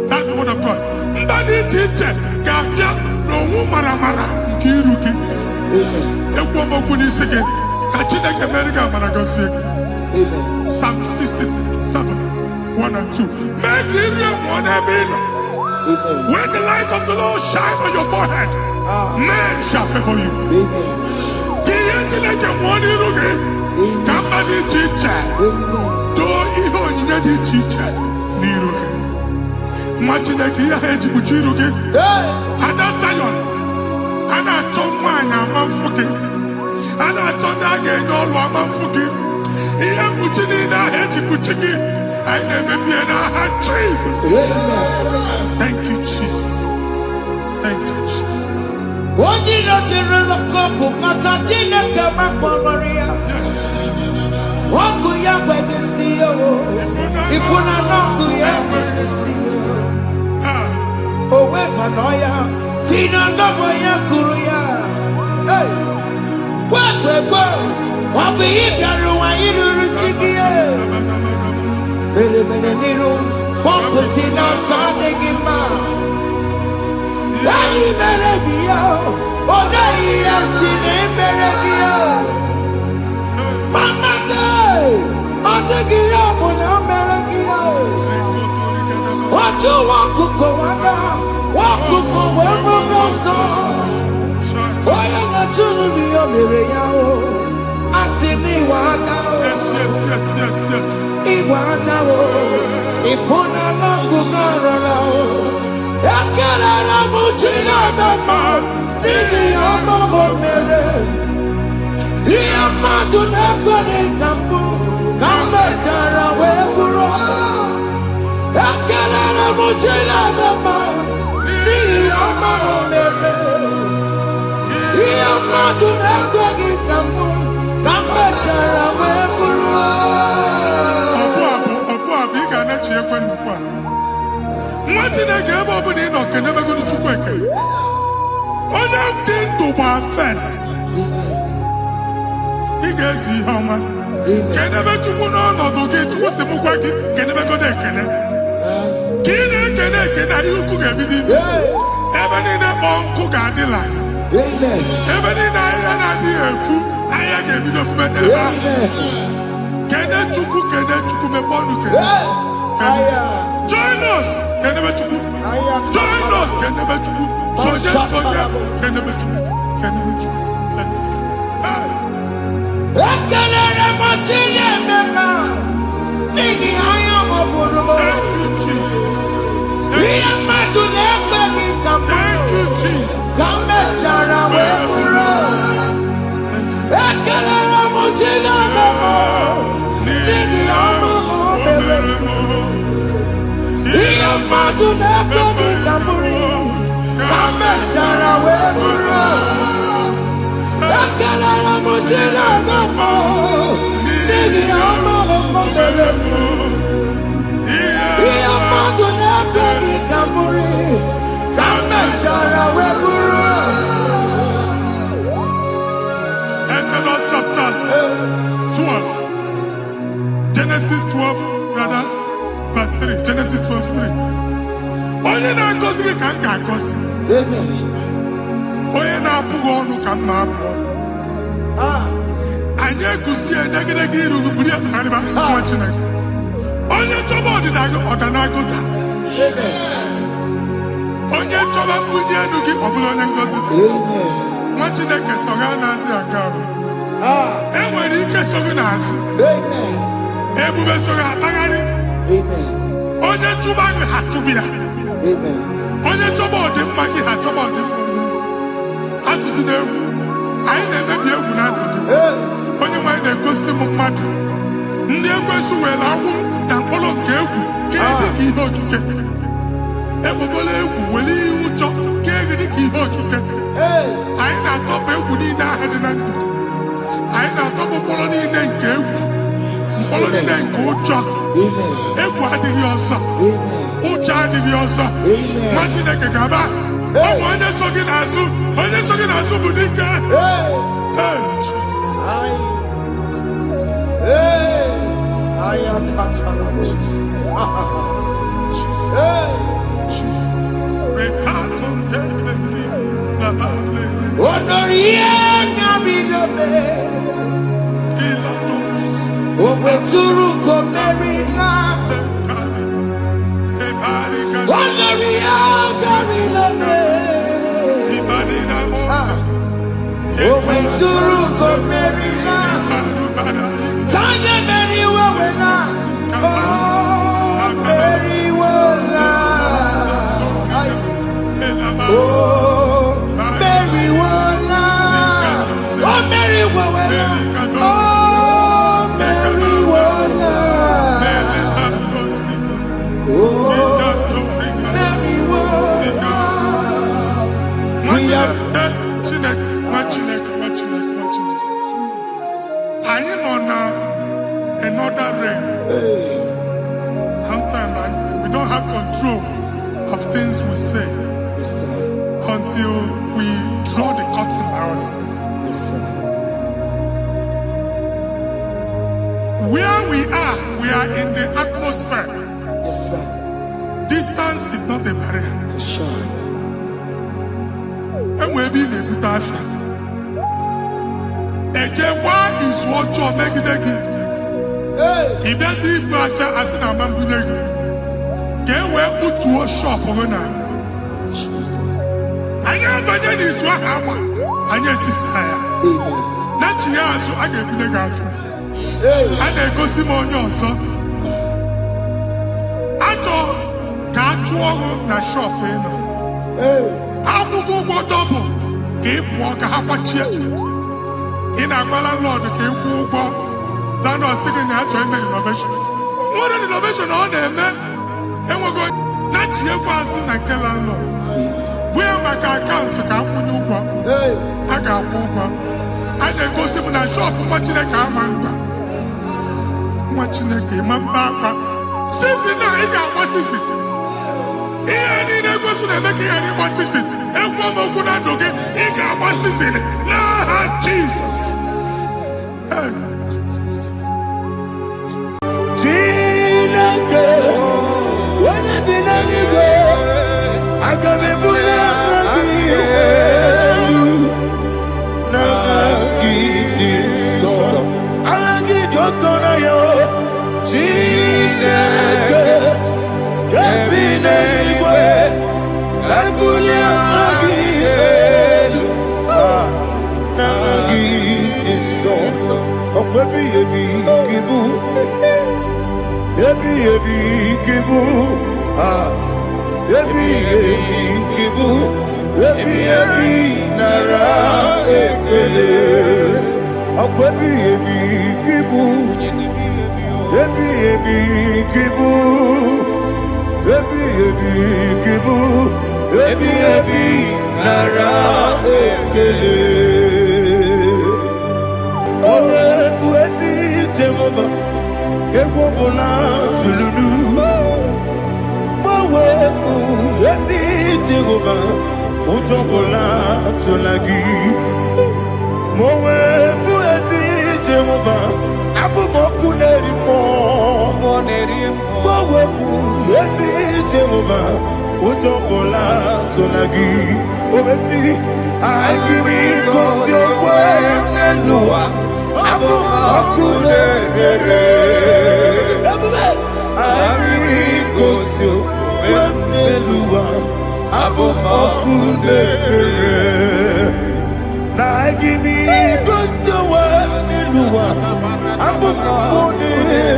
B: That's the word of God.
A: Amen.
B: Psalm 67, 1 and 2. Make when the light of the Lord shine on your forehead, men shall favor you. Jesus. Thank you, Jesus. Thank you, Jesus. Join us. Genesis 12, rather, verse 3. Genesis 12:3. Onye na-agọzi gị ka m ga-agọzi. Onye na-abụghị ọnụ ka m na-abụ ọnụ. Anyị eguzie negedege iru gị buru ya kparịba nwa Chineke. Onye chọba ọdịda gị ọdanagụta. Onye chọba mbunye elu gị ọ bụla onye ngọzi dị. Nwa Chineke so gị na-azị aga ahụ. Enwere ike so gị n'azụ. Ebube so gị akpagharị. Onye chụba gị ha chụba ya. Onye chọba ọdịmma gị ha chọba ọdịmma onye. Atụzina egwu. Anyị na-emebi egwu na ndụ gị. Onye nwanyị na-egosi m mmadụ. Ndị ekwensu were agwụ na mkpụrụ nke egwu ka dị ka ihe okike. Egbebola egwu were ihe ụjọ ka dị ka ihe okike. Anyị na-atọpụ egwu niile ahụ dị na ndụ gị. Anyị na-atọpụ mkpụrụ niile nke egwu. Mkpụrụ niile nke ụjọ. Egwu adịghị ọzọ. Ụjọ adịghị ọzọ. Nwa Chineke ga-aba. Ọ bụ onye so gị n'azụ. Onye so gị n'azụ bụ dike.
A: I am not Jesus. Jesus.
B: Another realm. Sometimes we don't have control of things we say until we draw the curtain by ourselves. Where we are in the atmosphere. Distance is not a barrier. And we'll be in the Butafia. Ejewa is what you make it. If there's a pressure as an amambune, can we put to a shop over now? I am by this what happened. I get desire. Not you, so I get the girlfriend. And I go Simon also. I thought, can't you na shop? I will go double. Keep walk a half a chair. In a Lord, keep walk. Now, no second enjoyment innovation. What an innovation on them, man. And we're going not your person and tell landlord. Where my account to come when you go? I got over. I then go see when I shop watching a car man. Watching a game, Papa. Sissy, now he got what sissy. He ain't a person that make any what sissy. And one more good and okay, he got what sissy. Now, Jesus. Hey.
A: Jehovah, Bawebu yesi Jehovah utokola tonagi obesi agimi kosyo wenelua abo akune rere agimi kosyo wenelua abo akune rere na agimi kosyo wenelua abo akune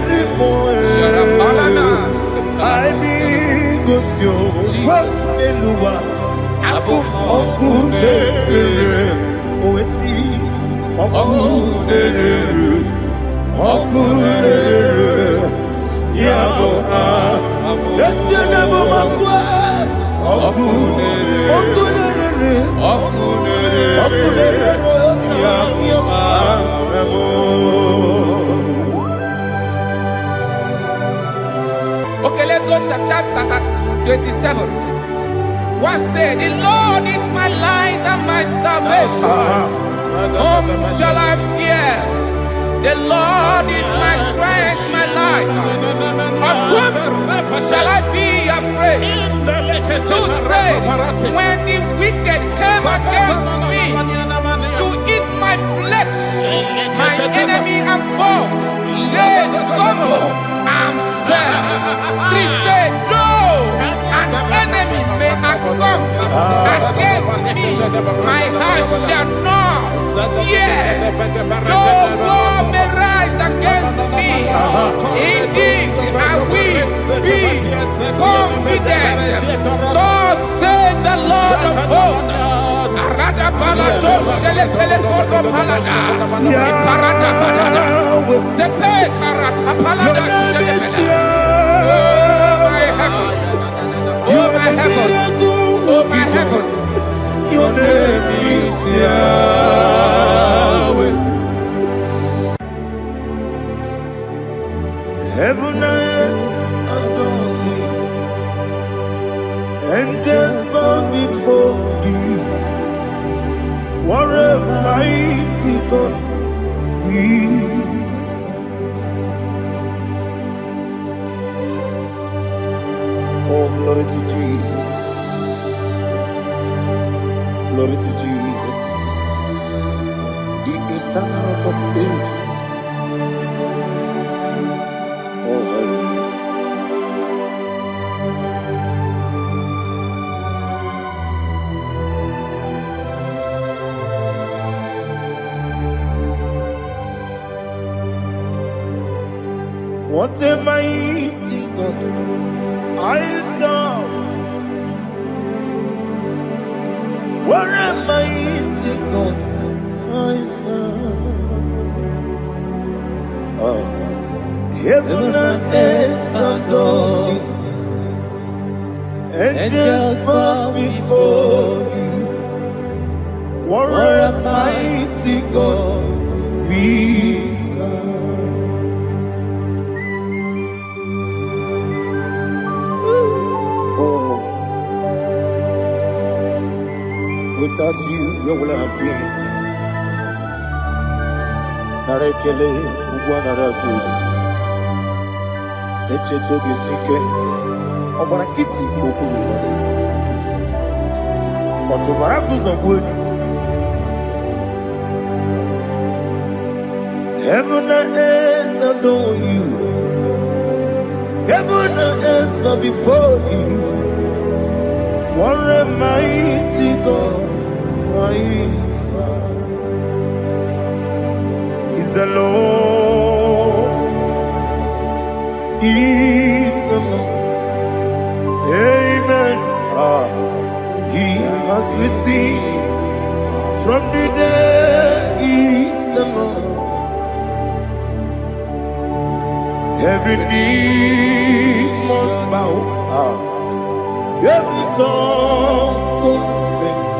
A: rere I be gosyo waselua abo okude oesi okude yabo yesene mo makwa okude yabo.
D: Okay, let's go to chapter 27. What said? The Lord is my light and my salvation. Whom shall I fear? The Lord is my strength, my life. Of whom shall I be afraid? To say, when the wicked came against me to eat my flesh, my enemy and foe, they stumble and fell. They said, no, an enemy may have come against me. My heart shall not fear. No war may rise against me. In this I will be confident. Thus says the Lord of hosts. Arada balado shele pele kodo palada. Iparada balada. Sepe karata palada shele pele. Oh my heavens. Oh my heavens. Oh my heavens.
A: Your name is Yahweh. Heaven and earth adore me, angels bow before you. What a mighty God we serve. Oh, glory to Jesus. Glory to Jesus. The eternal rock of ages. Oh, hallelujah. What a mighty God I serve. What a mighty God I serve. Oh. Heaven and earth adore it, angels bow before you. What a mighty God we serve. Oh, without you, where would I have been? Narekele, Ugwanaratu. Echetoge sike, ọgbara kiti kokuru nade. Ọtụbara kuzogwe. Heaven and earth adore you. Heaven and earth bow before you. What a mighty God I serve. Is the Lord. Is the Lord. Amen. He has received from the dead. Is the Lord. Every knee must bow. Every tongue confess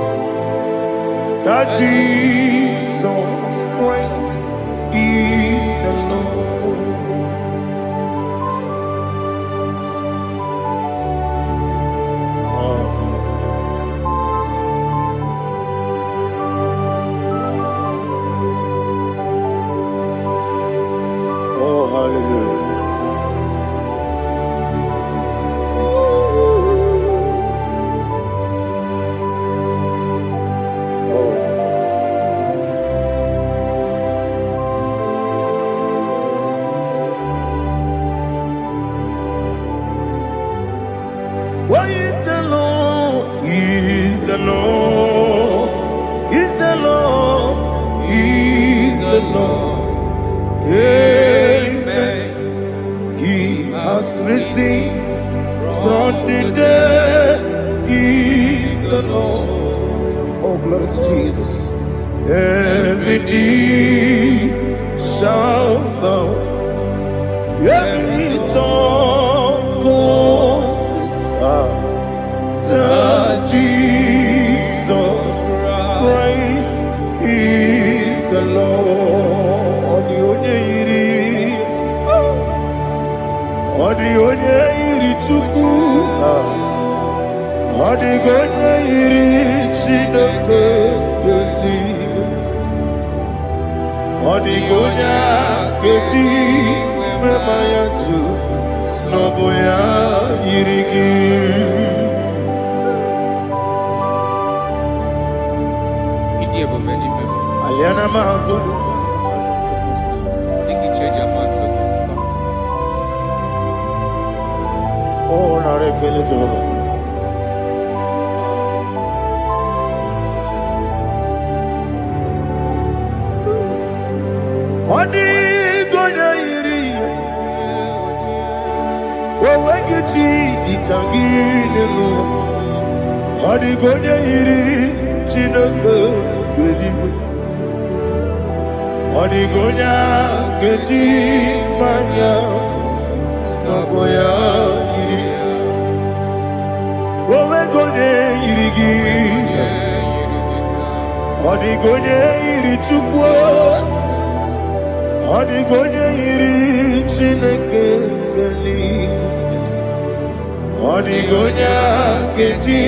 A: that Jesus Christ is the Lord. Oh, hallelujah. sing from the dead is the Lord. Oh, glory to Jesus. Every knee shall bow, every tongue confess that Jesus Christ is the Lord. The onye iri Chukwu, the onye iri Chineke eluigwe, the onye keji mema ya tu snobo ya iri gị. Aliana mazo. Oh, narekele Jehovah. Odi gonya iri, wawegiti ditangile lo. Odi gonya iri, chineke geligo. Odi gonya geti manya, snagoya iri. Wawegonye irigi, odi gonya iri chukwo. Odi gonya iri chineke geligo. Odi gonya geti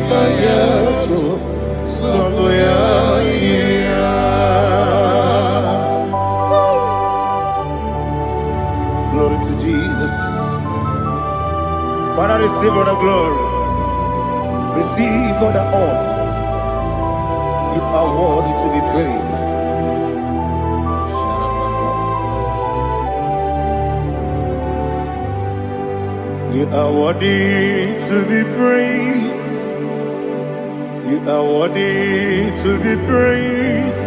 A: manya, snagoya iri. Glory to Jesus. Father, receive all the glory. Receive all the honor. You are worthy to be praised. You are worthy to be praised. You are worthy to be praised.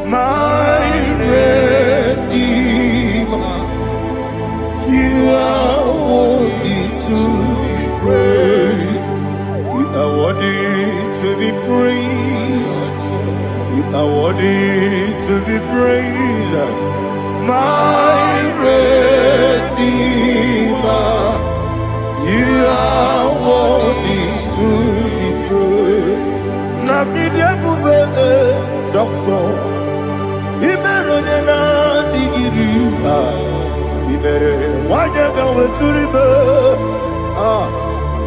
A: My Redeemer. You are worthy to be praised. You are worthy to be praised. You are worthy to be praised. My Redeemer. You are worthy to be praised. Namidia bube doctor. Iberone na digiri. Ibere wanyaga weturibe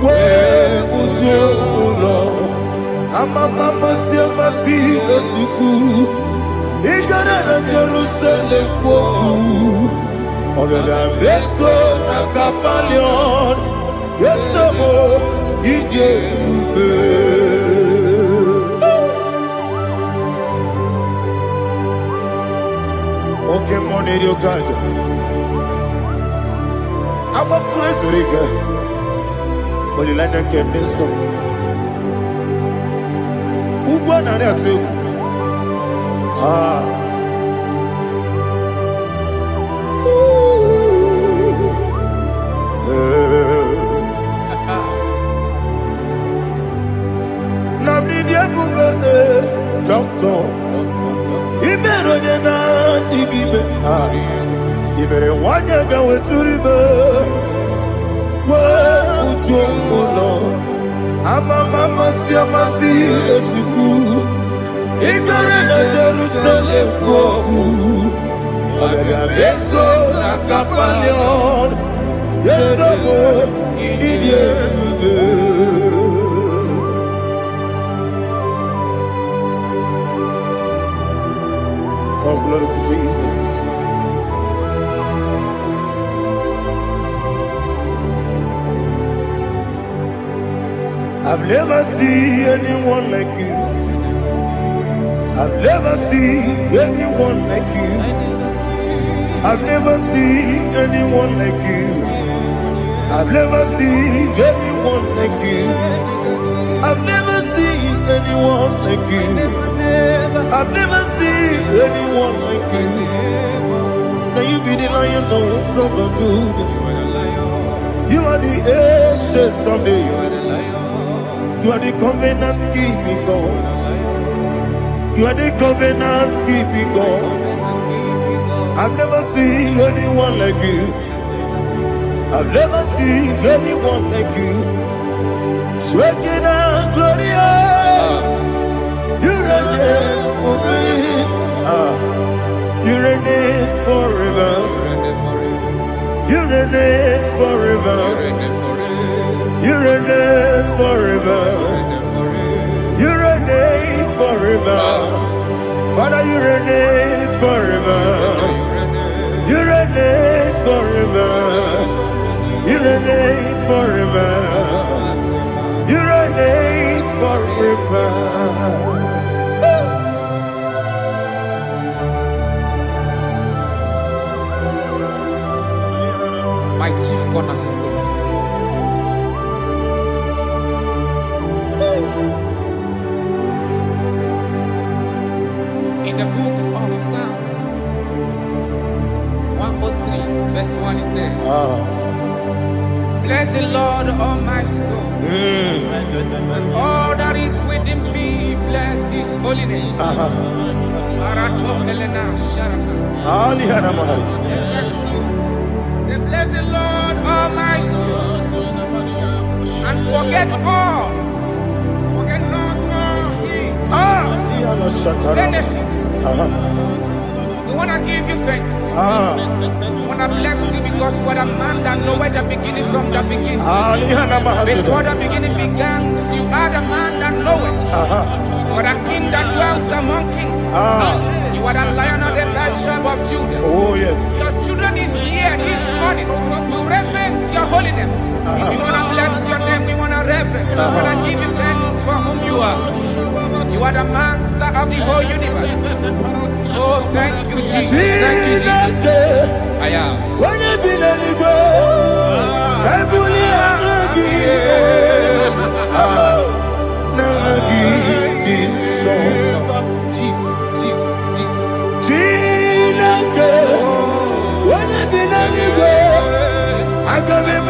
A: we ujulo amama masi esuku igara na Jerusalem kwoku ogada beso na kapalion yesemo ije ube oke moneri okaja I'm a crazy rigger. But you like that can be so. Who won on that too? Namidia Google, doctor. He better than I give it. You better want to go to river. Where would you go, Lord? I'm a mama, see a suku. He got in a Jerusalem, go. I'm a beso, a capalion. Yes, I'm a idiot. Oh, glory to Jesus. I've never seen anyone like you. I've never seen anyone like you. I've never seen anyone like you. I've never seen anyone like you. I've never seen anyone like you. I've never seen anyone like you. Now you be the lion from the Judah. are the ancient of days. You are the covenant keeping God. You are the covenant keeping God. I've never seen anyone like you. I've never seen anyone like you. Shaking and glorious. You reign for me. You reign forever. You reign forever. You reign forever. You reign forever. Father, you reign forever. You reign forever. You reign forever. You reign forever.
D: My chief cornerstone. In the book of Psalms 103, verse 1, it says, bless the Lord, all my soul, and all that is within me, bless his holy name. Bless the Lord, all my soul, and forget not all his benefits. We want to give you thanks. We want to bless you because what a man that knoweth the beginning from the beginning. Before the beginning began, you are the man that knoweth. You are the king that dwells among kings. You are the lion of the tribe of Judah.
A: Oh yes.
D: Your children is here this morning to reverence your holiness. We want to bless your name. We want to reverence. We want to give you thanks for whom you are. You are the master of the whole universe. Oh, thank you, Jesus. Thank you, Jesus. I am.
A: When you be let it go, I believe
D: Jesus, Jesus, Jesus.
A: When you be let it go, I can be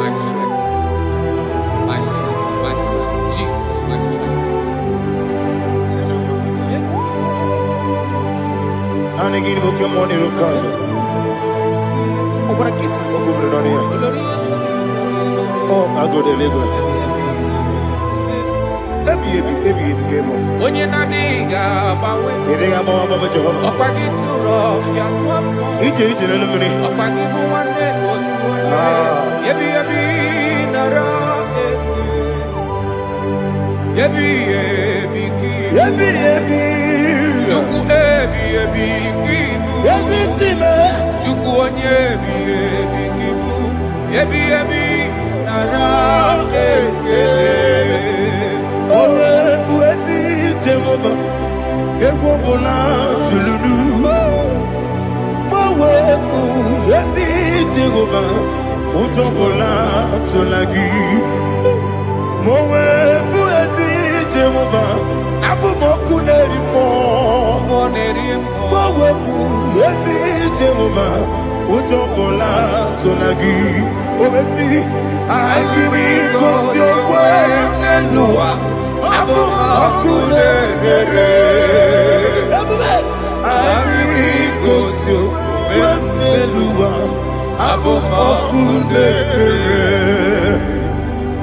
D: My strength, Jesus, my strength.
A: Oh, I go to Lagos.
D: When you're not digging,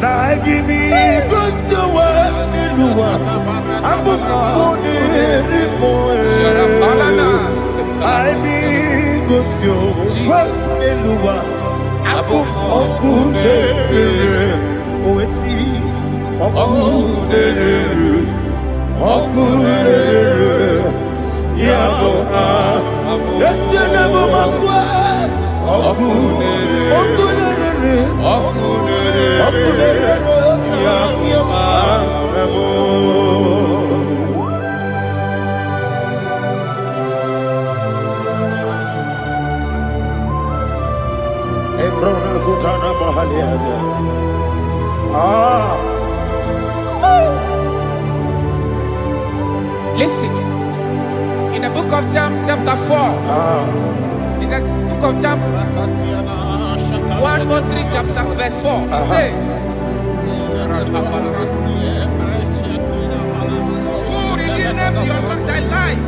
A: Na gimi gosowa niluwa. Abu mone rimoe. I be gosyo wa niluwa. Abu okune oesi okune yabo yesene bomakwa okune yabo Ebrona Sultana Mahaliaza.
D: Listen, in the book of John, chapter 4, in the book of John 1:3, chapter verse 4, it says, who redeemed thy life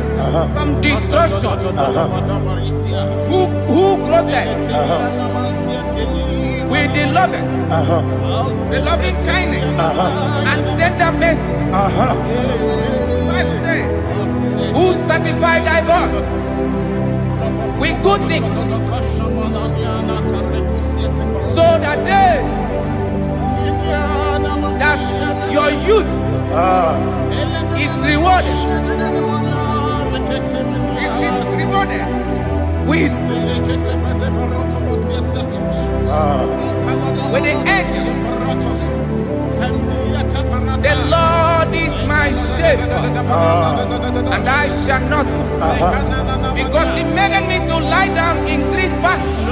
D: from destruction? Who groweth with the loving, the loving kindness, and tender mercies? Who satisfied thy voice with good things, so that your youth is rewarded, with the angels. The Lord is my shepherd, and I shall not want, because He made me to lie down in green pastures.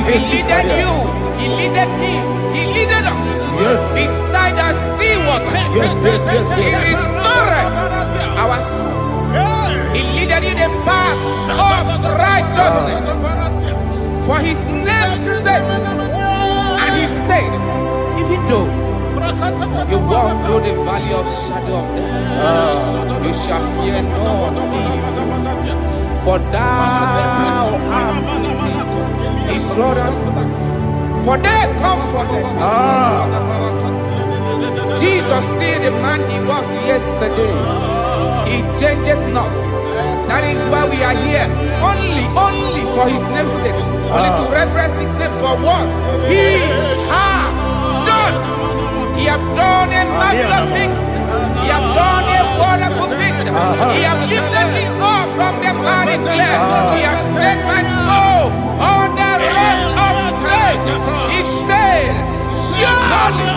D: He leaded you, He leaded me, He leaded us beside the still waters. He restored our soul. He leaded in the path of righteousness for His name's sake. And He said, even though you walk through the valley of shadow of death, you shall fear no evil, for thou art with me. His rod and staff, for they comforted. Jesus still the man He was yesterday. He changed not. That is why we are here, only for His name's sake, only to reverence His name for what He has done. He has done a marvelous things. He has done a wonderful thing. He has lifted me up from the miry clay. He has set my soul on the rock of faith. He said, surely,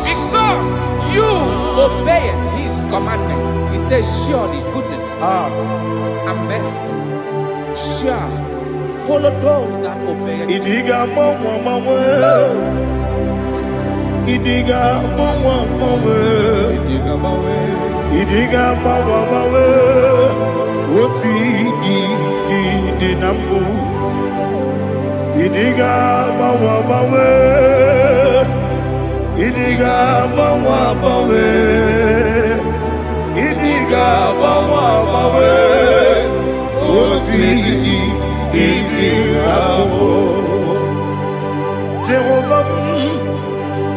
D: because you obeyed His commandment. He says, surely goodness and mercy shall follow those that obey Him.
A: Idiga mawe oti di nambu. Idiga mawe Idiga mawe oti di nambu. Jehovah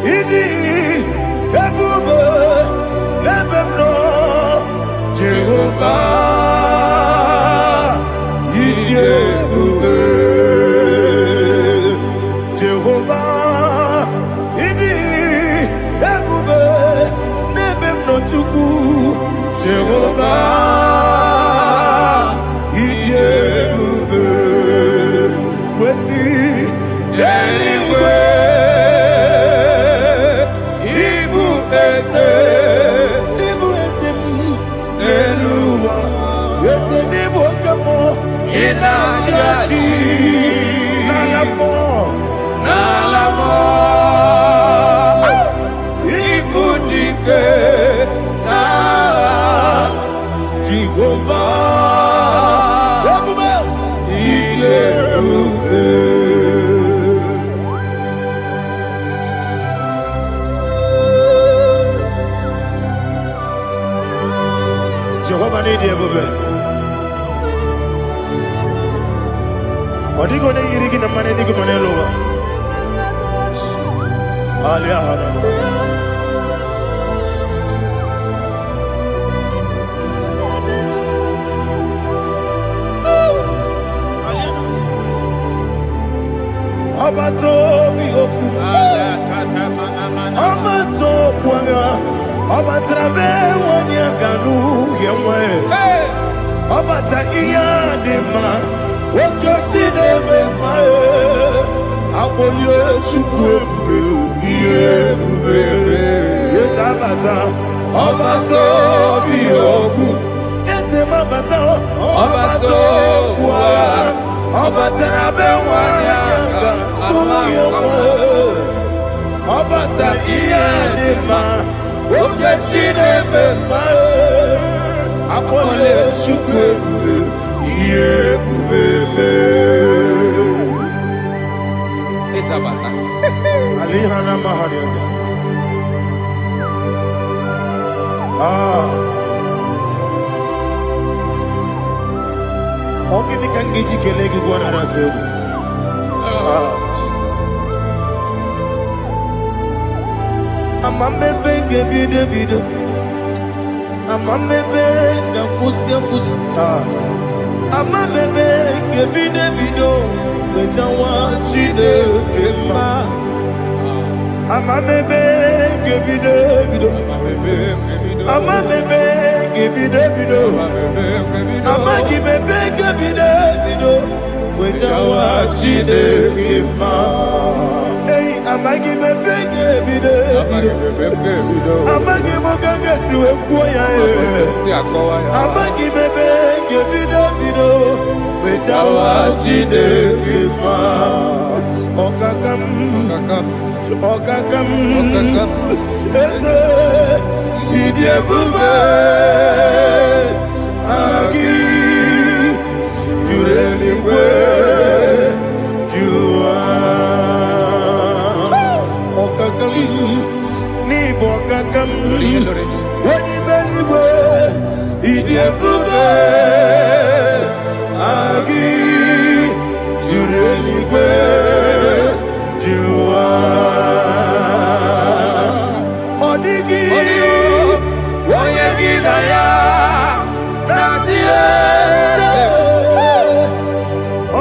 A: Idi Ebube Lebemno Jehovah Idi Ebube Jehovah Idi Ebube Lebemno Chuku Jehovah Idi Ebube Wesi anyway. Jehovah need you, Odigo ne yirigi na mane digo mane lowa. Obata iya de ma okoti de me ma abolio chukwu iye bubere yesabata obato bi oku ese mabata obato kwa obata na be wanya obata iya de ma okoti de me ma Apole chukwu iye bubebe
D: Isabata.
A: Alihana mahariya. Ogini kangiji kelegi gwana ratobu.
D: Jesus.
A: Amambe bide. Amamebe ngakusia kusa. Amamebe ngebido ngejawa chide kema. Amamebe ngebido. Amamebe ngebido. Amagibebe ngebido ngejawa chide kema. Hey, amagibebe ngebido. Amagi mogaga siwe kuya Amagi bebe gebido Wejawa chide kima Okakam Eze Idie bube Agi Jureli kwe Jua Okakam Bokakam, Wadi Beligwe, Idiabube, Agi, Jureligwe, Jua, Odigi, Wayagi Naya, Nazie,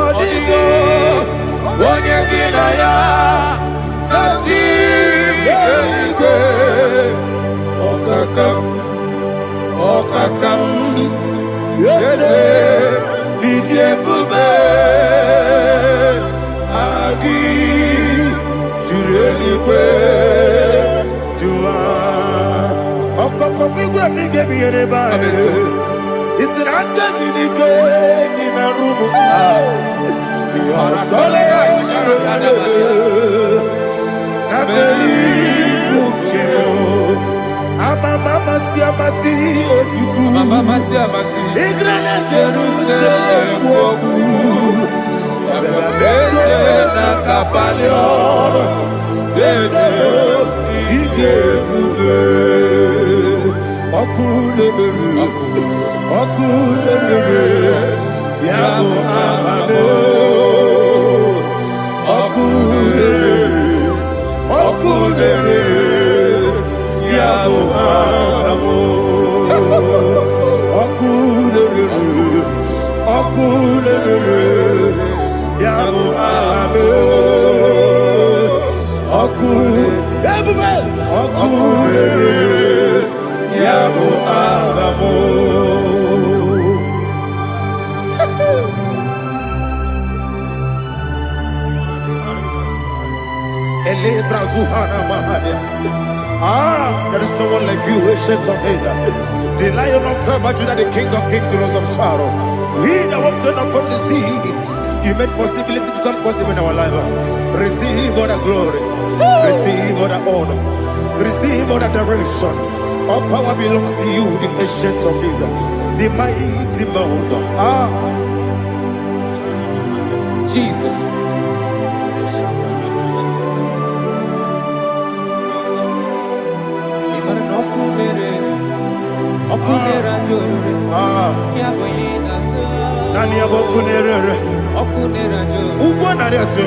A: Odigi, Wayagi Naya, Nazie. Okakam, yede, idie bube, agi, jurelikwe, jua. Okokokigura nige biyereba, isiranga ginike nina rumu. Yosolega sharakadaba, nabeli bukeo. Mama siamasi osuku Mama siamasi Igrana Jerusalem woku Bebe na kapalion Bebe ije bube Okulebere Yabo amado Okulebere Yabo amo, okulere, yabo amo, okulere, yabo amo. Ele brazuhana mahania. There is no one like you, ancient of days. The Lion of tribe of Judah, the King of kings, the Rose of Sharon. He that walked on upon the sea. You made possibility to come possible in our life. Receive all the glory. Receive all the honor. Receive all the adoration. All power belongs to you, the ancient of days. The mighty mountain.
D: Jesus.
A: Nani abokunere ugo nari atu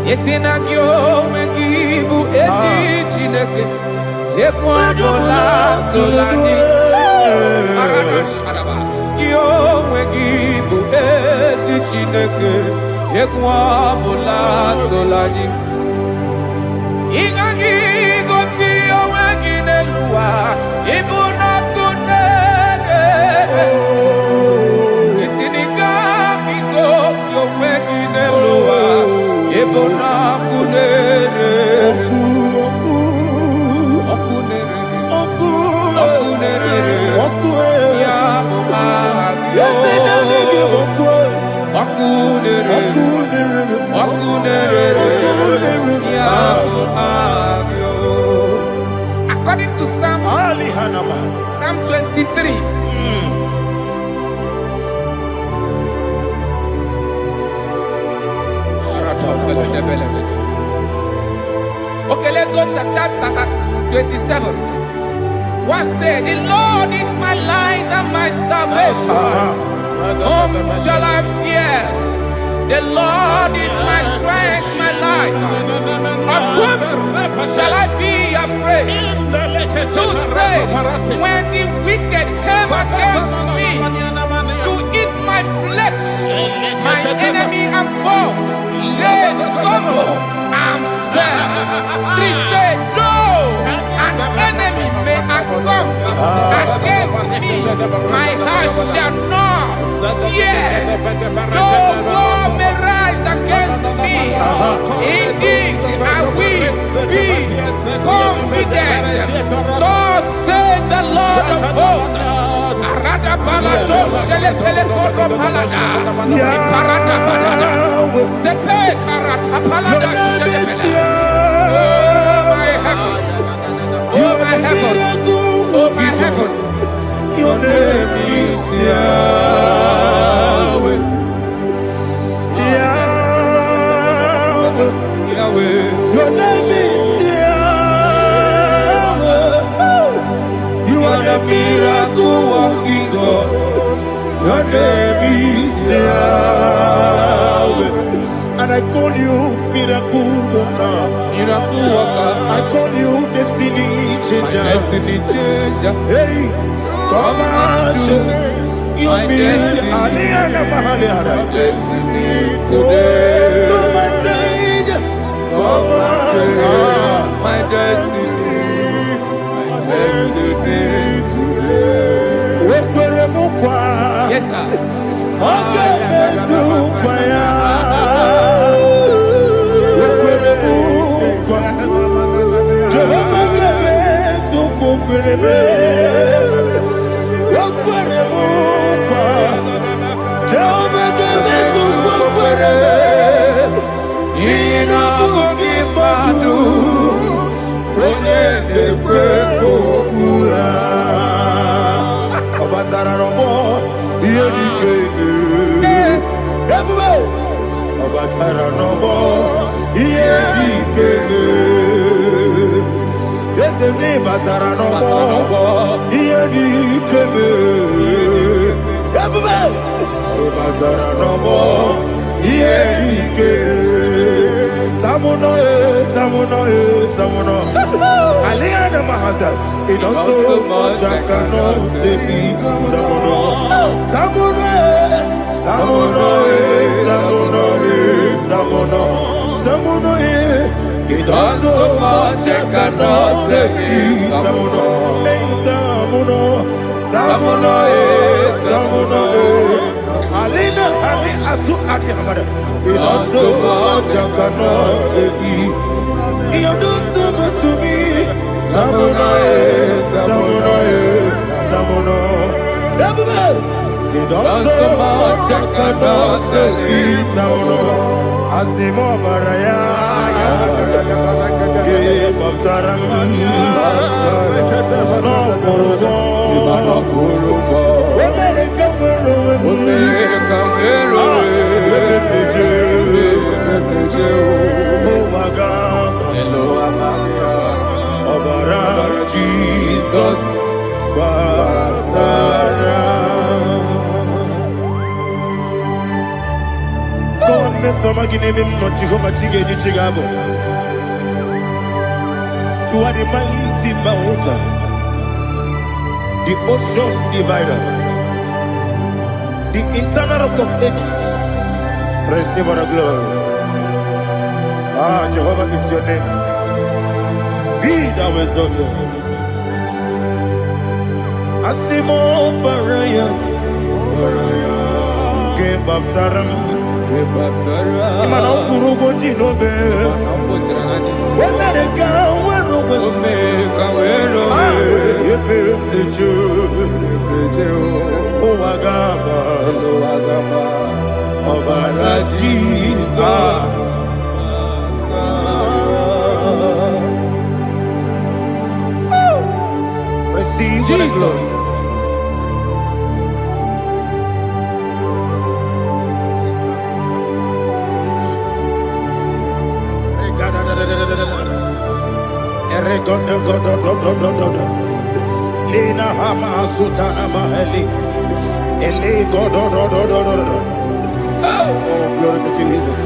D: Yesinagyo wengibu ezi chineke. Yekwabola tolani. Aradashadaba. Yo wengibu ezi chineke. Yekwabola tolani. Ingagi gosi yo wenginelua. Ibuna kunere. Isinigagi gosi yo wenginelua. Ibuna kunere. According to Psalm 23. Okay, let's go to chapter 27. What said? The Lord is my light and my salvation. Whom shall I fear? The Lord is my strength, my life. Of whom shall I be afraid? Who said, when the wicked came against me to eat my flesh, my enemy and foe, they stumble and fell. Three said, though an enemy may have come against me, my heart shall not fear. Though war may rise against me, in this I will be confident. Thus says the Lord of hosts. Arada balado shele pele kodo palada. Iparada balada. Sepe karata palada shele pele. Oh my heavens. Oh my heavens. Your name is Yahweh. Yahweh. Yahweh. Your name is Yahweh. You are the miracle working God. Your name is Yahweh. And I call you miracle worker. Miracle worker. I call you destiny changer. My destiny changer. Hey, come on, your destiny. My destiny today. Come and change. Come on, my destiny. My destiny today. Yes, sir. Okay, it does so much I cannot say me. It does so much I cannot say me. It does so much I cannot say me. You do so much to me. It does so much I cannot say it. Asimo baraya, give up taramani, no korobo, Jesus, Batara.
A: You are the mighty mountain, the ocean divider, the internal rock of ages. Receive our glory. Ah, Jehovah is your name. Be thou exalted. Asimo Baraya, Kebabtaram, Imano Kurubo Jinobe, Wamerika, Wagaba, Obara Jesus. Receive Jesus. Lena Hama Sutana Maheli. Ele God. Oh, glory to Jesus.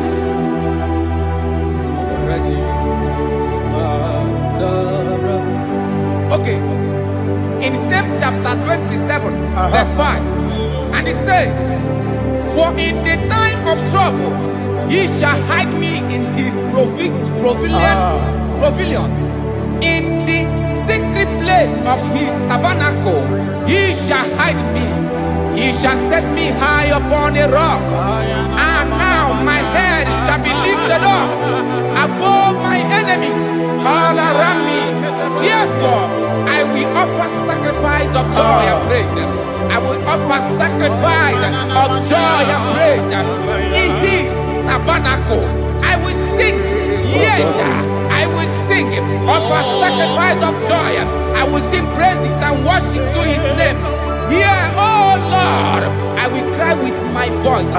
D: Okay. In same chapter 27, verse 5, and it says, "For in the time of trouble, he shall hide me in his pavilion. In the secret place of his tabernacle, he shall hide me. He shall set me high upon a rock. And now my head shall be lifted up above my enemies all around me. Therefore, I will offer sacrifice of joy and praise. I will offer sacrifice of joy and praise. In his tabernacle, I will sing. Yes, I will sing. Offer sacrifice of joy. I will sing praises and worship to his name. Here, oh Lord, I will cry with my voice.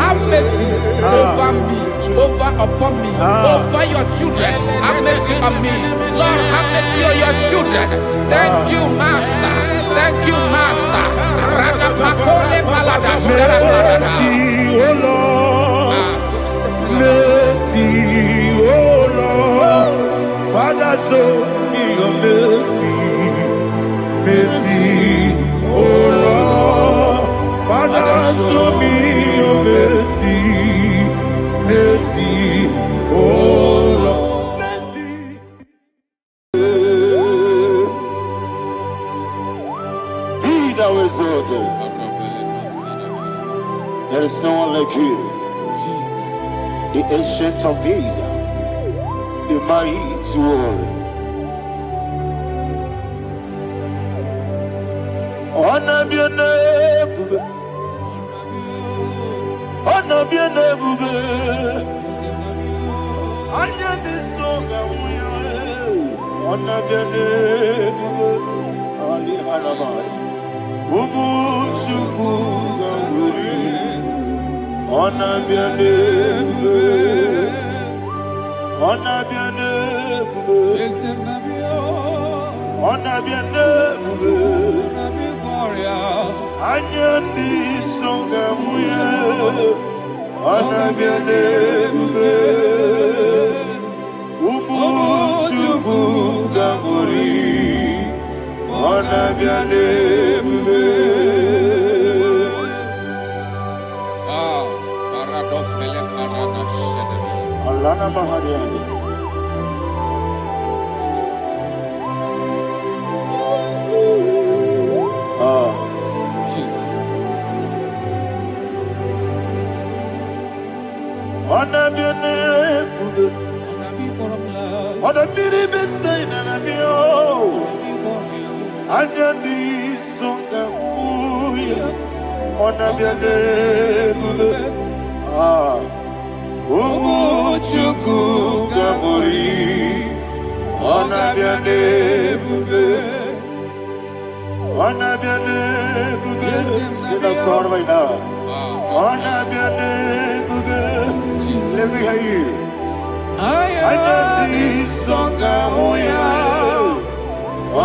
D: Have mercy over me, upon me, over your children. Have mercy on me. Lord, have mercy on your children. Thank you, Master. Thank you, Master.
A: Mercy, oh Lord. Mercy, oh Lord. Father, show me your mercy. Mercy, oh Lord. Father, show me your mercy. Mercy, oh Lord. Mercy. Be thou exalted. There is no one like you.
D: Jesus.
A: The ancient of days, the mighty warrior. Honor be your name, honor be your name, honor be song, honor be your name, Ali Alabari, Ubu Chuku, honor be your name, honor be your name, honor be your name. Anyandi songa muya, anabiane mbe, umuchuku gangori, anabiane mbe.
D: Paradofele karana shedemi.
A: Alana mahadiyazi.
D: Jesus.
A: Anabiane mbe, anabiri besayna nabio, anyandi songa muya, anabiane mbe. Umuchuku gabori, anabiane mbe. Anabiane mbe, sina sorvaina. Anabiane mbe. Let me hear you. Ayani songa moya,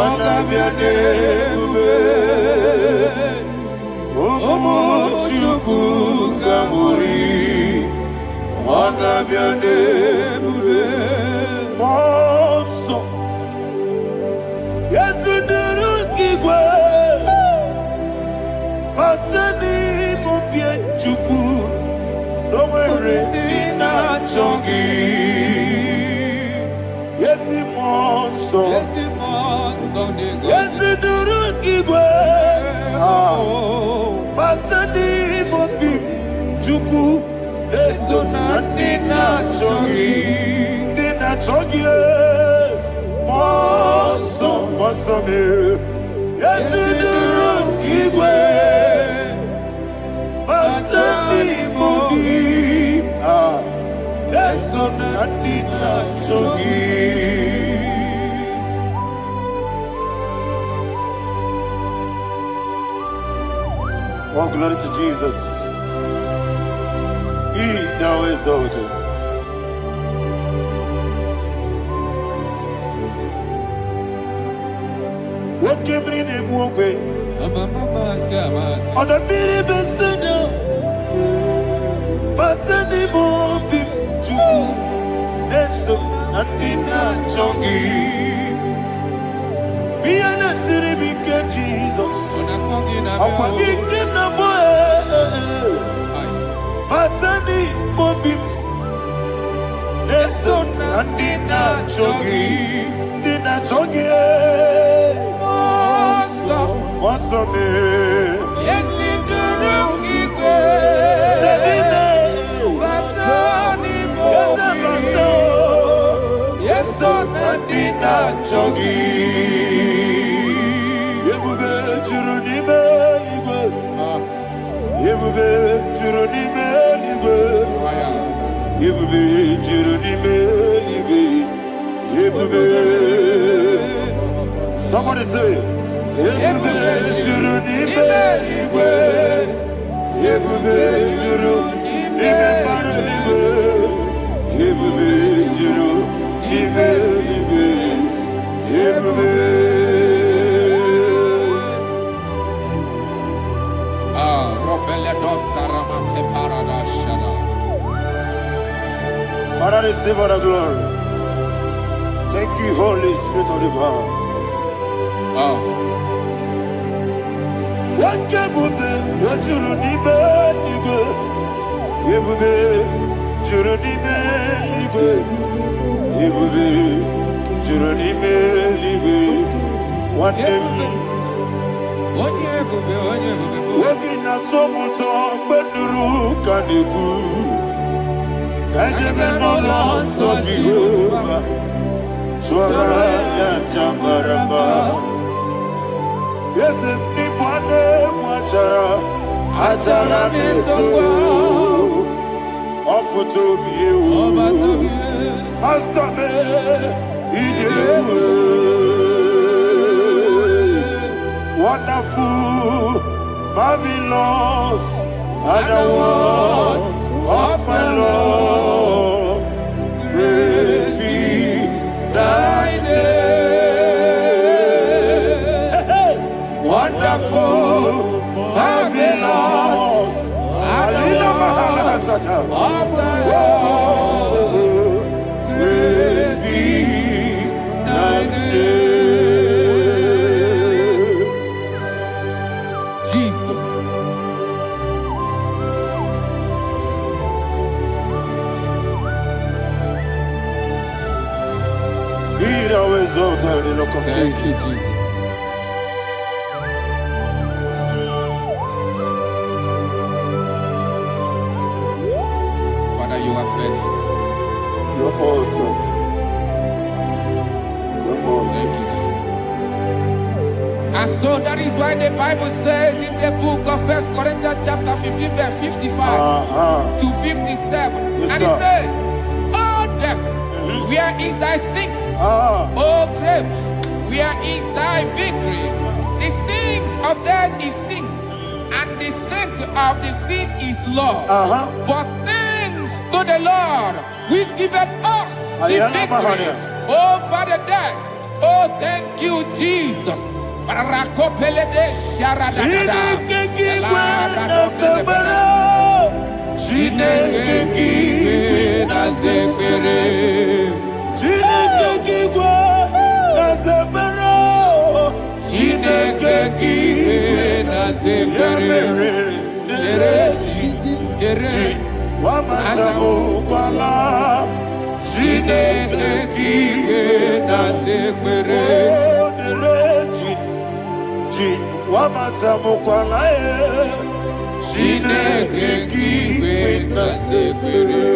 A: anabiane mbe. Umuchuku gabori,
D: Abiane bube.
A: Monso. Yes, Kigwe. Batani mubie chuku. Domere
D: Nina chongi.
A: Yes, Monso.
D: Yes, Monso.
A: Yes, Kigwe. Batani mubie chuku.
D: Eso na nina chongi.
A: Nina chongi. Monso. Monso me. Yes, Kigwe. Batani mubie. Eso na nina chongi. Oh, glory to Jesus. He now exalted. What came in him one way? On the mini beside, but anymore be true. That's so nothing not chunky. Be an city, be Jesus. I'm forgetting the boy. Batani mobi, eso na dina chogi, moso me,
D: Yesi duruki kwe. Batani mobi. Yeso na dina chogi.
A: yebube churuni beligwe, yebube churuni beligwe, yebube churuni beligwe, yebube. Somebody say, yebube churuni beligwe, yebube churuni beligwe, yebube churuni beligwe, yebube. Father, receive all the glory. Thank you, Holy Spirit of divine. What can we do? What you do, Nibe, Nibe, Yebube, Juronibe, Nibe, Yebube, Juronibe, Nibe. What Wabina tomuto beduru kaniku. Kajebe no loso Jehovah. Swara ya chamaramba. Yese ni pande mwachara. Achara netongo. Ofuto biye. Master me. Ijewe. Wonderful, marvelous, and the words of my Lord. Praise be thy name. Wonderful, marvelous, and the words of my Lord. Praise be thy name. Thank you, Jesus. Father, you are faithful. You're awesome. You're awesome.
D: Thank you, Jesus. And so that is why the Bible says in the book of 1 Corinthians chapter 15, verse 55 to 57.
A: Yes,
D: and it says, "Oh death, where is thy stings? Oh grave, where is thy victory? The stings of death is sin, and the strength of the sin is law. But thanks to the Lord, which giveth us the victory over the death. Oh, thank you, Jesus." sekere dere
B: Wamatamu kwala
D: Chineke kike na sekere
B: Wamatamu kwala
D: Chineke kike na sekere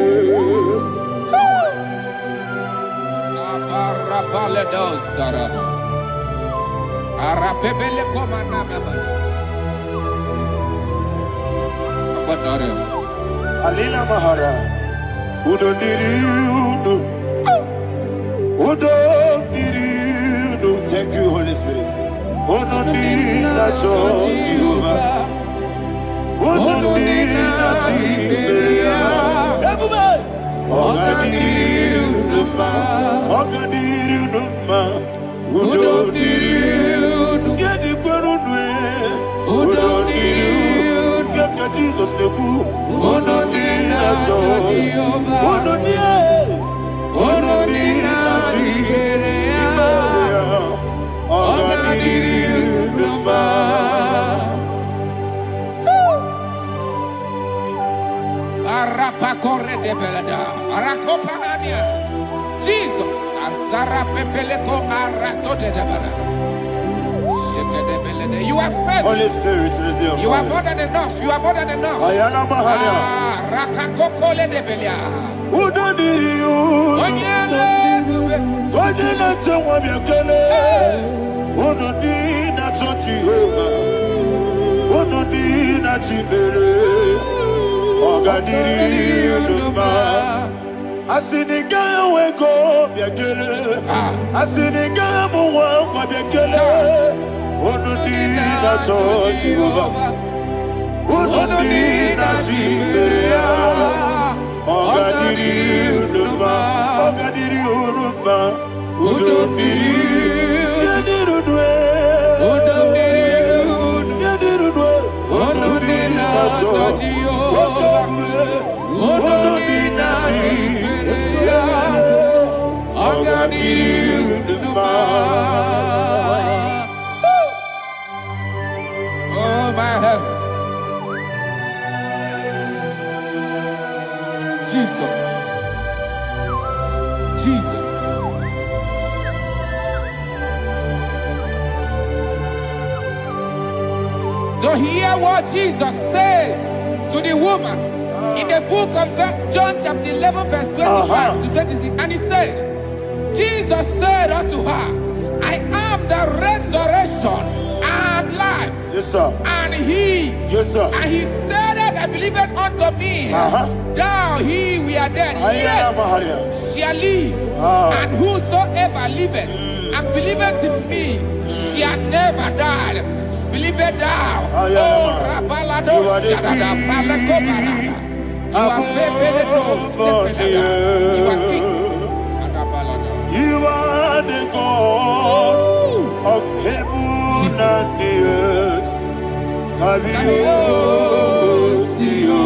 D: Aparapale dosara Arapebele komanana Abadare
B: Alina Mahara Udo diriudo Udo diriudo. Thank you, Holy Spirit. Udo diriudo Jehovah. Udo diriudo everybody. Oga diriudo ma Udo diriudo Yedi kwerudwe Udo diriudo Gaka Jesus neku
D: Udo diriudo Jehovah
B: Udo diriudo
D: Udo diriudo Oga diriudo ma Arapa corre de belada Arakopa ania Jesus Azara pepeleko arato de debara Sheke de belede. You are faithful.
B: Holy Spirit, resume.
D: You are more than enough. You are more than enough.
B: Ayana Mahania.
D: Rakakokole de belia.
B: Udo diriudo
D: Onyele
B: Onyele tewa miakele Udo dina Jehovah. Udo dina Chibere Oga diriudo ma Asinika weko biakele Asinika muwa kwa biakele Udo dina Jehovah. Udo dina Chibere Oga diriudo ma Oga diriudo ma Udo diriudo Yedirudo
D: Udo diriudo
B: Yedirudo
D: Udo dina Jehovah. Udo dina Jehovah. Oga diriudo ma. Oh my heaven. Jesus. Jesus. So hear what Jesus said to the woman in the book of John chapter 11 verse 25 to 26. And he said, Jesus said unto her, I am the resurrection and life.
B: Yes, sir.
D: And he,
B: Yes, sir.
D: and he said that believeth unto me, thou he we are dead,
B: Ayana
D: yet
B: Mahania.
D: shall live. And whosoever liveth and believeth in me shall never die. Believeth thou.
B: Ayana
D: Oh,
B: Mahania.
D: Rabalado
B: You are the
D: Shadada,
B: king.
D: Palakobarada. You are Febeledo, Sepelada. You are king. Adabalada.
B: You are the God of heaven and the earth. Kabio, Sio,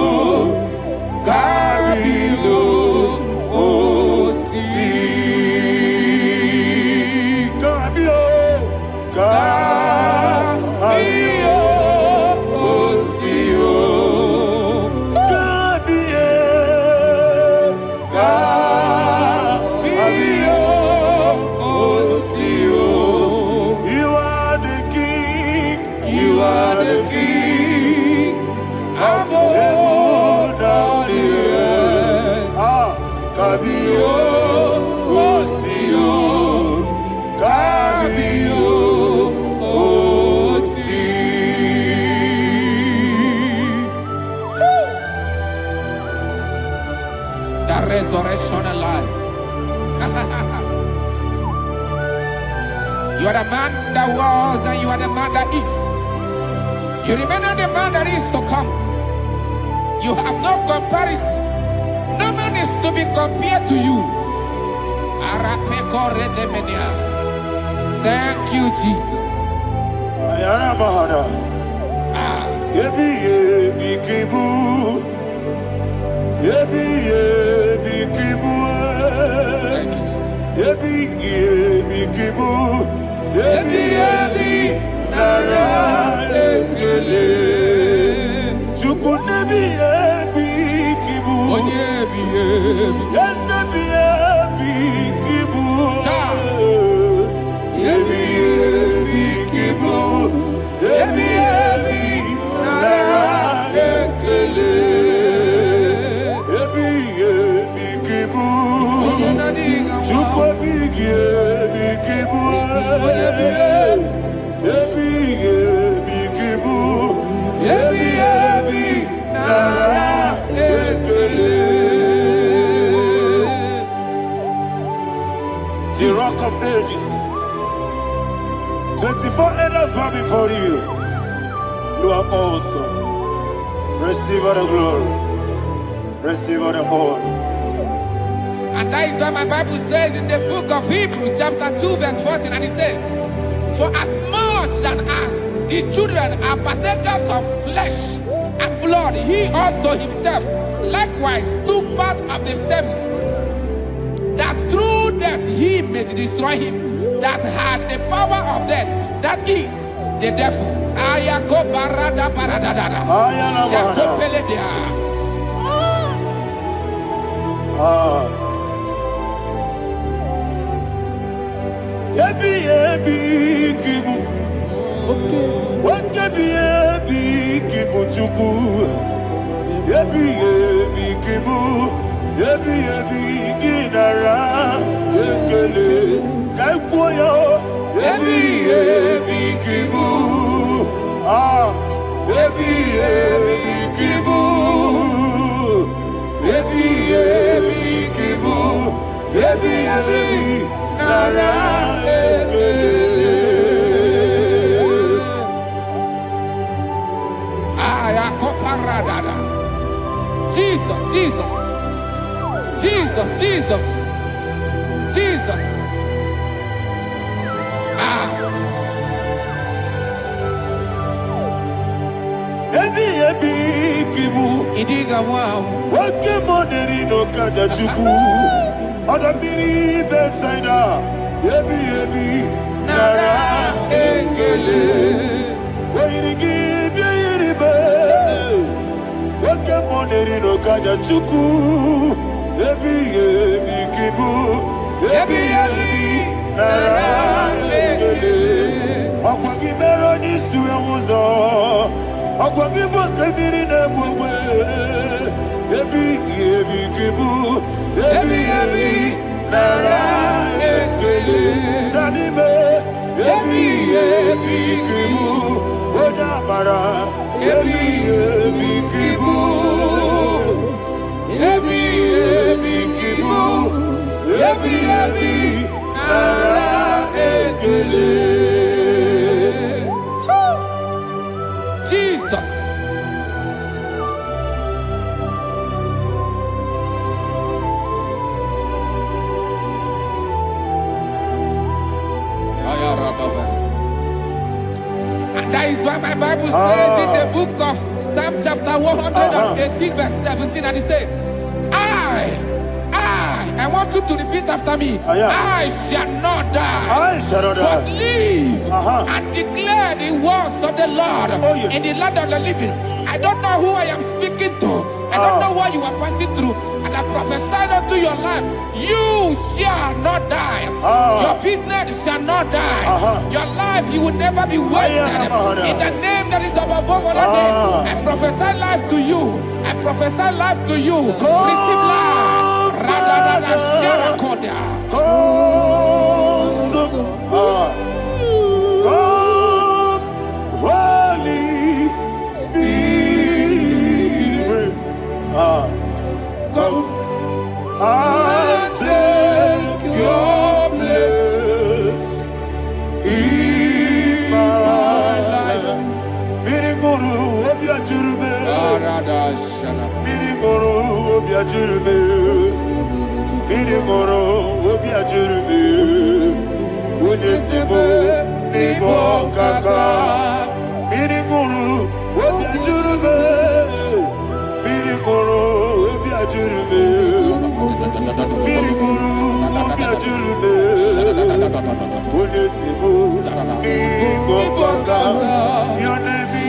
B: Kabio, Osi, Kabio, Kabio, Osio, Kabio, Kabio, Osio. You are the king. You are the king of heaven and the earth. Kabio, Osio, Kabio, Osi.
D: The resurrection and life. You are the man that was and you are the man that is. You remain the man that is to come. You have no comparison. No man is to be compared to you. Thank you, Jesus.
B: Ayana Mahana. Yebi yebi kibu. Yebi yebi kibu.
D: Thank you, Jesus.
B: Yebi yebi kibu. Yebi yebi nara ekele.
A: ekele. Chukune biye bikibu.
D: Onye biye bi.
A: Yese biye bikibu. Yebi bikibu. Yebi nara ekele. Yebi bikibu. Chukwe biye bikibu. Yebi bikibu. Yebi nara ekele. The rock of ages. 24 elders bow before you. You are awesome. Receive all the glory. Receive all the honor.
D: And that is why my Bible says in the book of Hebrews chapter 2 verse 14, and it said, for as much than us, the children are partakers of flesh and blood, he also himself likewise took part of the same, that through death he may destroy him that had the power of death, that is the devil. Ayako parada paradada. Shakopeleda.
A: Yebi kibu. Yebi kibu chuku. Yebi kibu. Yebi ginara ekele. Kaikoyo. Yebi kibu. Yebi kibu. Yebi kibu. Yebi nara ekele.
D: Ayakoparadada. Jesus, Jesus, Jesus, Jesus, Jesus.
A: Yebi kibu.
D: Idiga wow.
A: Wake money no kaja chuku. Odamiri besaida. Yebi nara ekele. Wairigi biiribe. Wake money no kaja chuku. Yebi kibu. Yebi nara ekele. Akwagi mero ni suwe muzo. Akwagi bote miri ne bwe. Yebi kibu. Yebi nara ekele. Nanime. Yebi kibu. Odamara. Yebi kibu. Yebi kibu. Yebi nara ekele.
D: Jesus. And that is why my Bible says in the book of Psalm chapter 118 verse 17, and it says, I want you to repeat after me. I shall not die, but live and declare the words of the Lord in the land of the living. I don't know who I am speaking to. I don't know what you are passing through. And I prophesied unto your life, you shall not die. Your business shall not die. Your life, you will never be wasted. In the name that is above all other name, I prophesy life to you. I prophesy life to you. Receive life. Radadada Sharakoda.
A: Come, Holy Spirit. Come and take your place in my life. Miriguru obiajurube. Miriguru obiajurube. Miriguru obiajurube. Ujesibo ibo kaka. Miriguru obiajurube. Miriguru obiajurube. Miriguru obiajurube. Ujesibo ibo kaka. Your name is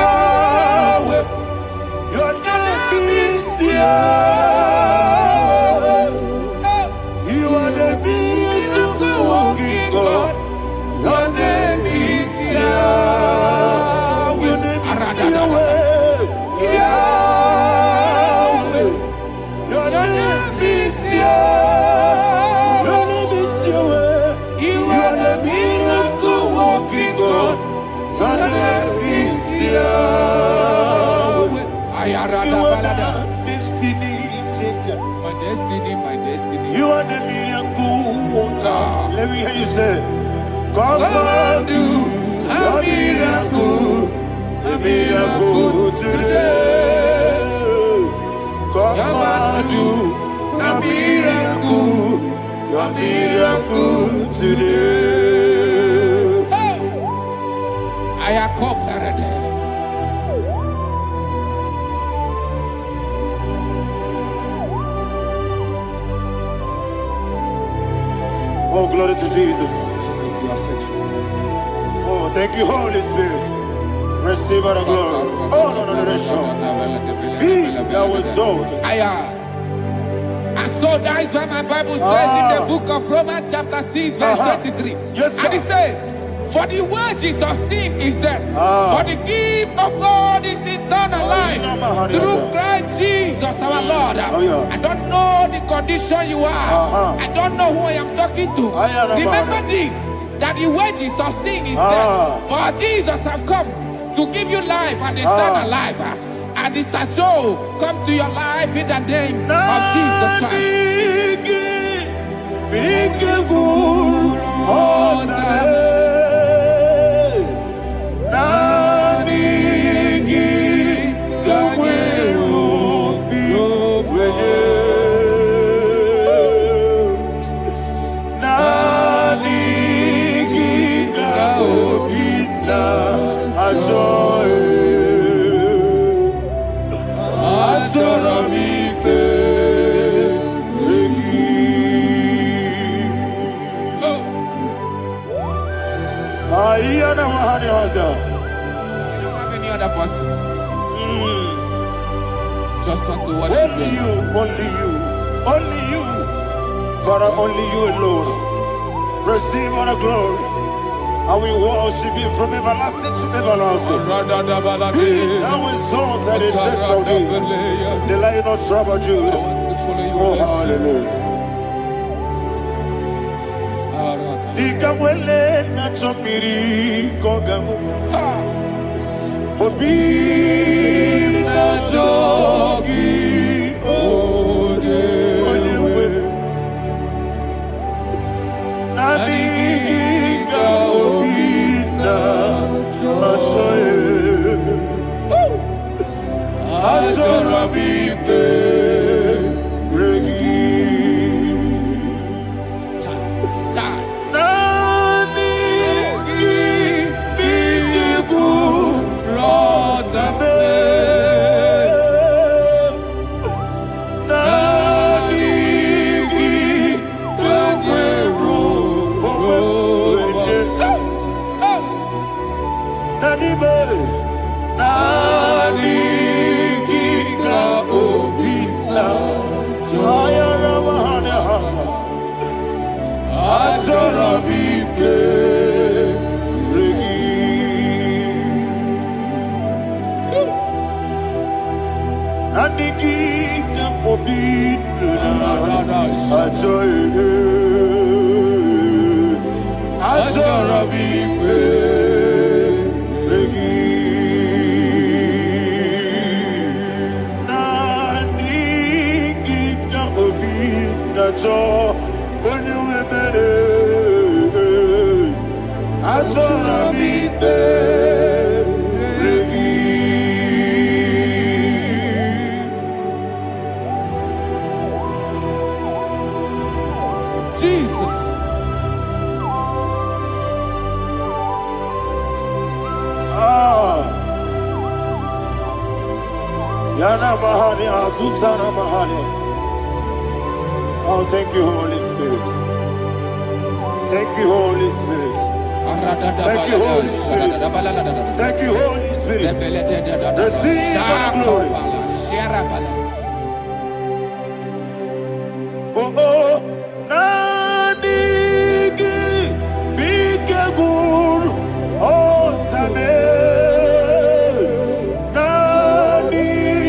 A: Yahweh. Your name is Yahweh. You are the miracle working God. Your name is Yahweh. Your name is Yahweh. Yahweh. Your name is Yahweh. Your name is Yahweh. You are the miracle working God. Your name is Yahweh. You are the destiny changer.
D: My destiny, my destiny.
A: You are the miracle worker. Let me hear you say, come and do a miracle today. Come and do a miracle today.
D: I am cooperative.
A: Oh, glory to Jesus.
D: Jesus, you are faithful.
A: Oh, thank you, Holy Spirit. Receive our glory. Oh, no, Be thou exalted.
D: And so that is why my Bible says in the book of Romans chapter 6 verse 23.
A: Yes, sir.
D: And it says, for the wages of sin is death, but the gift of God is eternal life through Christ Jesus our Lord. I don't know the condition you are. I don't know who I am talking to. Remember this, that the wages of sin is death, but Jesus have come to give you life and eternal life. And this has so come to your life in the name of Jesus Christ.
A: You don't
D: have any other person. Just want to worship
A: only you, only you, only you. Father, only you alone. Receive all the glory. I will worship you from everlasting to everlasting. Be thou exalted and set of thee, the Lion of Tribe of Judah. Oh, hallelujah. Ikamwele na chomiri kogamu. Obi na jogi onewe. Nadiga obi na choye. Azorabike regi. Oh, thank you, Holy Spirit. Thank you, Holy Spirit.
B: Thank you, Holy Spirit. Thank you, Holy Spirit. Receive all the glory. Oh, oh, Nanigi, Bigagul, oh, Tame, Nanigi,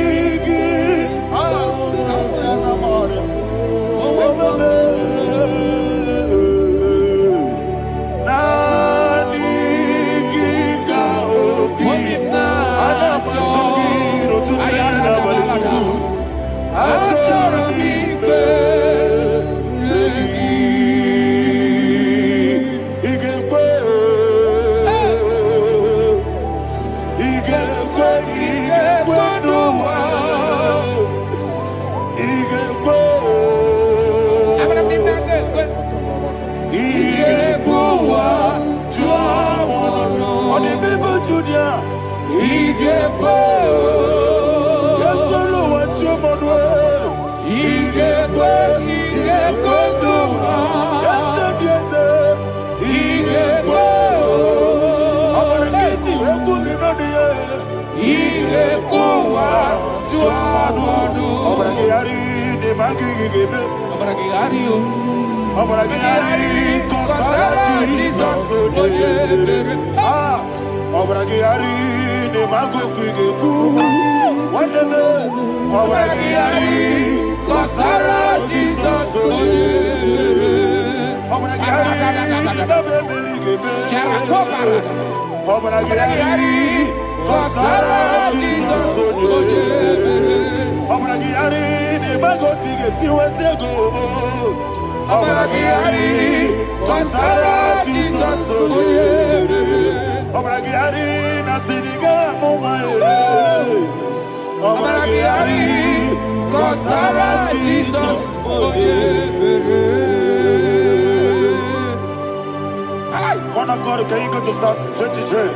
B: One of God, can you go to Psalm 23?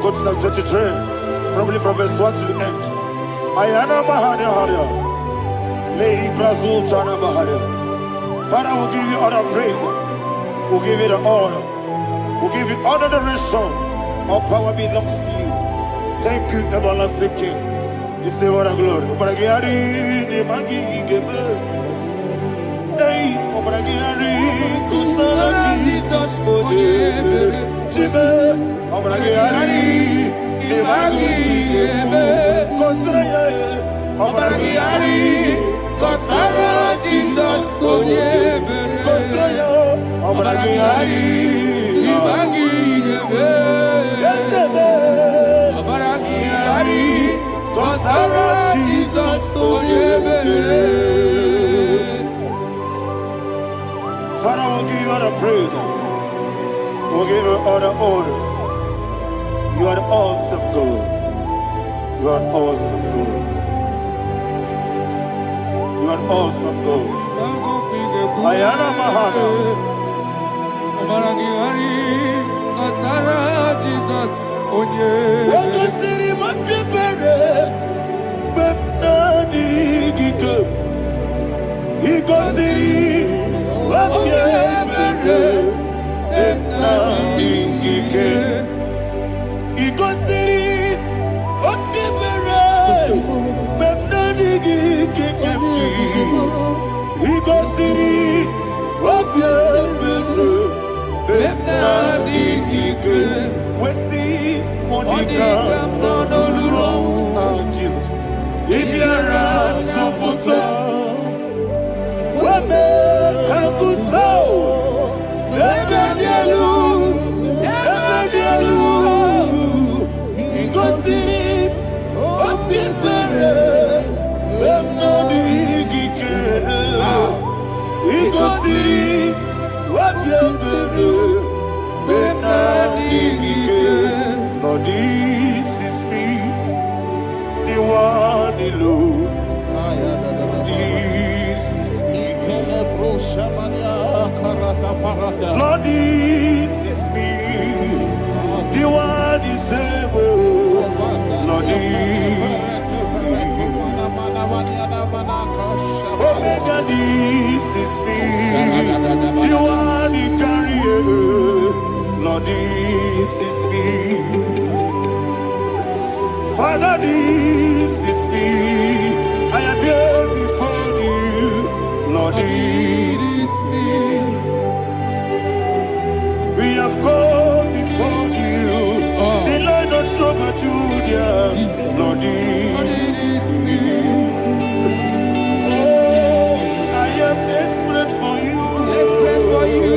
B: Go to Psalm 23, probably from verse 1 to the end. Ayana Mahania Haria. Lay Brazil Chana Mahania. Father, we'll give you all the praise. We'll give you the honor. We'll give you all the adoration. All power belongs to you. Thank you, everlasting King. You say what a glory. Obragiari, the Magi, Gebe. Hey, Obragiari, Kusara, Jesus, for you. Jibe, Obragiari, the Magi, Gebe. Kusara, Obragiari, Kusara, Jesus, for you. Kusara, Obragiari, the Magi, Gebe. Obragiari, Kusara, Jesus, for you. Father, we'll give you all the praise. We'll give you all the honor. You are the awesome God. You are an awesome God. You are an awesome God. Ayana Mahana.
D: Obragiari, Kusara, Jesus, for you.
B: Jesus. If you're Lord, this is me, the one alone. This is me. Lord, this is me, the one is able. Lord, this is me. Omega, this is me, the one he carries.
A: Lord, this is me. Father, this is me. I am here before you. Lord, this is me. We have come before you. The Lord of Super Judah. Lord, this is me. Oh, I am desperate for you.
D: Desperate for you.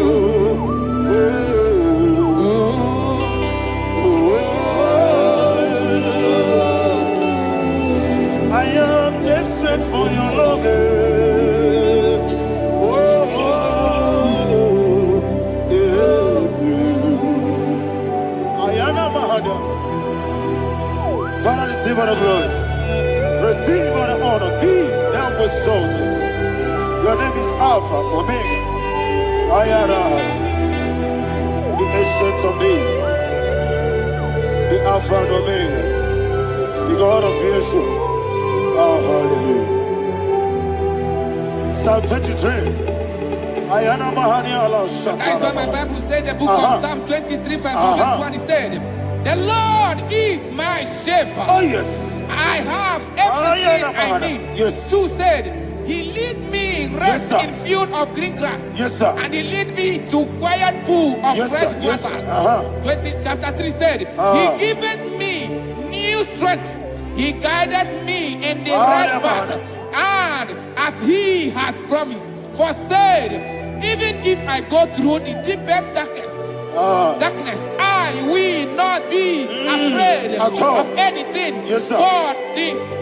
A: I am desperate for your love. Father, receive all the glory. Receive all the honor. Be thou exalted. Your name is Alpha, Omega. Ayara, the ancient of days. The Alpha and Omega. The God of Yeshua. Oh, hallelujah. Psalm 23. Ayana Mahani Allah Shatara.
D: That's why my Bible said the book of Psalm 23, 5, verse 1, he said, the Lord is my shepherd.
A: Oh, yes.
D: I have everything I need.
A: Yes.
D: 2 said, he lead me rest
A: Yes,
D: in field of green grass.
A: Yes, sir.
D: And he lead me to quiet pool of
A: Yes,
D: fresh
A: sir. Yes,
D: waters.
A: sir.
D: Chapter 3 said, he giveth me new strength. He guided me in the right path. And as he has promised, for said, even if I go through the deepest darkness, I will not be afraid of anything.
A: Yes, sir.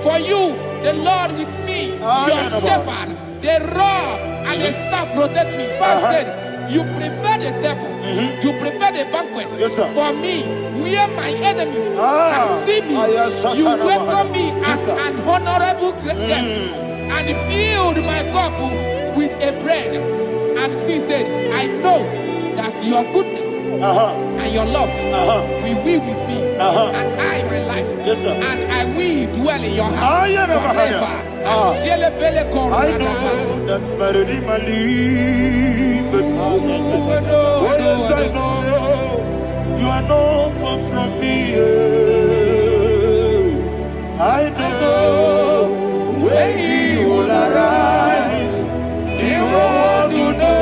D: For you, the Lord with me, your shepherd, the rod and the staff protect me. First said, you prepare the table, you prepare the banquet for me, where my enemies can see me. You welcome me as an honorable guest, and filled my cup with a bread. And she said, I know that your goodness and your love will be with me, and I, my life, and I will dwell in your house forever.
A: I know that's better than my life. Oh, yes, I know you are not far from me. I know when he will arise, he will do that.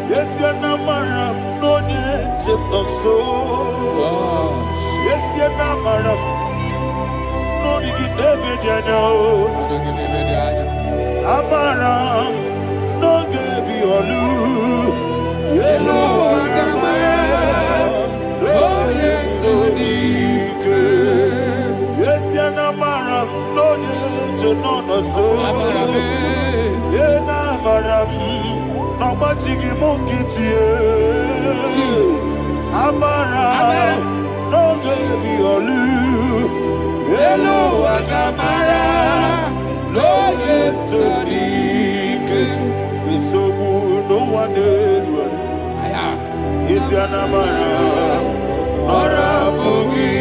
A: Yes, you're not married, no need to so. Yes, you're not married, no need to be Amaram, no give you a loo. Yellow, oh, yes, so deep. Yes, you're not married, no need to know so. Yena maram, no machigi mokiti. Amara, no gebi olu. Hello, agamara, no yetsodik. Bisobu no one did. Is yanamara, ora bogi.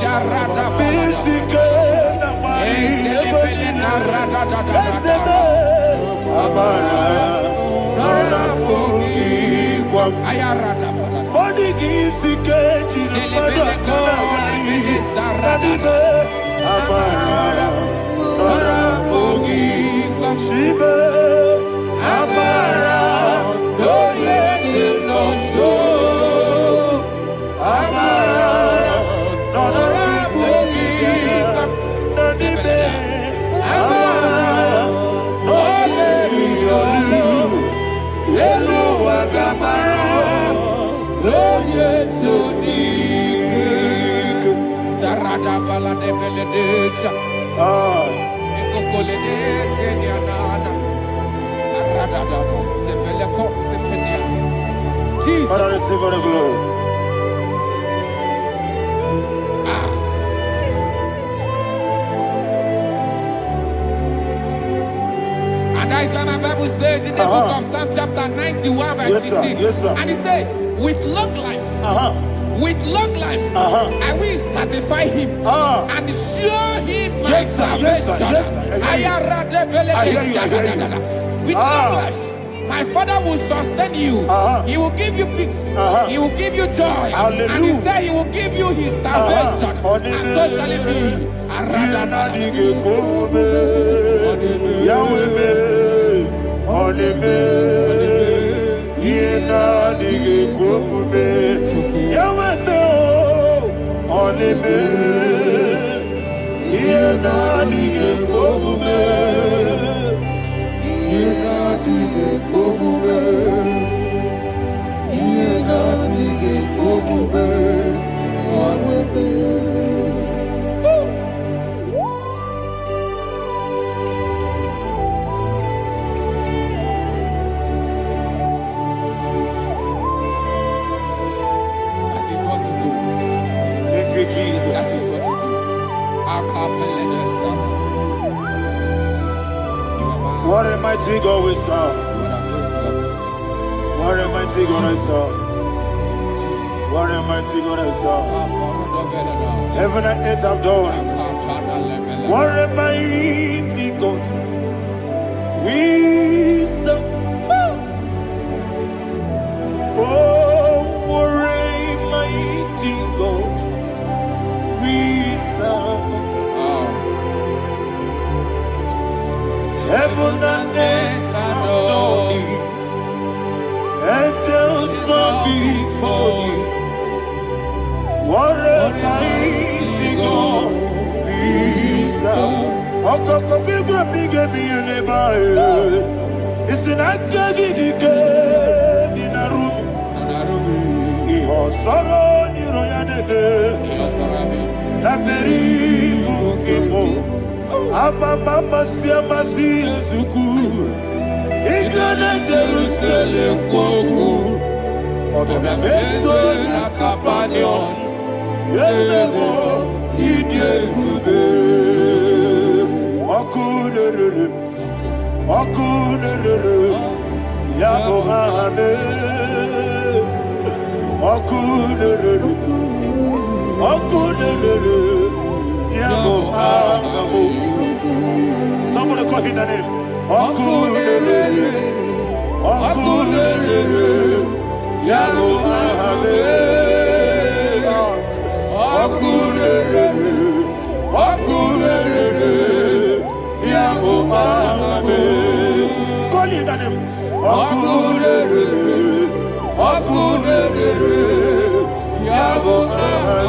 D: Sharada
A: Bisike namari.
D: Sarada bala de beledesha. Ekokolede senyanana. Arada da sebele ko sepenya. Jesus.
A: Father, receive all the glory.
D: And that is what my Bible says in the book of Psalm chapter 91 verse 16.
A: Yes, sir.
D: And he said, with long life, I will satisfy him and show him my salvation. with long life. My Father will sustain you. He will give you peace. He will give you joy.
B: Hallelujah.
D: And He said He will give you His salvation. And so shall it be. That is what to do.
B: Thank you, Jesus.
D: That is what to do.
B: What a mighty God we serve. What a mighty God I serve. What a mighty God I serve. Heaven and earth have done it. What a mighty God we serve. Oh, what a mighty God we serve. Heaven and earth have done it. Angels bow before you. What a mighty God we serve. Okoko bibra bige bi eneba. Isinaka gidike dinarumi. Iho soro ni royanebe. Naberi bukebo. Ababa siamasi ezuku. Igrana Jerusalem kwoku. Oga meso na Capernaum. Yesebo idegube. Okunere. Okunere. Yabo hame. Okunere. Okunere. Yabo hame. Somebody call him the name. Okunere. Okunere. Yabo hame. Okunere. Okunere. Yabo hame. Call him the name. Okunere. Okunere. Yabo hame.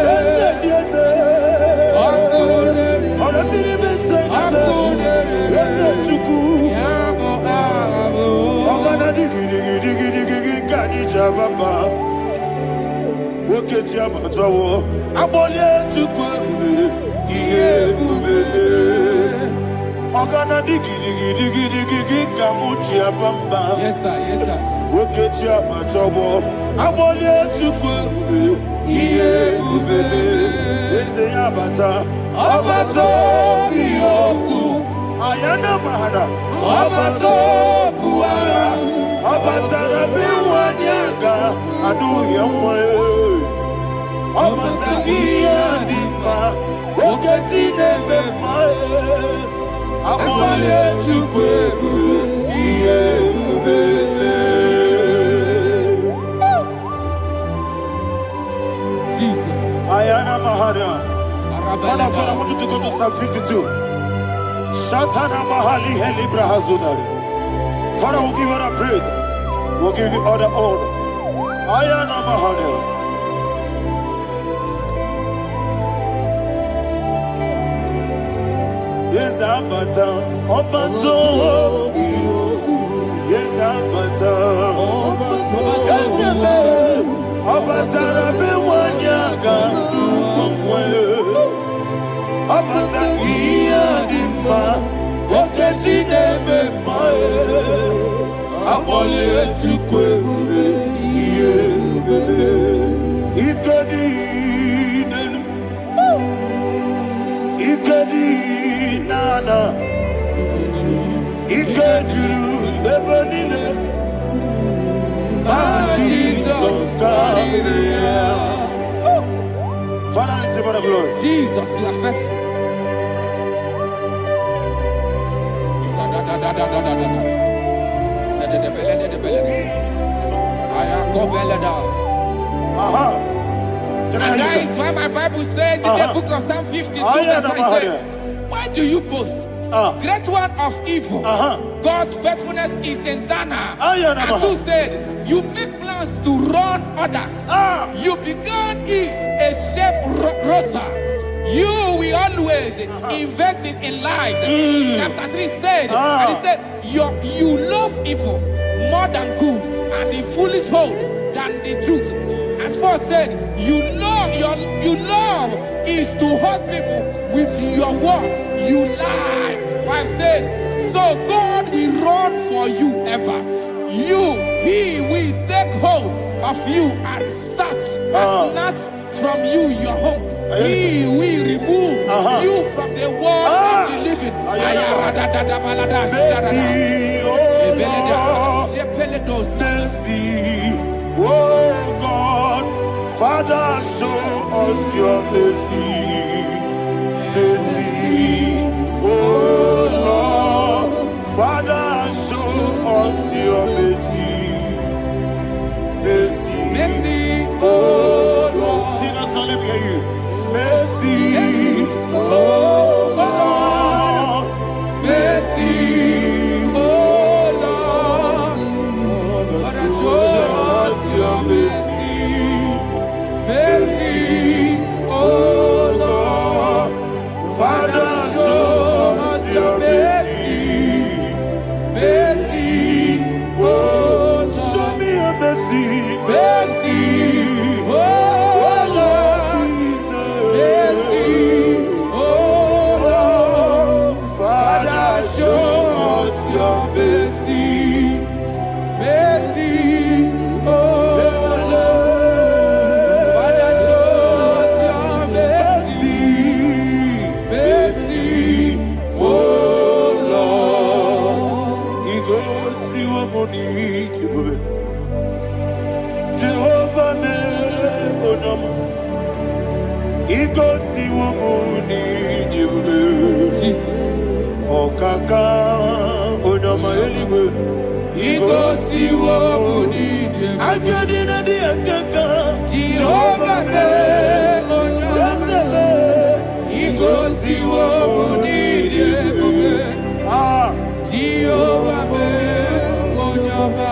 D: Yes, sir. Yes, sir. Yes, sir. Yes, sir.
B: Ayana mahana Abato buara Abatara biwanyaga Adu yamwe Abatakia di
A: oketine memae amale chukwebu iye ubebe.
D: Jesus.
A: Ayana Mahana. Man of God, I want you to go to Psalm 52. Shatana Mahali Helibra Hazudari. Father, we'll give you the praise. We'll give you all the honor. Ayana Mahana. Yes, Abata. Obato. Yes, Abata. Yes, Abata. Abata. Abata iya dimba, oketine memae, abole chukwe ube iye ube. Ikadi nenu, ikadi nana, ikadiru lebanine, Jesus Christ. Father, receive all the glory.
D: Jesus, you are faithful. And that is why my Bible says in the book of Psalm 52, verse 9, why do you boast? Great one of evil. God's faithfulness is eternal. And who said, you make plans to run others. You began is a shape rosa. You will always invent it in lies. Chapter 3 said, and he said, you love evil more than good, and the foolish hold than the truth. And 4 said, you love is to hurt people with your word. You lie. 5 said, so God will run for you ever. He will take hold of you and snatch from you your home. He will remove you from the world of the living.
A: Oh God, Father, show us your mercy. Mercy, oh Lord, Father, show us your mercy. Mercy,
D: Mercy,
A: oh Lord. Sing us, let me hear you. Mercy, oh Lord.
D: mercy, oh Lord. Father, show us your mercy. Mercy, oh Lord. Father, show us your mercy. Mercy, oh Lord.
A: Show me your mercy.
D: Mercy, oh Lord. Mercy, oh Lord. Father, show us your mercy. Mercy, oh Lord. Father, show us your mercy. Mercy, oh Lord.
A: He goes to a money. Jehovah me onama. He goes to a money.
D: Jesus.
A: Okaka onama anyway.
D: He goes to what we need.
A: I got in the akaka.
D: Jehovah me onama. He goes to what we need. Jehovah me onama.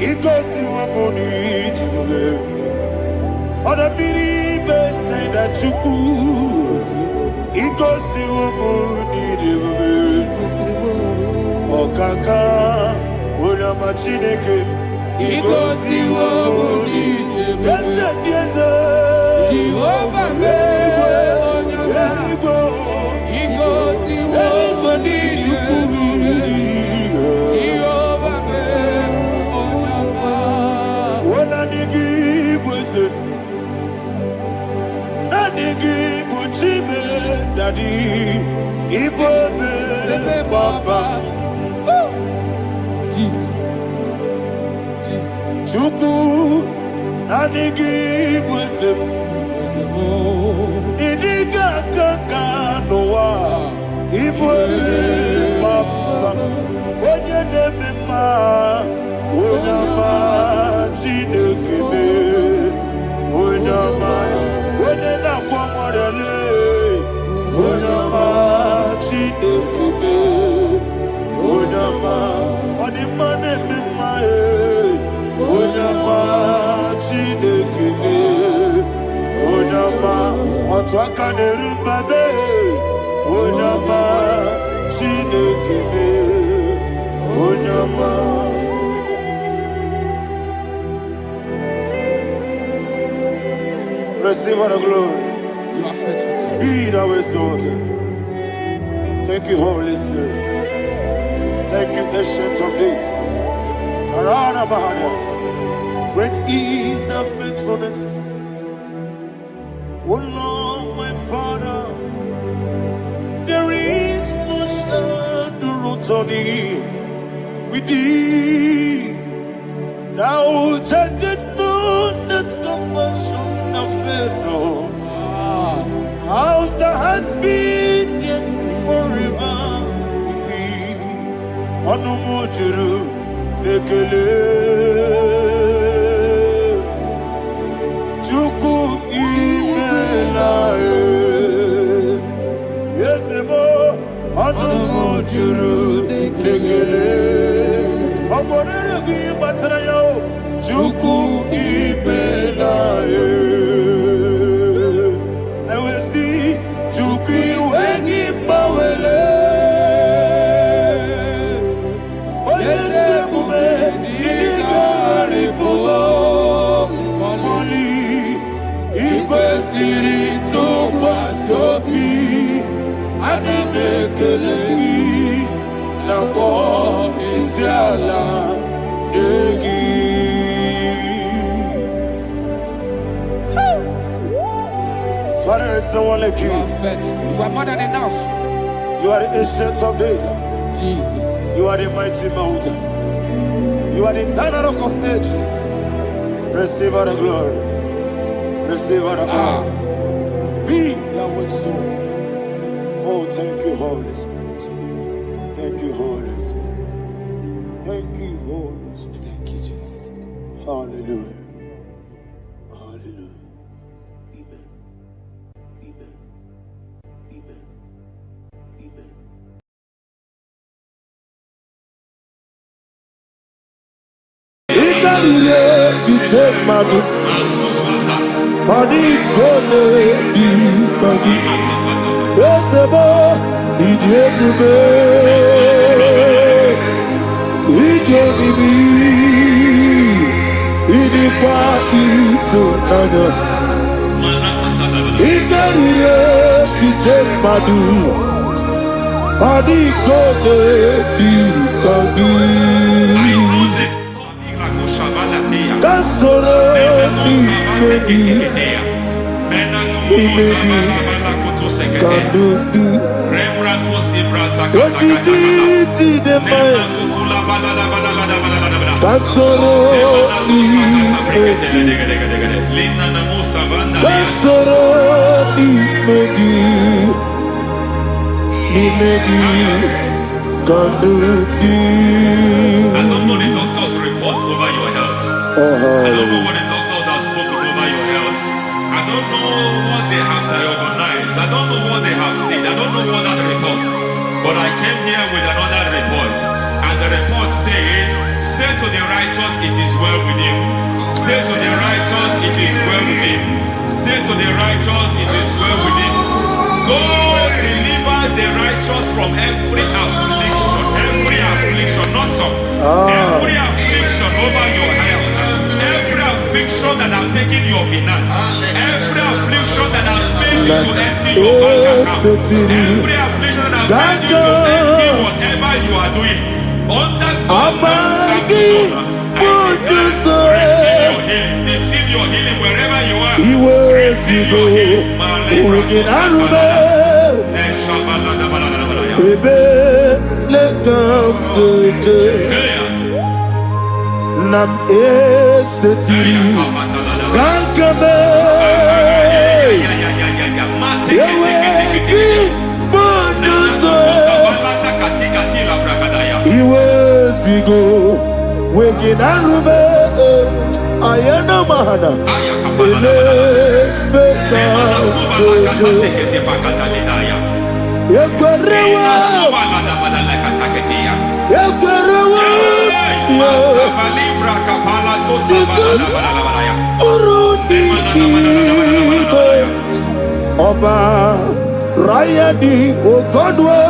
A: He goes to a money. Other people say that you could. He goes to a money. Okaka onama chineke.
D: He goes to what we need.
A: Yes,
D: Jehovah me onama. He goes to what we need. Jehovah me onama.
A: When I give was it, I give Chime Daddy, Ibobe Baba,
D: Jesus. Jesus.
A: Chuku, I give was it, Receive all the glory.
D: You are faithful, Jesus.
A: Be thou exalted. Thank you, Holy Spirit. Thank you, Ancient of Days. Arana Bahania. Great is thy faithfulness. Oh Lord, my Father, there is much endurance on thee. With thee, thou judgest not that compassion of faith not. How's the has been yet forever with thee? Anumujuru nekele Chuku imelae Yesebo Anumujuru nekele Aborere gi batrayo Chuku imelae Father, is no one like you.
D: You are faithful. You are more than enough.
A: You are the Ancient of Days.
D: Jesus.
A: You are the mighty mountain. You are the eternal rock of ages. Receive all the glory. Receive all the honor. Be thou exalted. Oh, thank you, Holy Spirit. Thank you, Holy Spirit. Thank you, Holy Spirit.
D: Thank you, Jesus.
A: Hallelujah. Hallelujah. Amen. Amen. Amen. Amen. To take my body, go yes,
B: I don't know the doctor's report over your health. I don't know what the doctors have spoken over your health. I don't know what they have diagnosed. I don't know what they have said. I don't know what that report. But I came here with another report. And the report said, say to the righteous, it is well with him. Say to the righteous, it is well with him. Say to the righteous, it is well with him. God delivers the righteous from every affliction. Every affliction, not some. Every affliction over your health. Every affliction that have taken your finance. Every affliction that have made you to empty your bank account. Every affliction that have made you to empty whatever you are doing. Under God, receive your healing. Receive your healing wherever you are. Receive your healing.
A: Nam eseti gankame yewe ki bonuso He was we go. Waking Arube. Ayana Mahana. Oba Rayadi Ogodwe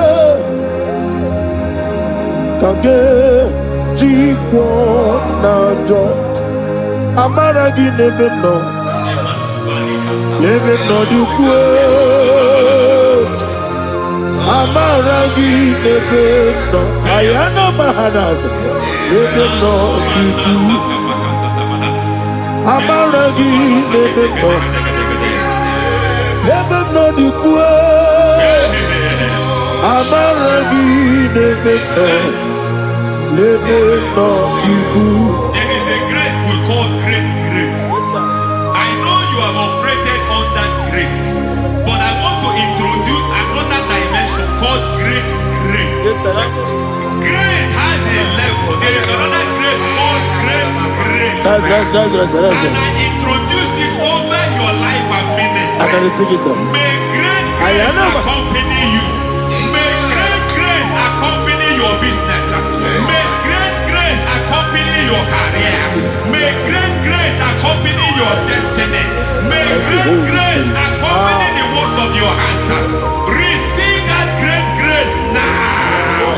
A: Kage Jikwo Najo Amaragi Nebeno Nebeno Dukwe Amaragi Nebeno Ayana Mahanas Nebeno Dukwe Amaragi Nebeno Nebeno Dukwe Amaragi Nebeno Nebeno Dukwe.
E: There is a grace we call great grace. I know you have operated under grace, but I want to introduce another dimension called great grace. Grace has a level. There is another grace called great grace. And I introduce it over your life and ministry. May great grace accompany you. May great grace accompany your business. May great grace accompany your career. May great grace accompany your destiny. May great grace accompany the works of your hands. Receive that great grace now.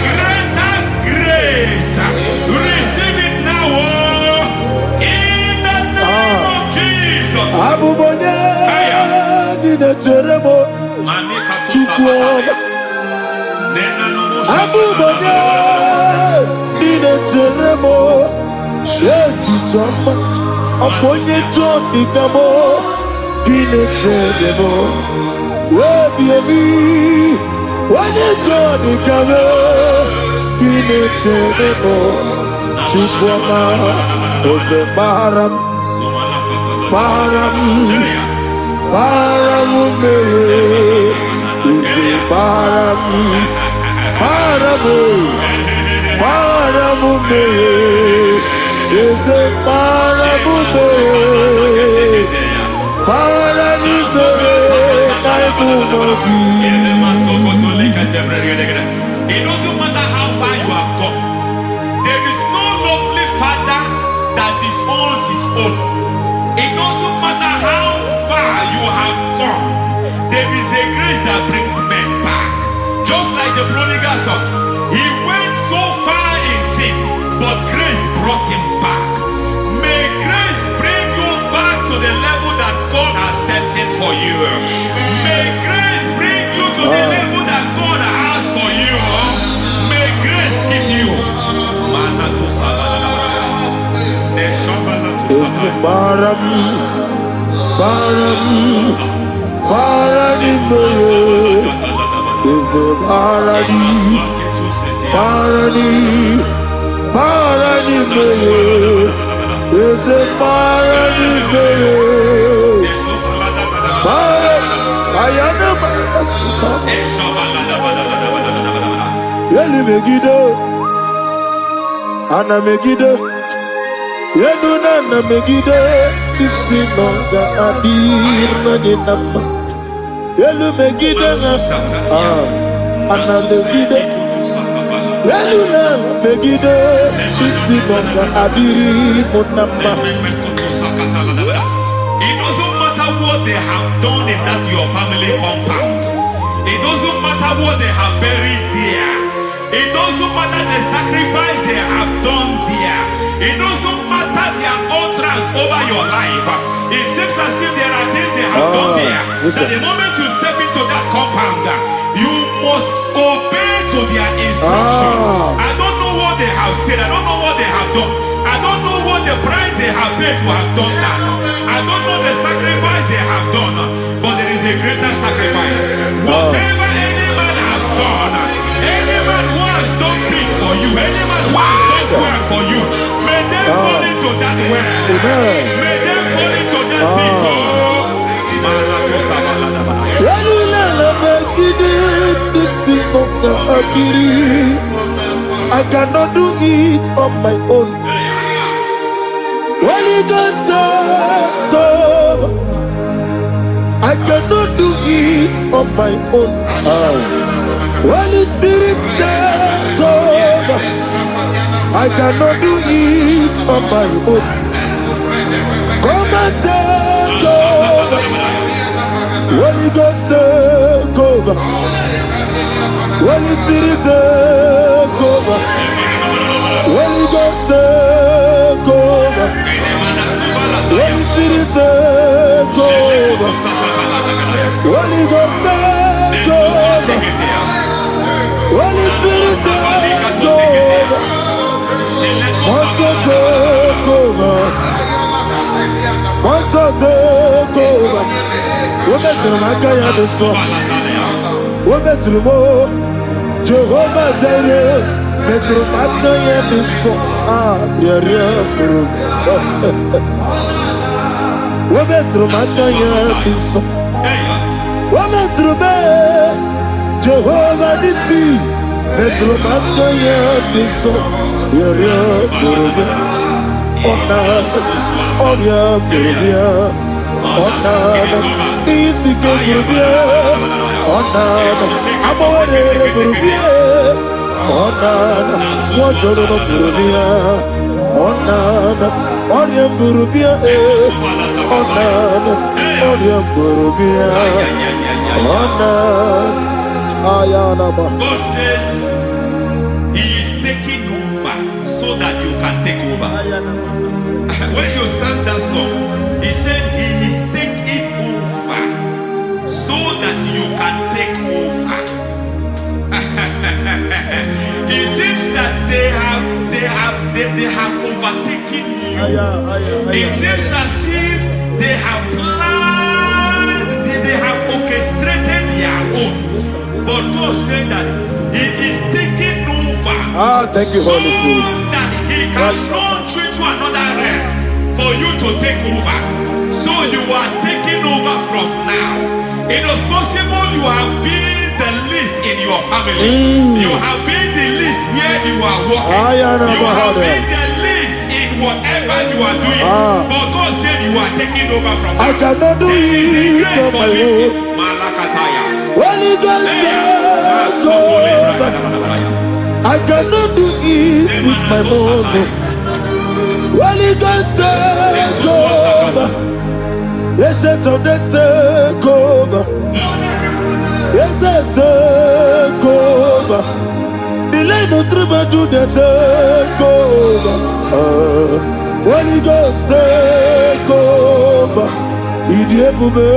E: Greater grace. Receive it now. In the name of Jesus.
A: Teremo, Etichama, Aponye Johnny Gamo, Pine Teremo, Baby, when you Johnny Gamo, Pine Teremo, Chipwama, Ose Baram, Ose Paramume is a paramume. Paramume,
E: it doesn't matter how far you have gone. There is no lovely father that disowns his own. It doesn't matter how far you have gone. There is a grace that brings men back. Just like the prodigal son. He went so far in sin, but grace brought him back. May grace bring you back to the level that God has destined for you. May grace bring you to the level that God has for you. May grace give you.
A: Ana Megiddo, Yenuna Megiddo, Isinonga Adir Nadinama, Yelu Megiddo, Ana Megiddo, Yenuna Megiddo, Isinonga Adir Munama.
E: It doesn't matter what they have done in that your family compound. It doesn't matter what they have buried there. It doesn't matter the sacrifice they have done there. It doesn't matter their utterance over your life. It seems as if there are things they have done there. That the moment you step into that compound, you must obey to their instruction. I don't know what they have said. I don't know what they have done. I don't know what the price they have paid to have done that. I don't know the sacrifice they have done. But there is a greater sacrifice. Whatever any man has done, any man who has done things for you, any man who has done work for you, may they fall into that work. May they fall into that thing.
A: I cannot do it on my own. Holy Ghost take over. I cannot do it on my own. Holy Spirit take over. I cannot do it on my own. Come and take over. Holy Ghost take over. Holy Spirit take over. Holy Ghost take over. Holy Spirit take over. Holy Ghost take over. Holy Spirit take over. Also take over. Also take over. We're better than I can understand. We're better than more. Jehovah Jireh. Better than I can understand. We're better than I can understand. We're better than Jehovah Nissi. Better than I can
E: God says He is taking over so that you can take over. When you sang that song, He said He is taking over so that you can take over. It seems that they have overtaken you. It seems as if they have planned, they have orchestrated their own. But God said that He is taking over.
A: Thank you, Holy Spirit.
E: So that He can launch you to another realm for you to take over. So you are taking over from now. It is possible you have been the least in your family. You have been the least where you are working. You have been the least in whatever you are doing. But God said you are taking over from now.
A: I cannot do it on my own. Holy Ghost take over. I cannot do it with my muscle. Holy Ghost take over. Yes, of this take over. Yes, take over. The line of trouble to the take over. Holy Ghost take over. Idiebube.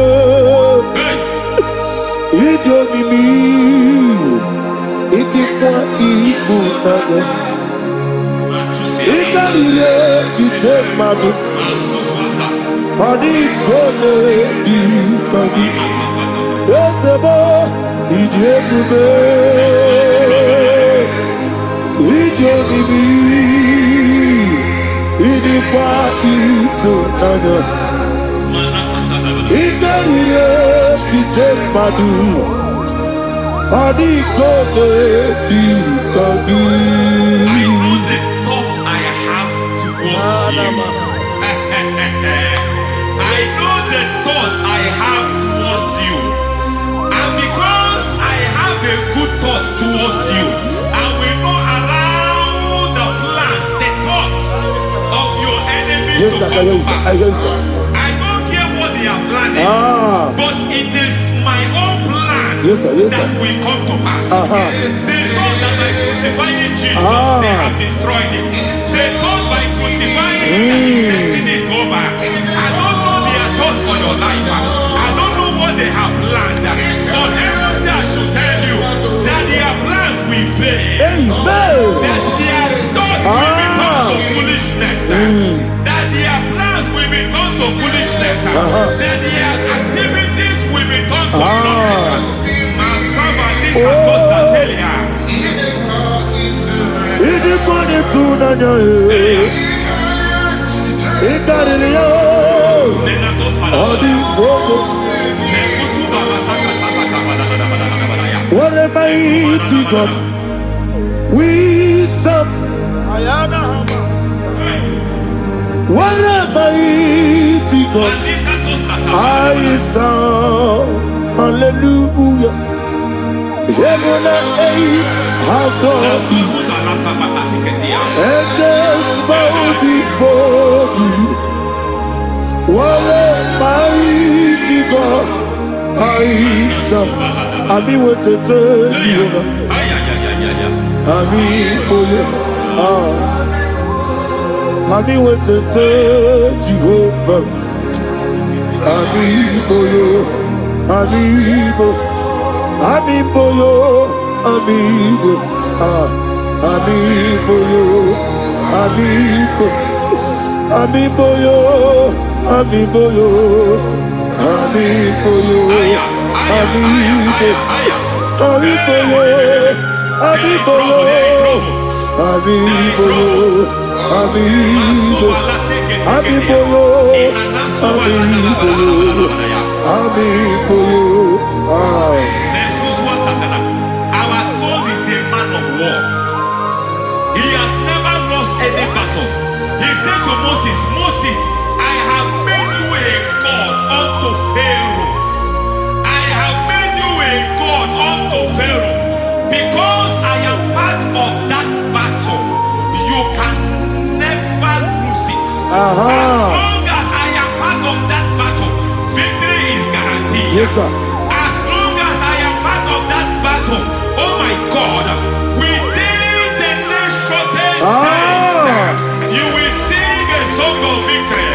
A: Idiomimi. Idikwa ifunana. Ikarire take my book. Adi kone di kagi. Esebo idiebube. Idiomimi. Idikwa ifunana. Ikarire take my book. Adi kone di kagi.
E: I know the thoughts I have towards you. I know the thoughts I have towards you. And because I have a good thought towards you, I will not allow the plans, the thoughts of your enemies to come to pass. I don't care what they are planning, but it is my own plan that will come to pass. They thought that by crucifying Jesus, they have destroyed him. They thought by crucifying him that his destiny is over. I don't know their thoughts for your life. I don't know what they have planned. But heaven says I should tell you that their plans will fail. That their thoughts will become to foolishness. That their plans will become to foolishness. That their activities will become to nothing.
A: What a mighty God we serve. What a mighty God I serve. Hallelujah. Heaven and earth have gone, angels bow before you. What a mighty God I serve. Ami wetete Jehovah. Ami boyo. Ami wetete Jehovah. Ami boyo. Ami boyo. Amibo yo, amigo, amibo yo, amigo, amibo yo, amibo yo, amibo yo, amigo, amibo yo, amibo yo, amibo yo, amigo, amibo yo, amibo yo, amibo yo.
E: Our God is a man of war. He has never lost any battle. He said to Moses, Moses, I have made you a God unto Pharaoh. I have made you a God unto Pharaoh. Because I am part of that battle, you can never lose it. As long as I am part of that battle, victory is guaranteed.
A: Yes, sir.
E: Oh my God, within the next short days, you will sing a song of victory.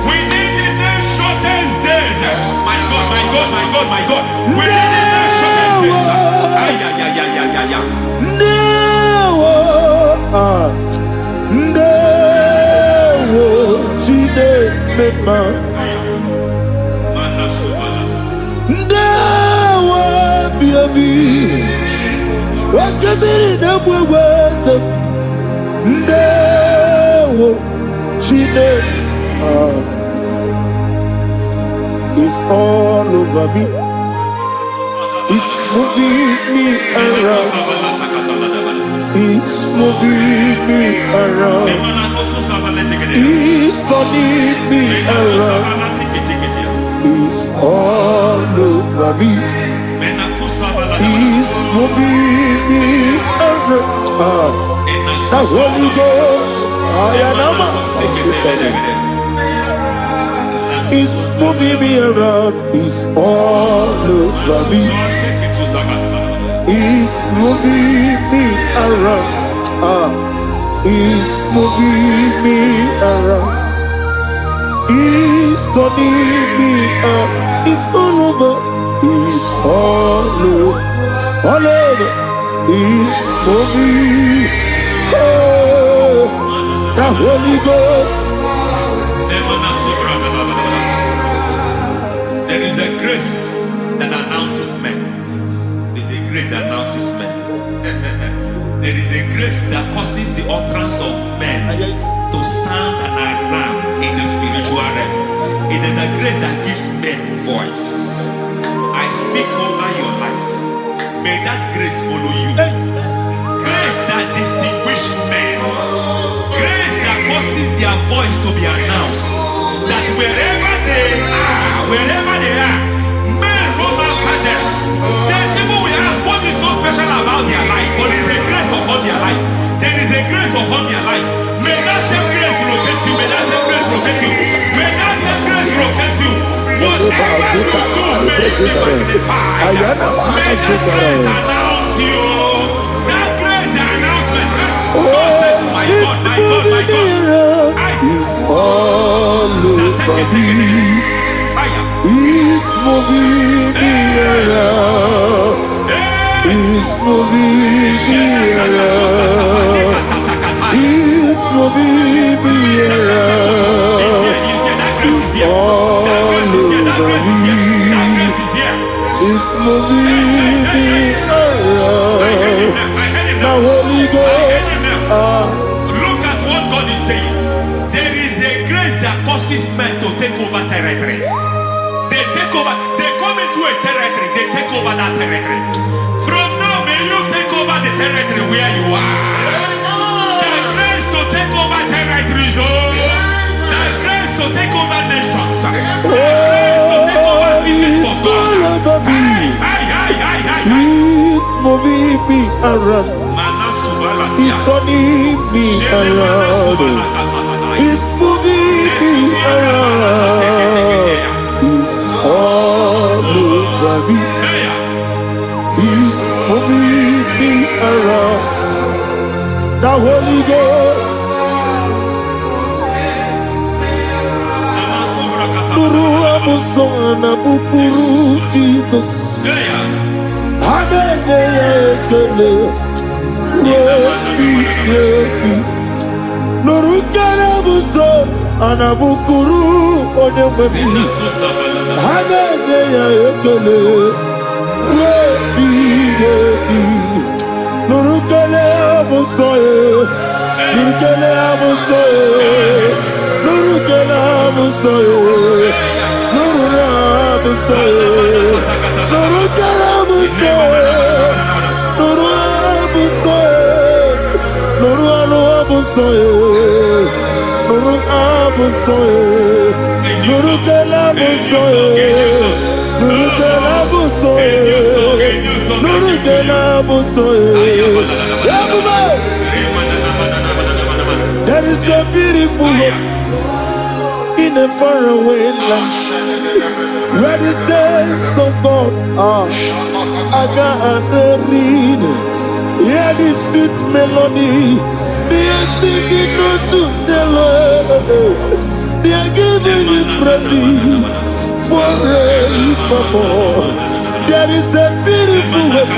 E: Within the next shortest days, my God, my God, my God, my God. Within the next shortest
A: It's all over me. It's moving me around. It's moving me around. It's turning me around. It's all over me. It's moving me around. The Holy Ghost, it's moving me around. It's all over me. It's moving me around. It's moving me around. It's turning me up. It's all over. It's all over. All over. It's moving. Oh, the Holy Ghost.
E: There is a grace that announces men. There is a grace that announces men. There is a grace that causes the utterance of men to sound an alarm in the spiritual realm. It is a grace that gives men voice. I speak over your life. May that grace follow you. Grace that distinguishes men. Grace that causes their voice to be announced. That wherever they are, men over pageants. Then people will ask what is so special about their life. But there is a grace upon their life. There is a grace upon their life. May that same grace rotate you. May that same grace rotate you. May that same grace rotate you. Whatever you do, may it be magnified. May that grace announce you. That grace announcement. My God, my God, my God.
A: It's all over me. It's moving me around. It's moving me around. It's moving me around. It's all over me. It's moving me around. Now Holy Ghost.
E: Look at what God is saying. There is a grace that causes men to take over territory. They take over. They come into a territory. They take over that territory. From now, may you take over the territory where you are. The grace to take over territories. Oh, the take over nations.
A: Oh, he's all over me. He's moving me around. He's turning me around. He's moving me around. He's all over me. He's moving me around. The Holy Ghost. Nuru amusona bukuru Jesus. Amene ekele. Nuru kala buso anabukuru onememi. Amene ekele. Nuru kala buso. Nuru kala buso. Nuru kala buso. Nuru buso. Nuru kala buso. Nuru buso. Nuru buso. Nuru buso. Nuru kala buso. Nuru kala buso. Nuru kala buso. There is a beautiful hope in a faraway land where the saints of God are gathering. Hear the sweet melody. They are singing unto the Lord. They are giving you praise forevermore. There is a beautiful hope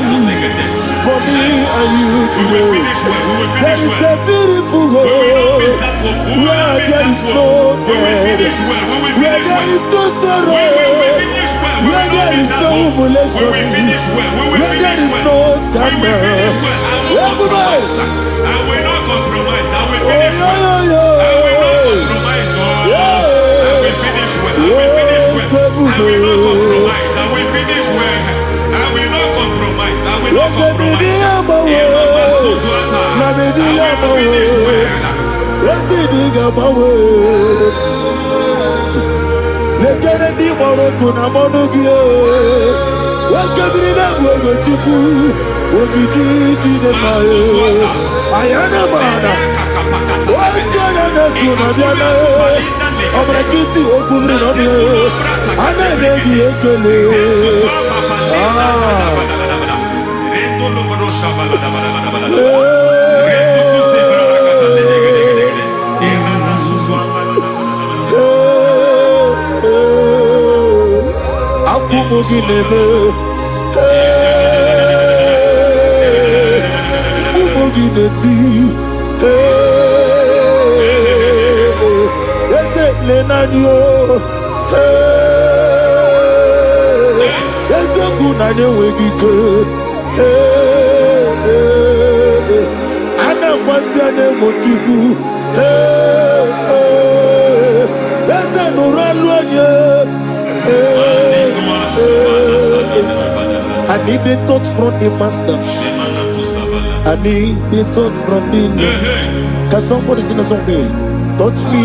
A: for me and you today. There is a beautiful hope where there is no death, where there is no sorrow, where there is no humiliation, where there is no scandal. Everybody,
E: I will not compromise. I will finish well. I will not compromise. I will finish well. I will finish well. I will not compromise. I will finish well. I will not compromise. I will not compromise.
A: I need a touch from the master. I need a touch from the Lord. Can somebody sing a song there? Touch me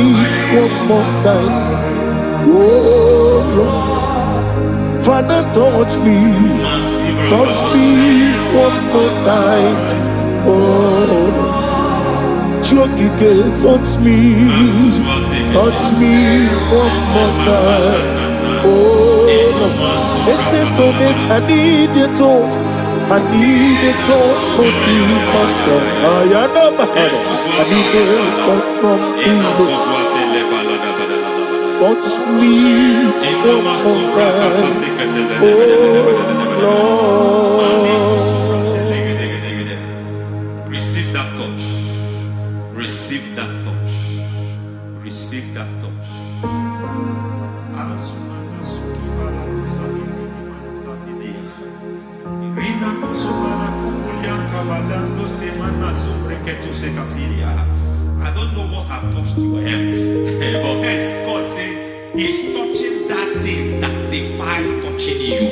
A: one more time. Oh Lord, Father, touch me. Touch me one more time. Oh Lord, touch me. Touch me one more time. Oh Lord, except on this, I need a touch. I need a touch from the master. I need a touch from the Lord. Touch me one more time. Oh
E: Lord. Receive that touch. Receive that touch. Receive that touch. I don't know what I've touched your health, but hence God said He's touching that thing that defied touching you.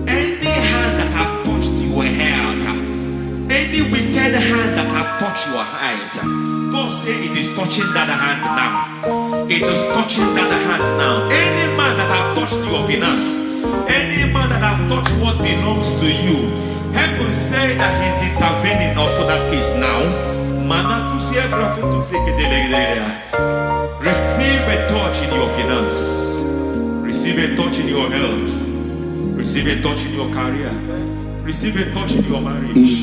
E: Any hand that have touched your health, any wicked hand that have touched your health, God said it is touching that hand now. It is touching that hand now. Any man that has touched your finance, any man that has touched what belongs to you, heaven say that he's intervening after that case now. Receive a touch in your finance. Receive a touch in your health. Receive a touch in your career. Receive a touch in your marriage. He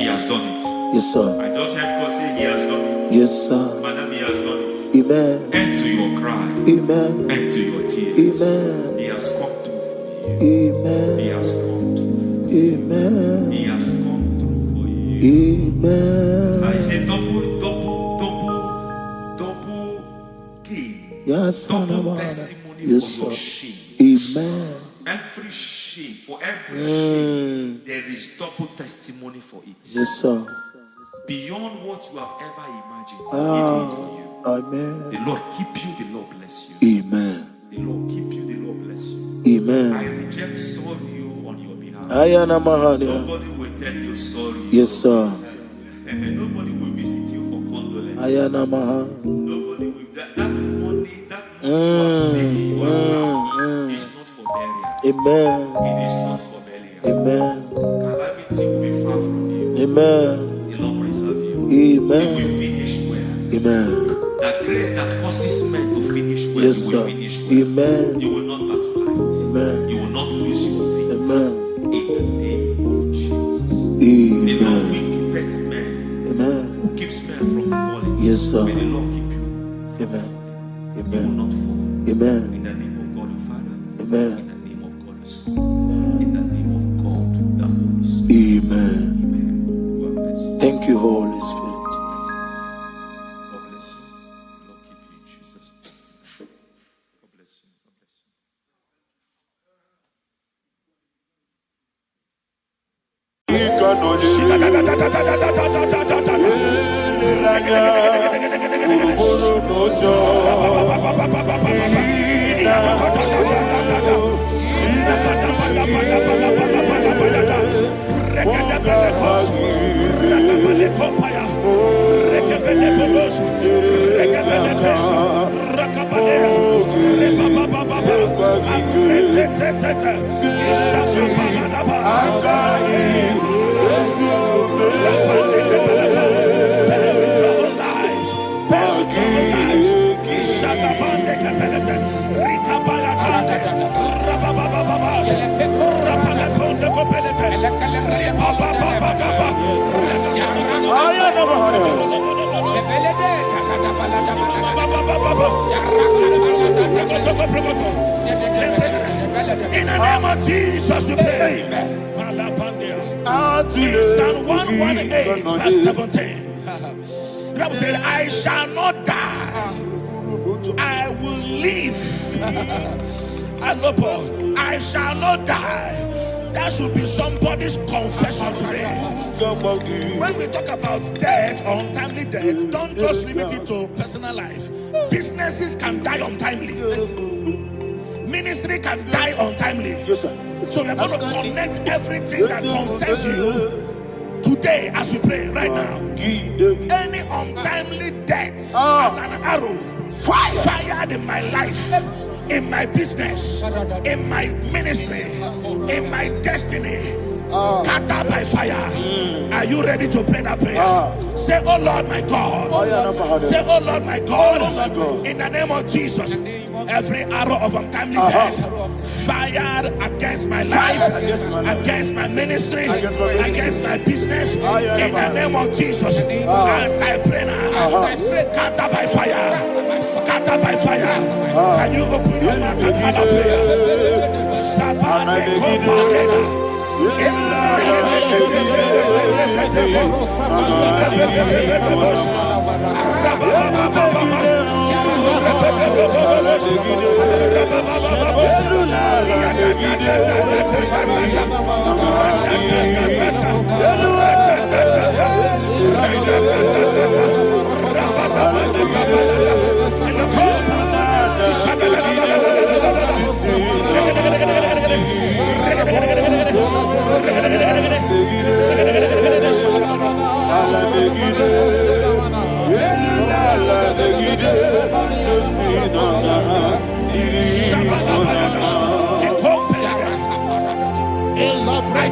E: has done it.
A: Yes, sir.
E: I just heard God say he has done it.
A: Yes, sir.
E: Madam, he has done it.
A: Amen.
E: End to your cry.
A: Amen.
E: End to your tears.
A: Amen.
E: He has come through for you.
A: Amen.
E: He has come through for you.
A: Amen.
E: He has come through for you.
A: Amen.
E: I say double gain.
A: Yes,
E: Double testimony
A: yes,
E: for your
A: sir.
E: shame.
A: Amen.
E: Every shame, for every shame, there is double testimony for it.
A: Yes, sir.
E: Beyond what you have ever imagined, he did it for you.
A: Amen.
E: The Lord keep you, the Lord bless you.
A: Amen.
E: The Lord keep you, the Lord bless you.
A: Amen.
E: I reject sorry on your behalf.
A: Ayana Mahania.
E: Nobody will tell you sorry.
A: Yes, sir.
E: And nobody will visit you for condolence.
A: Ayana Maha.
E: Nobody will. That money you have seen in your account is not for burial.
A: Amen.
E: It is not for burial.
A: Amen.
E: Calamity will be far from you.
A: Amen.
E: The Lord preserve you.
A: Amen.
E: You will finish well.
A: Amen.
E: That grace that causes men to finish well,
A: Yes,
E: you will
A: sir.
E: finish well.
A: Amen.
E: You will not backslide.
A: Amen.
E: You will not lose your faith.
A: Amen.
E: In the name of Jesus. The Lord
A: Amen.
E: will keep men.
A: Amen.
E: Who keeps men from falling.
A: Yes, sir.
E: May the Lord keep you.
A: Amen.
E: You will
A: Amen.
E: not fall.
A: Amen.
E: In the name of God the Father.
A: Amen.
E: In the name of God the Son. In the name of God the Holy Spirit.
A: Amen.
E: Amen. You are blessed.
A: Thank you, Holy Spirit.
E: God bless you. The Lord keep you in Jesus' name. God bless you. God bless you.
A: In the name of Jesus, we pray. Psalm 118, verse 17. The Bible said, I shall not die, I will live. I shall not die. That should be somebody's confession today. When we talk about death or untimely death, don't just limit it to personal life. Businesses can die untimely. Ministry can die untimely.
C: Yes, sir.
A: So we're going to connect everything that concerns you today as we pray right now. Any untimely death as an arrow fired in my life, in my business, in my ministry, in my destiny, scattered by fire. Are you ready to pray that prayer? Say, oh Lord my God. Say, oh Lord my God. In the name of Jesus, every arrow of untimely death fired against my life, against my ministry, against my business, in the name of Jesus, as I pray now, scatter by fire, scatter by fire. Can you open your mouth and have a prayer?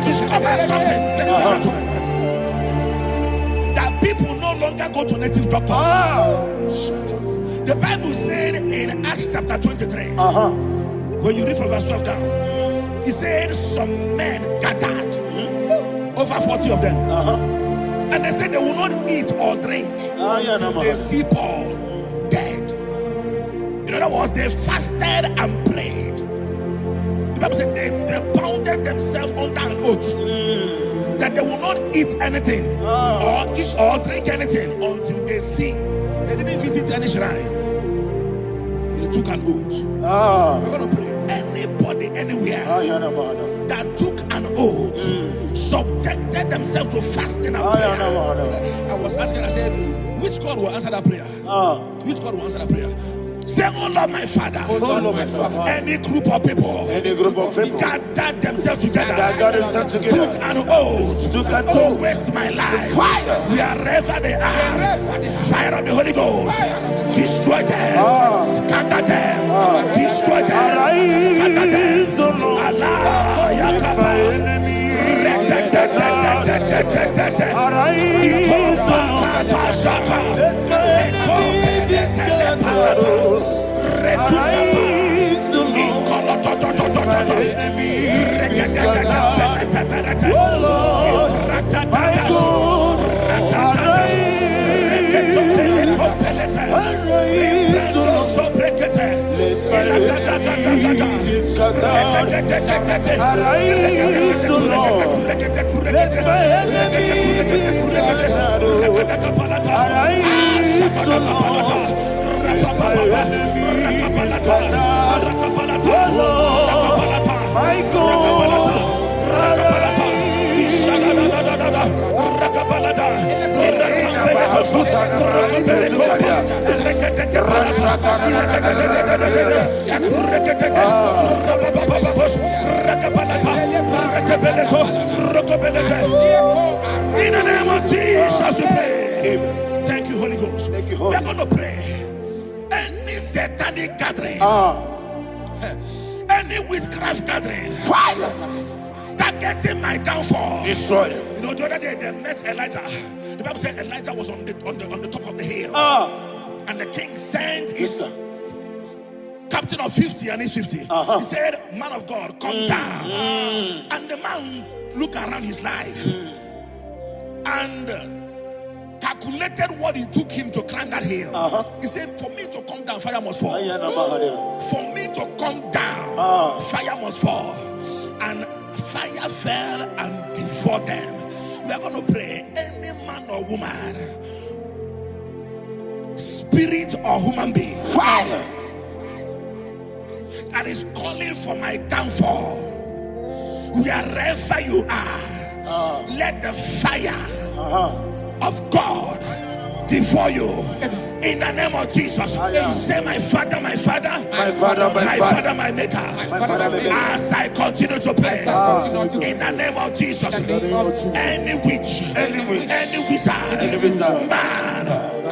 C: discovered something, ladies and gentlemen, that people no longer go to native doctors. The Bible said in Acts chapter 23, when you read from verse 12 down, it said some men gathered, over 40 of them, and they said they will not eat or drink until they see Paul dead. In other words, they fasted and prayed. The Bible said they bounded themselves under an oath that they will not eat anything or drink anything until they see. They didn't visit any shrine. They took an oath. We're going to pray. Anybody, anywhere that took an oath, subjected themselves to fasting and prayer. I was asking, I said, which God will answer that prayer? Which God will answer that prayer? Say, oh Lord, my Father, any group of people, gathered themselves together, took an oath to waste my life. Wherever they are, fire of the Holy Ghost, destroy them, scatter them, destroy them, scatter them. Allah, Yakaba, In the name of Jesus, we pray. Thank you, Holy Ghost. We are going to pray. Any satanic gathering, any witchcraft gathering, targeting my downfall, destroy them. You know, the other day they met Elijah. The Bible said Elijah was on the top of the hill, and the king sent his captain of 50 and his 50. He said, "Man of God, come down." And the man looked around his life and calculated what it took him to climb that hill. He said, for me to come down, fire must fall. For me to come down, fire must fall. And fire fell and devoured them. We are going to pray. Any man or woman, spirit or human being, fire, that is calling for my downfall, wherever you are, let the fire of God devour you in the name of Jesus. Say, my Father, my Father, my Father, my Father, my Maker. As I continue to pray in the name of Jesus, any witch, any wizard, man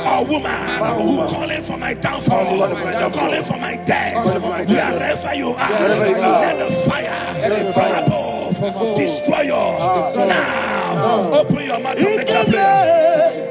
C: or woman calling for my downfall, calling for my death, wherever you are, let the fire from above destroy you now. Open your mouth and make a prayer.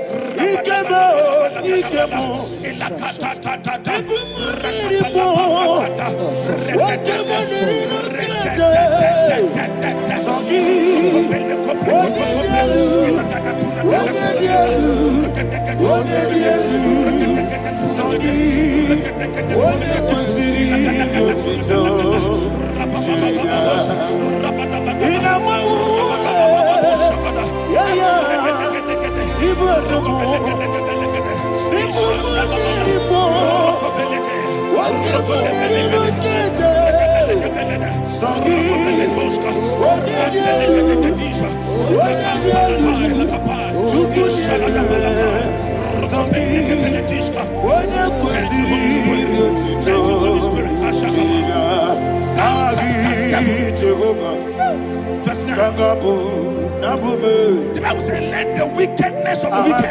C: The Bible says, let the wickedness of the wicked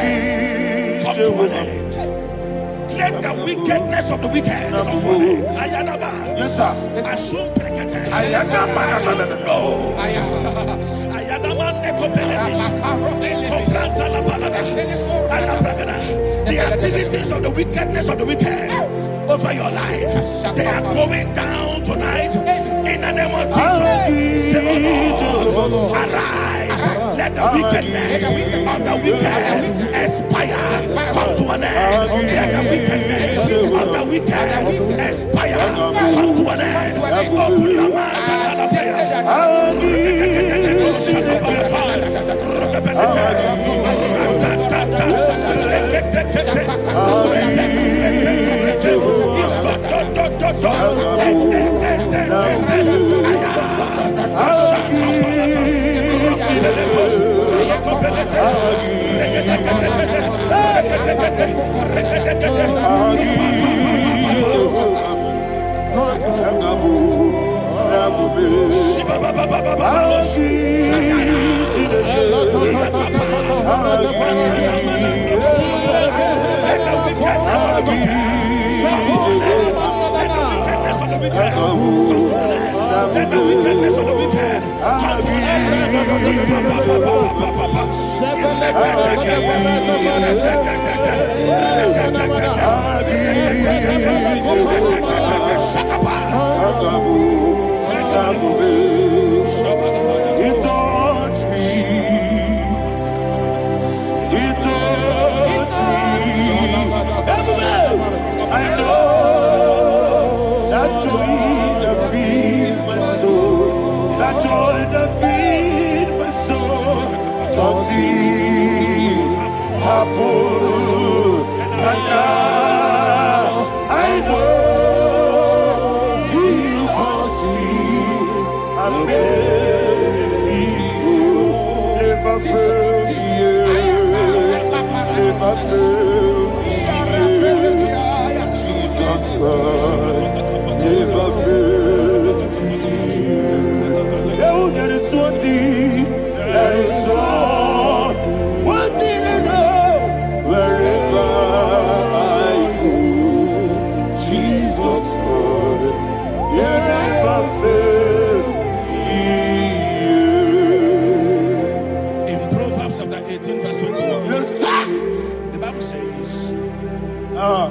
C: come to an end. Let the wickedness of the wicked come to an end. Yes, sir. I don't know.
A: The activities of the wickedness of the wicked over your life, they are going down tonight in the name of Jesus. Say, oh Lord, arise. Let the wickedness of the wicked expire. Come to an end. Let the wickedness of the wicked expire. Come to an end. Open your mouth and have a prayer.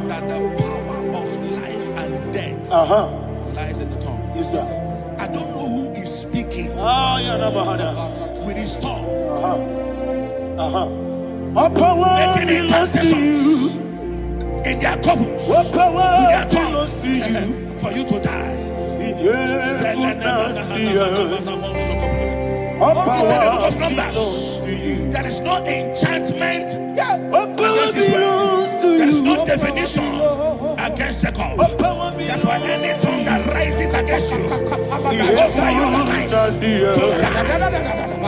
A: That the power of life and death lies in the tongue. Yes, sir. I don't know who is speaking with his tongue. Making intercessions in their covers with their tongue for you to die. He said in the book of Numbers, there is no enchantment against Israel. There is no definition against Jacob. That's why any tongue that rises against you over your life to die,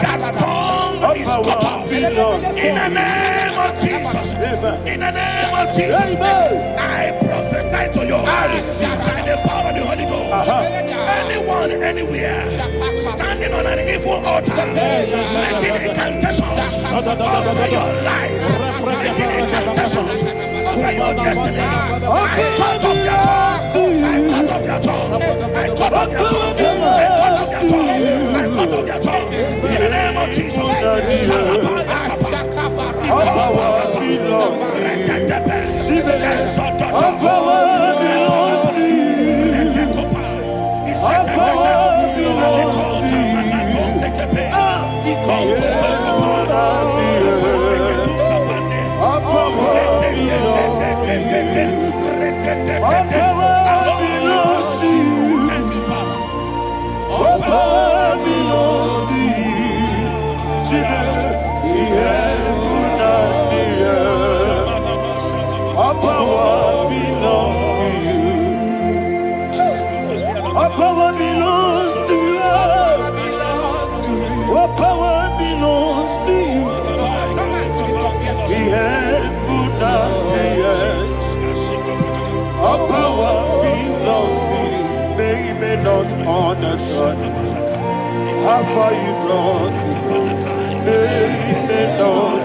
A: that tongue is cut off. In the name of Jesus. In the name of Jesus. I prophesy to you by the power of the Holy Ghost. Anyone, anywhere, standing on an evil altar, making incantations over your life, making incantations over your destiny. I cut off their tongue. I cut off their tongue. I cut off their tongue. I cut off their tongue. I cut off their tongue. In the name of Jesus.
F: Understand how far you brought me from. They don't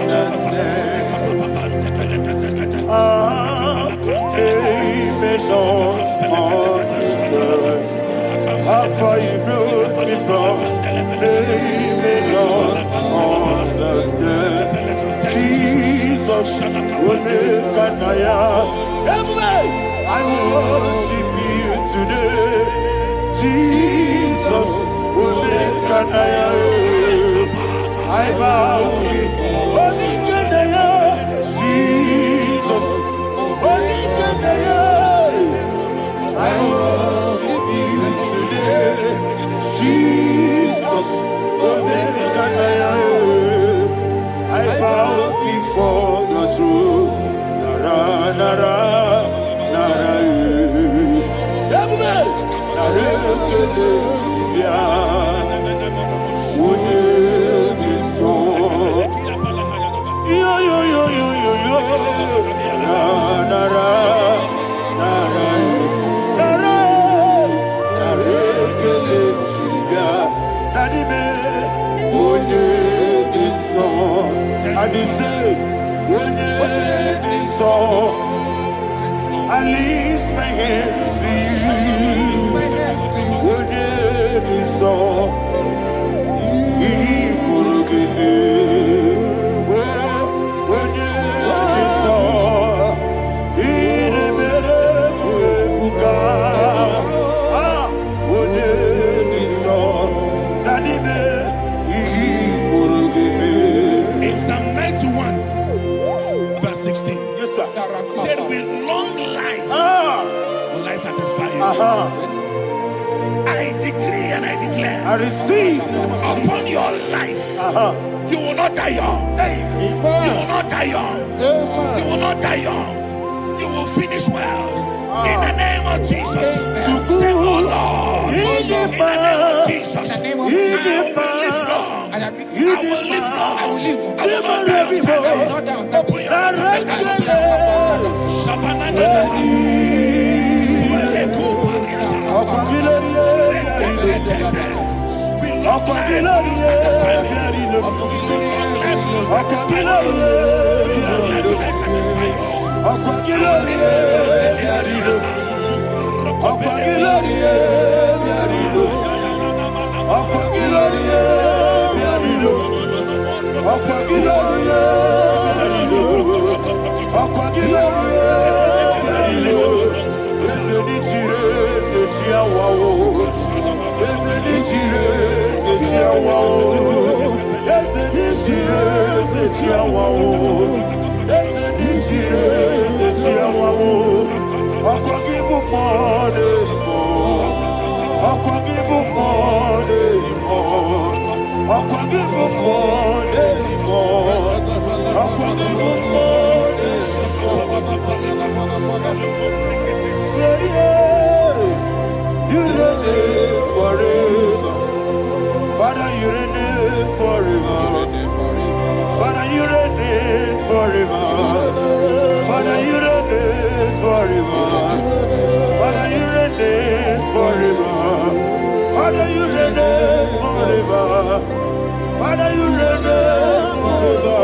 F: understand. They don't understand how far you brought me from. They don't Jesus, Omekanaya. Everybody, I worship you today. Jesus, Omekanaya. I bow before Omekanaya. Jesus, Omekanaya. I worship you today. Jesus, Omekanaya. I bow before your throne. Nara, nara, nara, everybody. Nara, yeah. Would you be so? Yo, yo, yo, yo, yo, yo. Nara, nara, nara, nara, nara, yeah. Daddy, man, would you be so? And he said, when you saw, I lift my hands to you. When you saw, he could give me. When you saw, he never could. Ah, when you saw, that he could give me.
C: In Psalm 91, verse 16,
F: Yes, sir.
C: said, with long life will I satisfy you. I decree and I declare
F: I receive
C: upon your life, you will not die young. You will not die young. You will not die young. You will finish well. In the name of Jesus. Say, oh Lord, in the name of Jesus, I will live long. I will live long. I will not die on time. Open your
F: You reign forever. Father, you reign forever. Father, you reign forever. Father, you reign forever. Father, you reign forever. Father, you reign forever. Father, you reign forever.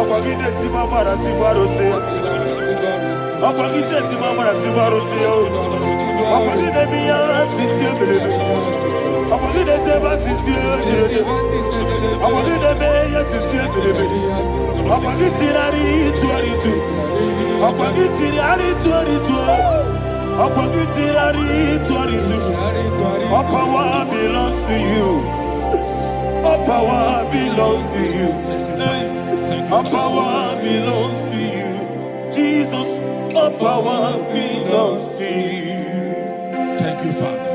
F: Ọ̀pọ̀gídé tí máa padà tí gbárò sí. Ọ̀pọ̀gídé tí máa padà tí gbárò sí. Ọ̀pọ̀gídé bí yá sí sí ebèrè. Ọ̀pọ̀gídé tí bá sí sí ebèrè. Ọ̀pọ̀gídé bẹ́ yá sí sí ebèrè. Ọ̀pọ̀gídé rárí tú àrí tú. Ọ̀pọ̀gídé rárí tú àrí tú. Ọ̀pọ̀gídé rárí tú àrí tú. All power belongs to you. All power belongs to you. All power belongs to you. Jesus, all power belongs to you.
C: Thank you, Father.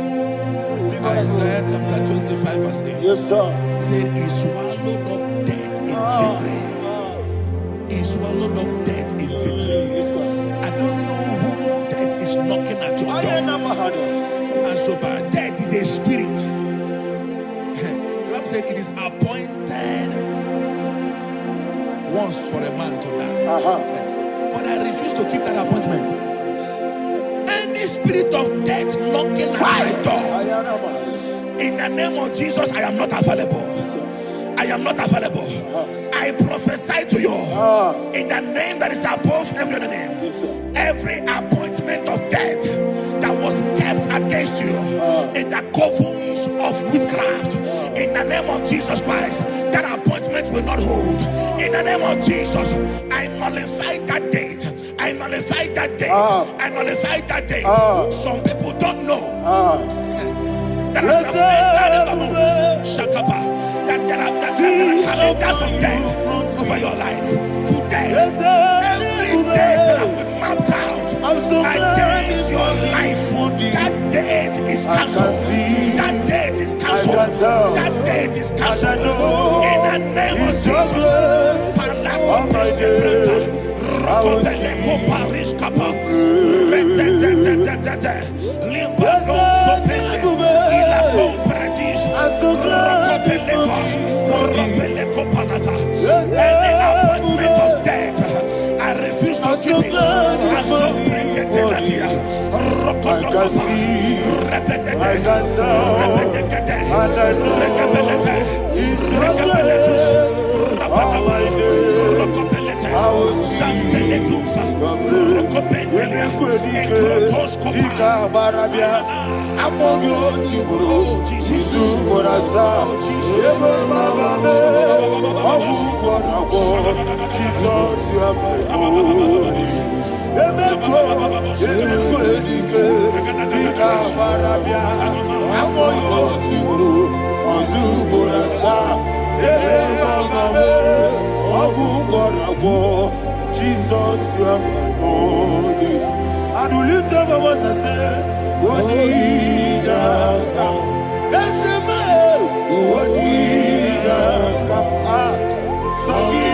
C: Isaiah chapter 25, verse 8.
F: Yes, sir.
C: Said, he swallowed up death in victory. He swallowed up death in victory. I don't know who death is knocking at your door. And so, but death is a spirit. God said it is appointed once for a man to die. But I refuse to keep that appointment. Any spirit of death knocking at my door, in the name of Jesus, I am not available. I am not available. I prophesy to you in the name that is above every other name. Every appointment of death that was kept against you in the covens of witchcraft, in the name of Jesus Christ, that appointment will not hold. In the name of Jesus, I
A: nullify that date. I nullify that date. I nullify that date. Some people don't know that as of Shakapa, that there are calendars of death over your life. Today, every date that I've mapped out against your life, that date is cancelled. That date is cancelled. That date is cancelled. In the name of Jesus. Any appointment of death, I refuse to keep it. I so bring it in here.
F: Jesus, you are my only. I do lift up my voice and say, Wodida kam. That's the man. Wodida kam. Sogi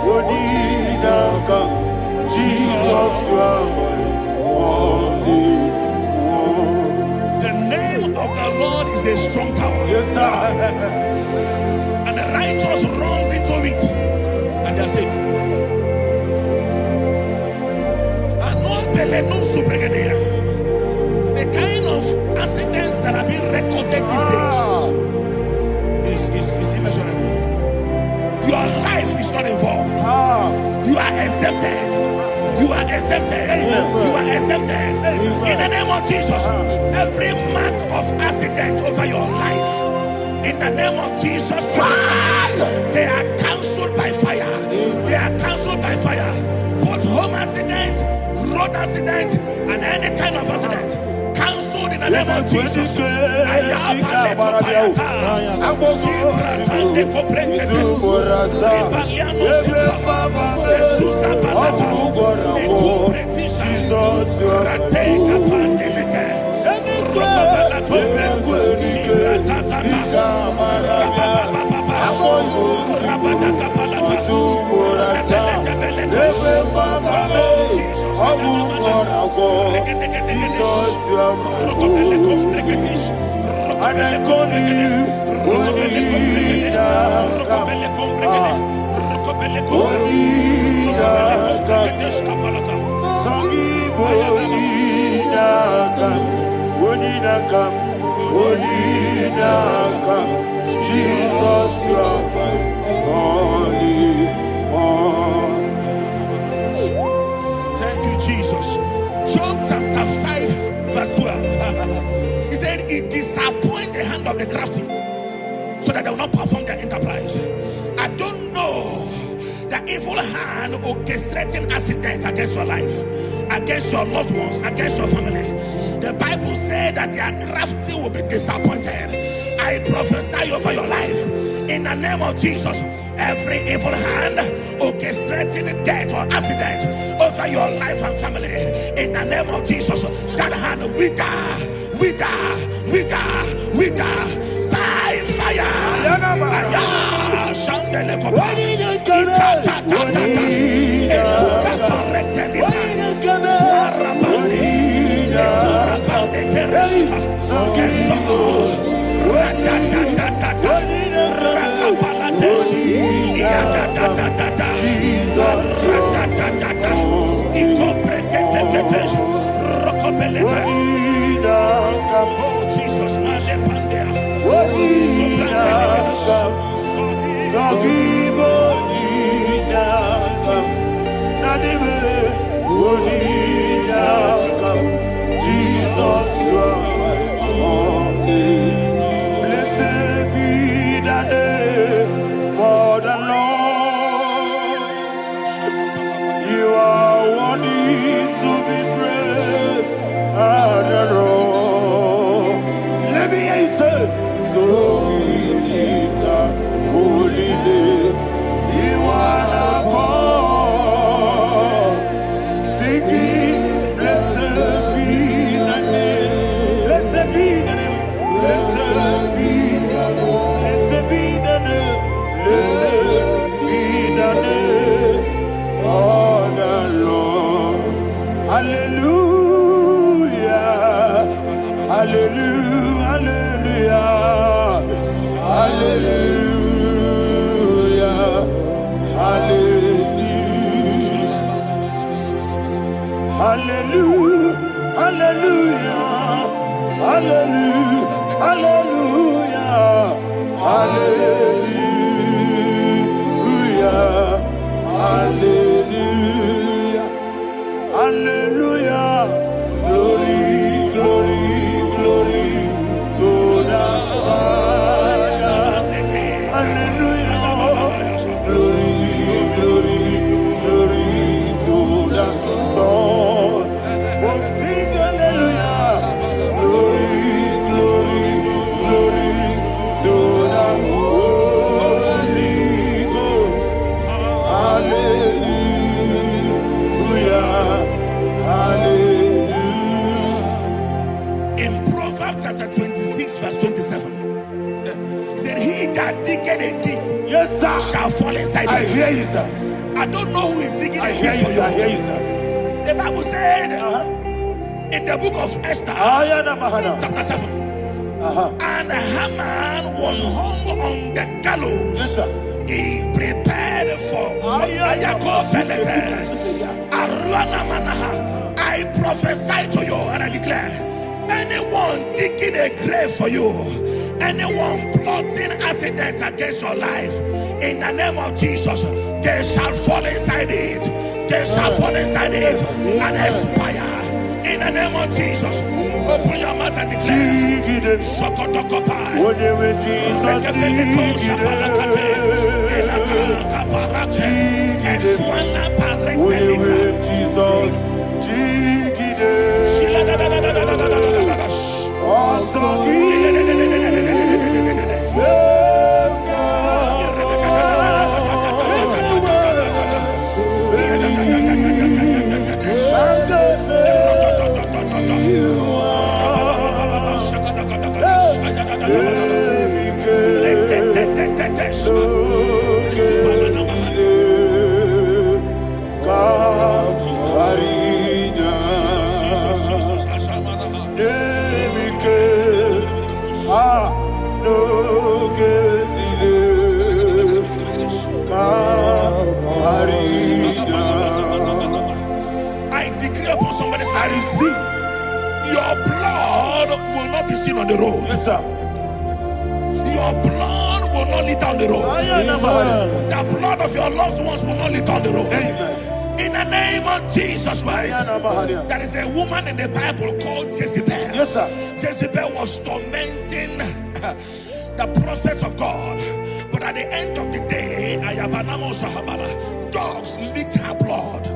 F: Wodida kam. Jesus, you are my only.
A: The name of the Lord is a strong tower.
F: Yes, sir.
A: And the righteous runs into it and they're safe. The kind of accidents that are being recorded these days is immeasurable. Your life is not involved. You are exempted. You are exempted. You are exempted. In the name of Jesus, every mark of accident over your life, in the name of Jesus Christ, they are cancelled by fire. They are cancelled by fire. Both home accident, road accident, and any kind of accident, cancelled in the name of Jesus.
F: Jesus, you are my only one.
A: Thank you, Jesus. Job chapter 5, verse 12. He said, it disappoints the hand of the crafty so that they will not perform their enterprise. I don't know the evil hand orchestrating accident against your life, against your loved ones, against your family. The Bible said that their crafty will be disappointed. I prophesy over your life in the name of Jesus. Every evil hand orchestrating death or accident over your life and family, in the name of Jesus, that hand wither by fire. Oh Jesus,
F: Jesus, you are my
A: Shall fall inside. I hear you, sir. I don't know who is digging a pit for you. I hear you, sir. The Bible said in the book of Esther, chapter 7, and Haman was hung on the gallows. Yes, sir. He prepared for I prophesy to you and I declare, anyone digging a grave for you, anyone plotting accidents against your life, in the name of Jesus, they shall fall inside it. They shall fall inside it and expire. In the name of Jesus, open your mouth and declare. Your blood will not be seen on the road. Yes, sir. Your blood will not lead down the road. The blood of your loved ones will not lead down the road. Amen. In the name of Jesus Christ. There is a woman in the Bible called Jezebel. Yes, sir. Jezebel was tormenting the prophets of God. But at the end of the day, dogs licked her blood.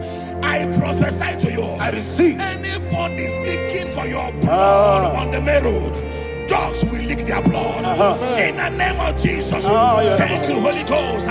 A: I prophesy to you. I receive. Anybody seeking for your blood on the main road, dogs will lick their blood. In the name of Jesus. Thank you, Holy Ghost.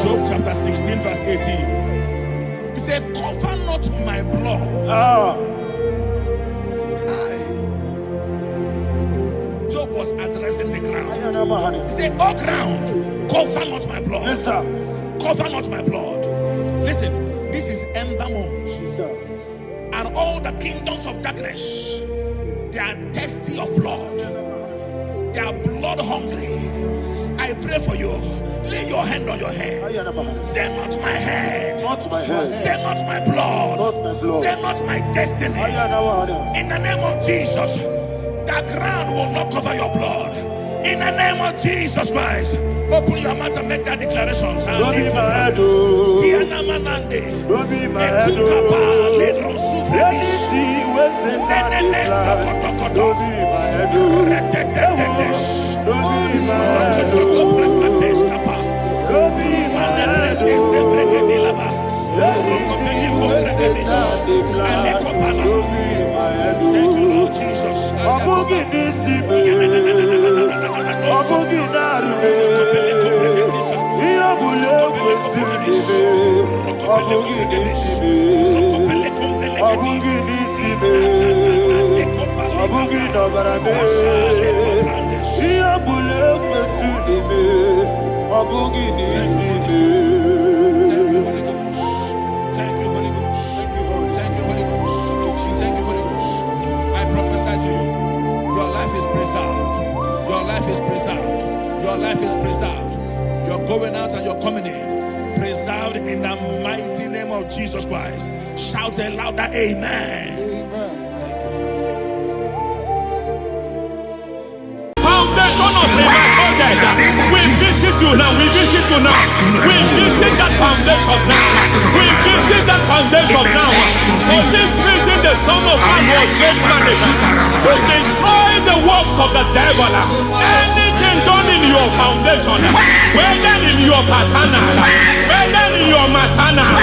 A: Job chapter 16 verse 18. He said, cover not my blood. Job was addressing the ground. He said, oh ground, cover not my blood. Yes, sir. Cover not my blood. Listen, this is ember month. Yes, sir. And all the kingdoms of darkness
C: They are thirsty of blood. They are blood hungry. I pray for you. Lay your hand on your head. Say not my head.
F: Not my head.
C: Say not my blood.
F: Not my blood.
C: Say not my destiny. In the name of Jesus, the ground will not cover your blood. In the name of Jesus Christ, open your mouth and make that declaration.
F: Don't be my head. Don't be my head. Anything was sent out to fly. Don't be my head. Don't be my head. Don't be my head. Anything was sent out to fly. Don't be my head.
C: Thank you, Lord Jesus. Your life is preserved. You're going out and you're coming in. Preserved in the mighty name of Jesus Christ. Shout a louder amen. Thank you,
E: Foundation of premature death. We visit you now. We visit you now. We visit that foundation now. We visit that foundation now. For this reason, the Son of Man was made manifest to destroy the works of the devil. Anything done in your foundation, whether in your paternal, whether in your maternal,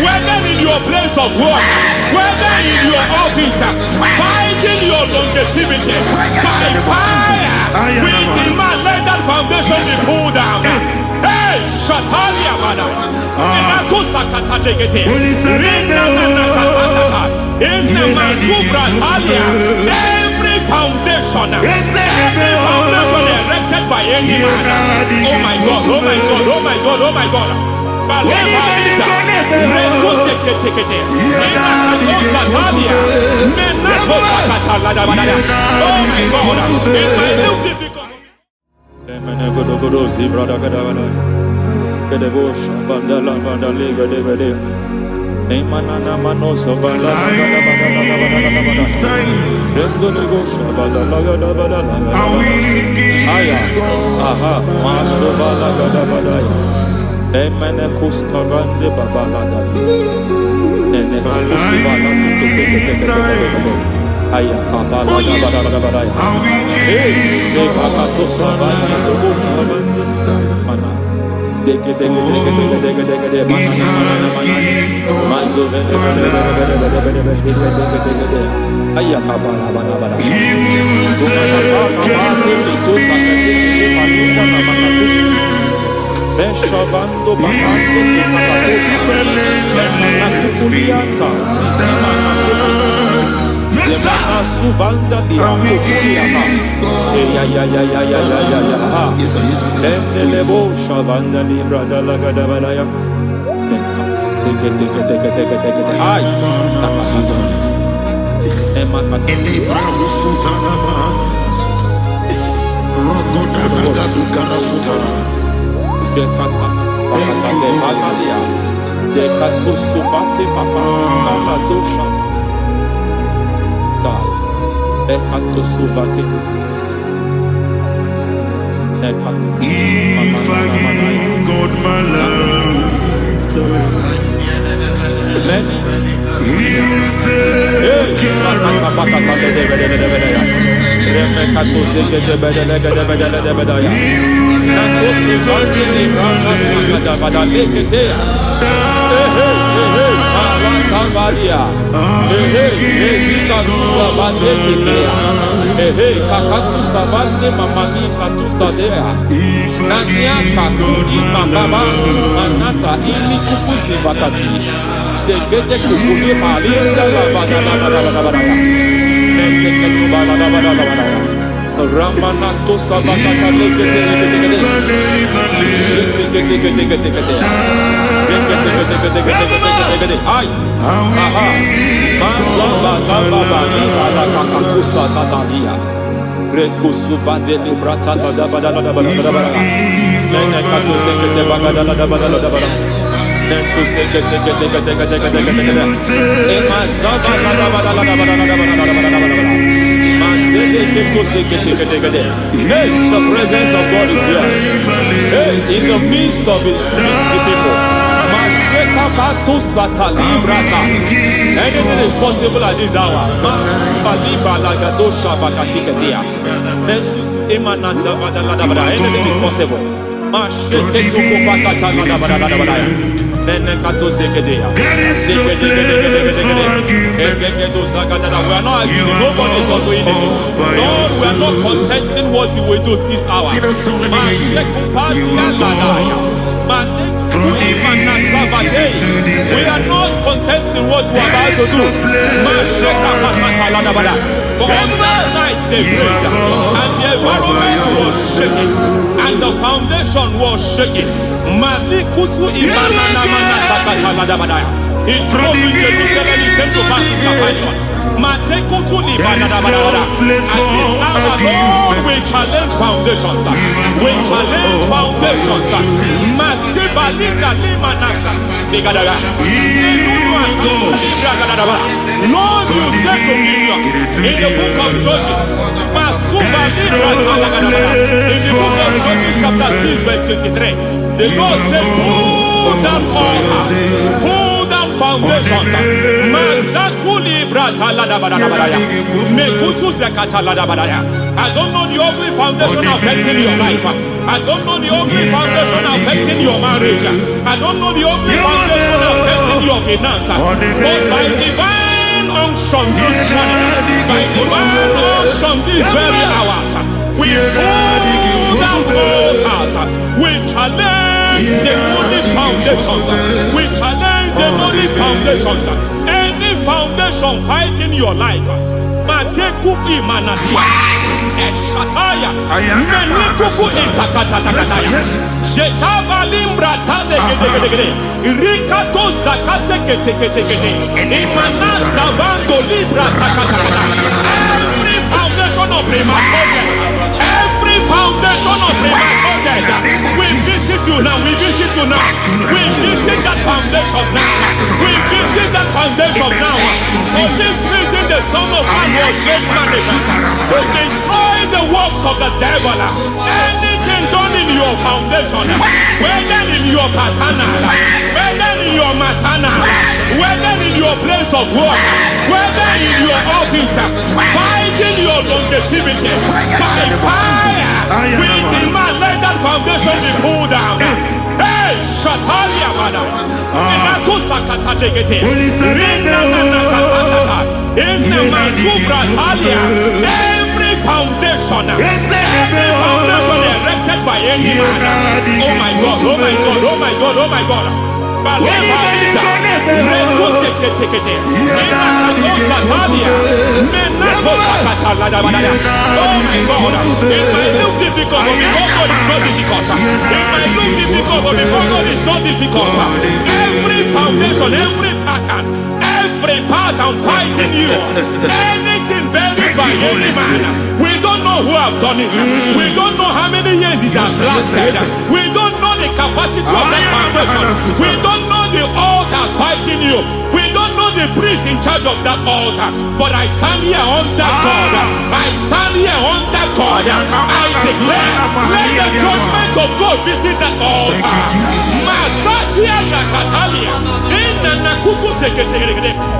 E: whether in your place of work, whether in your office, fighting your longevity by fire, we demand let that foundation be pulled down. Hey, Shatalia Bada, Enato Sakata Legete, Rina Nakatasata, in the Masubra Talia, every foundation erected by any man. Oh my God, oh my God, oh my God, oh my God. Baleba Lita, Reto Sekete, Satalia, Menato Sakata Ladabada. Oh my God, in my new difficult. Beshavando bahando katakosa Yemana suvanda diamukuliama Endelebo shavanda libra dalagadabaya Ay Emakata Dekata Pakata de Batalia Dekato Sufati Papa Amadosha Dai Dekato Sufati Dekato
F: If I give God my love
E: Many
F: He'll take care of
E: Remekato Segete Bedelegadabedaya Nato Sivandi Bada Leketea Alantavalia Zika Suza Badetea Kakatu Savande Mamani Katu Sadea Nania Kakuri Mababa Manata Ili Kupusi Vakati Dekete Kukuli Malinda Bada Ramanato Savakata Lekete Ay, aha, Mazaba Baba Nibala Kakakusa
G: Satatalia. Rekusuva de Librata da Badala. Nene Katu Sekete Bagadala da Badala. Nentu Sekete. Emazaba da Badala. Hey, the presence of God is here. Hey, in the midst of his people. Anything is possible at this hour. Anything is possible. We are not arguing, nobody is arguing it. Lord, we are not contesting what you will do this hour. We are not contesting what you are about to do. For on that night they prayed, and the environment was shaking, and the foundation was shaking. He spoke in Jerusalem, he came to pass in Capernaum. At this hour, Lord, we challenge foundations. We challenge foundations. Lord, you said to Gideon in the book of Judges, in the book of Judges chapter 6 verse 23, the Lord said, pull down altars, pull down foundations. I don't know the ugly foundation affecting your life. I don't know the ugly foundation affecting your marriage. I don't know the ugly foundation affecting your finance. But by divine unction this morning, by divine unction these very hours, we pull down altars. We challenge demonic foundations. We challenge demonic foundations. Any foundation fighting your life, Matekuki Manadia, Eshataya, Menikuku Itakatatakataya, Shetabalim Brata de Rikato Zakate Kete, Imana Savando Libra Takatakata. Every foundation of premature death, every foundation of premature death, we visit you now, we visit you now, we visit that foundation now, we visit that foundation now. For this reason, the Son of Man was made manifest to destroy the works of the devil. Anything done in your foundation, whether in your paternal, whether in your maternal, whether in your place of work, whether in your office, fighting your longevity by fire, we demand let that foundation be pulled down. Hey, Shatalia, madam. Every foundation erected by any man. Oh my God, oh my God, oh my God, oh my God. Oh my God, it might look difficult, but before God it's not difficult. It might look difficult, but before God it's not difficult. Every foundation, every pattern fighting you, anything buried by any man, we don't know who have done it. We don't know how many years it has lasted. We don't know the capacity of that foundation. We don't know the altars fighting you. We don't know the priest in charge of that altar. But I stand here under God. I stand here under God. I declare, let the judgment of God visit that altar.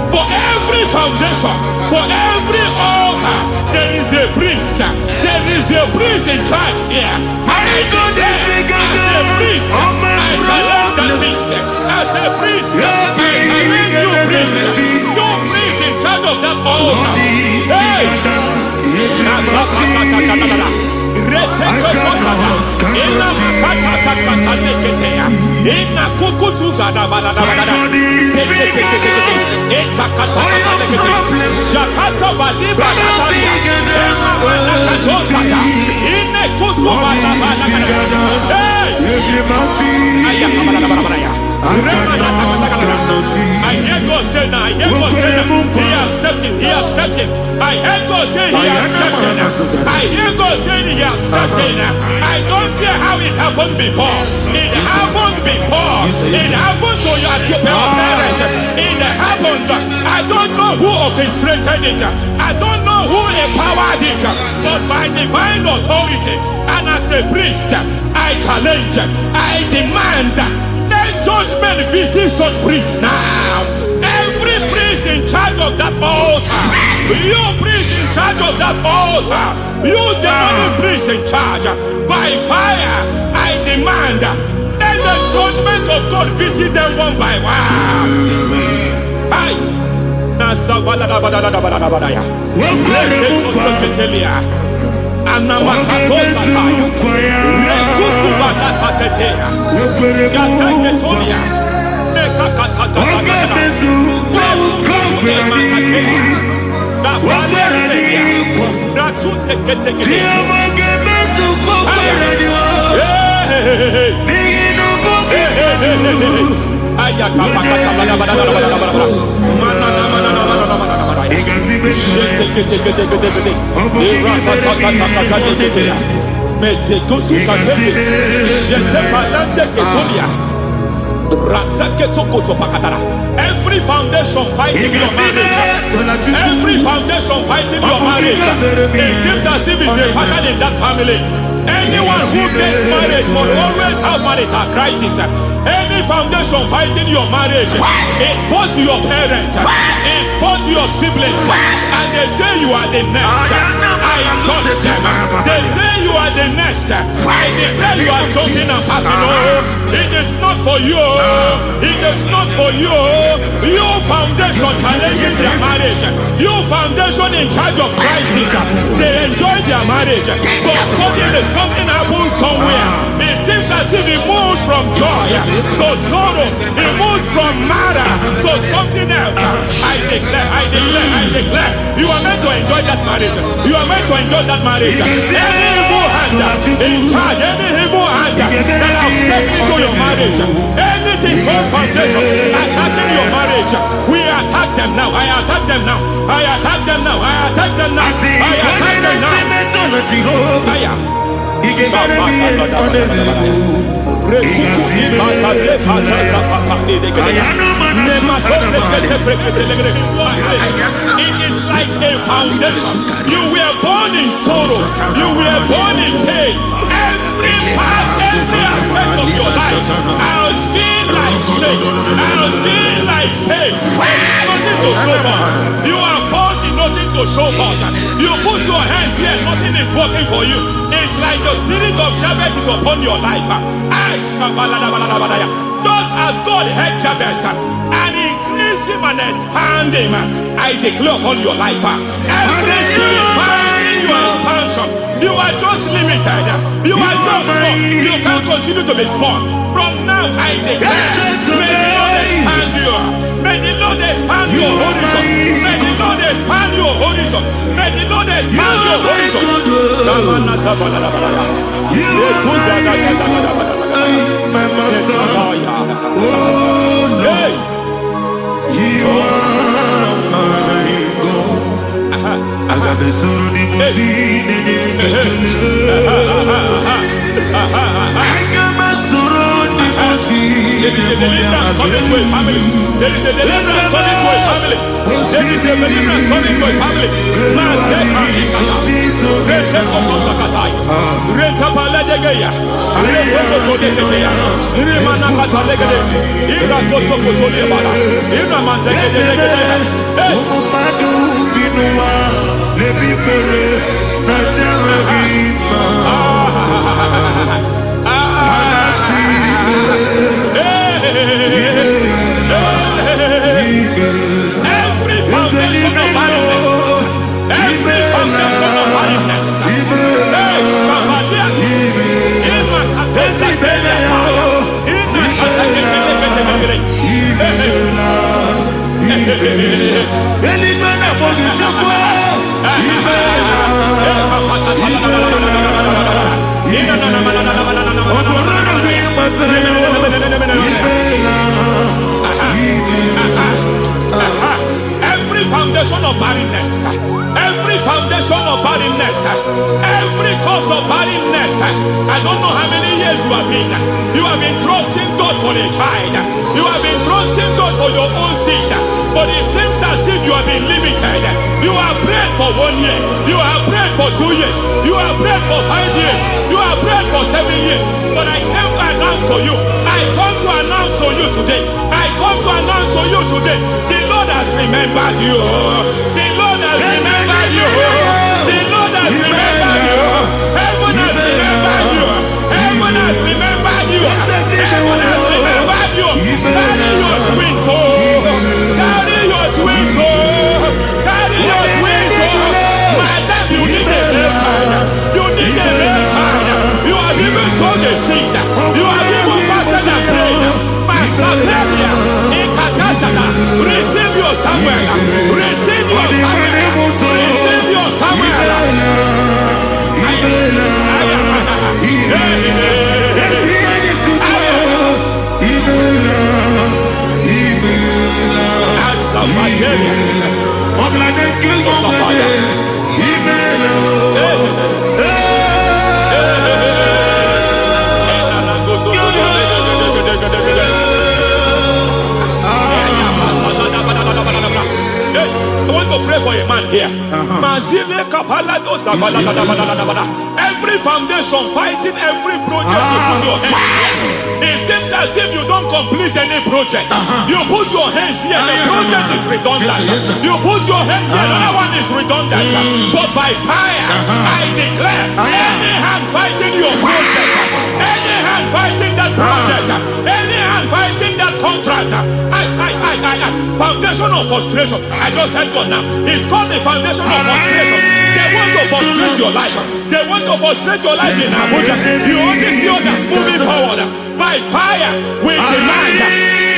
G: For every foundation, for every altar, there is a priest. There is a priest in charge here. I declare, as a priest, I challenge that priest. As a priest, I challenge you priest. You priest in charge of that altar. Hey! I hear God say now, he has stepped in, I heard God say he has stepped in. I hear God saying he has stepped in. I don't care how it happened before. It happened before. It happened to your parents. It happened. I don't know who orchestrated it. I don't know who empowered it. But by divine authority and as a priest, I challenge, I demand, let judgment visit such priests now. Every priest in charge of that altar, you priest in charge of that altar, you demonic priest in charge, by fire, I demand, let the judgment of God visit them one by one. Aye. Every foundation fighting your marriage, every foundation fighting your marriage, it seems as if it's a pattern in that family. Anyone who gets married will always have marital crisis. Any foundation fighting your marriage, it fought your parents, it fought your siblings, and they say you are the next. I judge them. They say you are the next. I declare you are jumping and passing. Oh, it is not for you. It is not for you. You foundation challenging their marriage. You foundation in charge of crisis. They enjoy their marriage, but suddenly something happens somewhere. It seems as if it moves from joy to sorrow. It moves from matter to something else. I declare, you are meant to enjoy that marriage. You are meant to enjoy that marriage. Any evil hand in charge, any evil hand that have stepped into your marriage, anything called foundation attacking your marriage, we attack them now. I attack them now. I attack them now. I attack them now. I attack them now. It is like a foundation. You were born in sorrow. You were born in pain. Every part, every aspect of your life has been like shame. Has been like pain. Nothing to show for. You are faulty, nothing to show for. You put your hands here, nothing is working for you. It's like the spirit of Jabez is upon your life. Just as God had Jabez and increased him and expanded him, I declare upon your life. Every spirit finding your expansion, you are just limited. You are just small. You can't continue to be small. From now, I declare, may the Lord expand you. May the Lord expand your horizon. May the Lord expand your horizon. May the Lord expand your horizon.
F: My master, oh Lord, you are my God. I got the soul in my feet, I got my soul in my feet.
G: There is a deliverance coming to a family. There is a deliverance coming to a family. There is a deliverance coming to a family. Every foundation of barrenness, every foundation of barrenness, every foundation foundation of barrenness, every foundation of barrenness, every cause of barrenness. I don't know how many years you have been trusting God for a child. You have been trusting God for your own seed, but it seems as if you have been limited. You have prayed for 1 year, you have prayed for 2 years, you have prayed for 5 years, you have prayed for 7 years. But I came to announce for you, I come to announce for you today, I come to announce for you today, the Lord has remembered you. The Lord has remembered you. The Lord has remembered you. Heaven has remembered you. Heaven has remembered you. Heaven has remembered you. Carry your twins, oh. Carry your twins, oh. Carry your twins, oh. Madam, you need a male child. You need a male child. You have even sown the seed. You have even fasted and prayed. Masapelia, Ekatasata, receive your Samuel. Receive your Samuel. Receive your Samuel. I want to pray for a man here. Every foundation fighting every project you put your hands here. It seems as if you don't complete any project. You put your hands here, the project is redundant. You put your hand here, another one is redundant. But by fire, I declare, any hand fighting your project, any hand fighting that project, any hand fighting that contract, foundation of frustration. I just heard God now. It's called the foundation of frustration. They want to frustrate your life. They want to frustrate your life in Abuja. You only see others moving forward. By fire, we demand.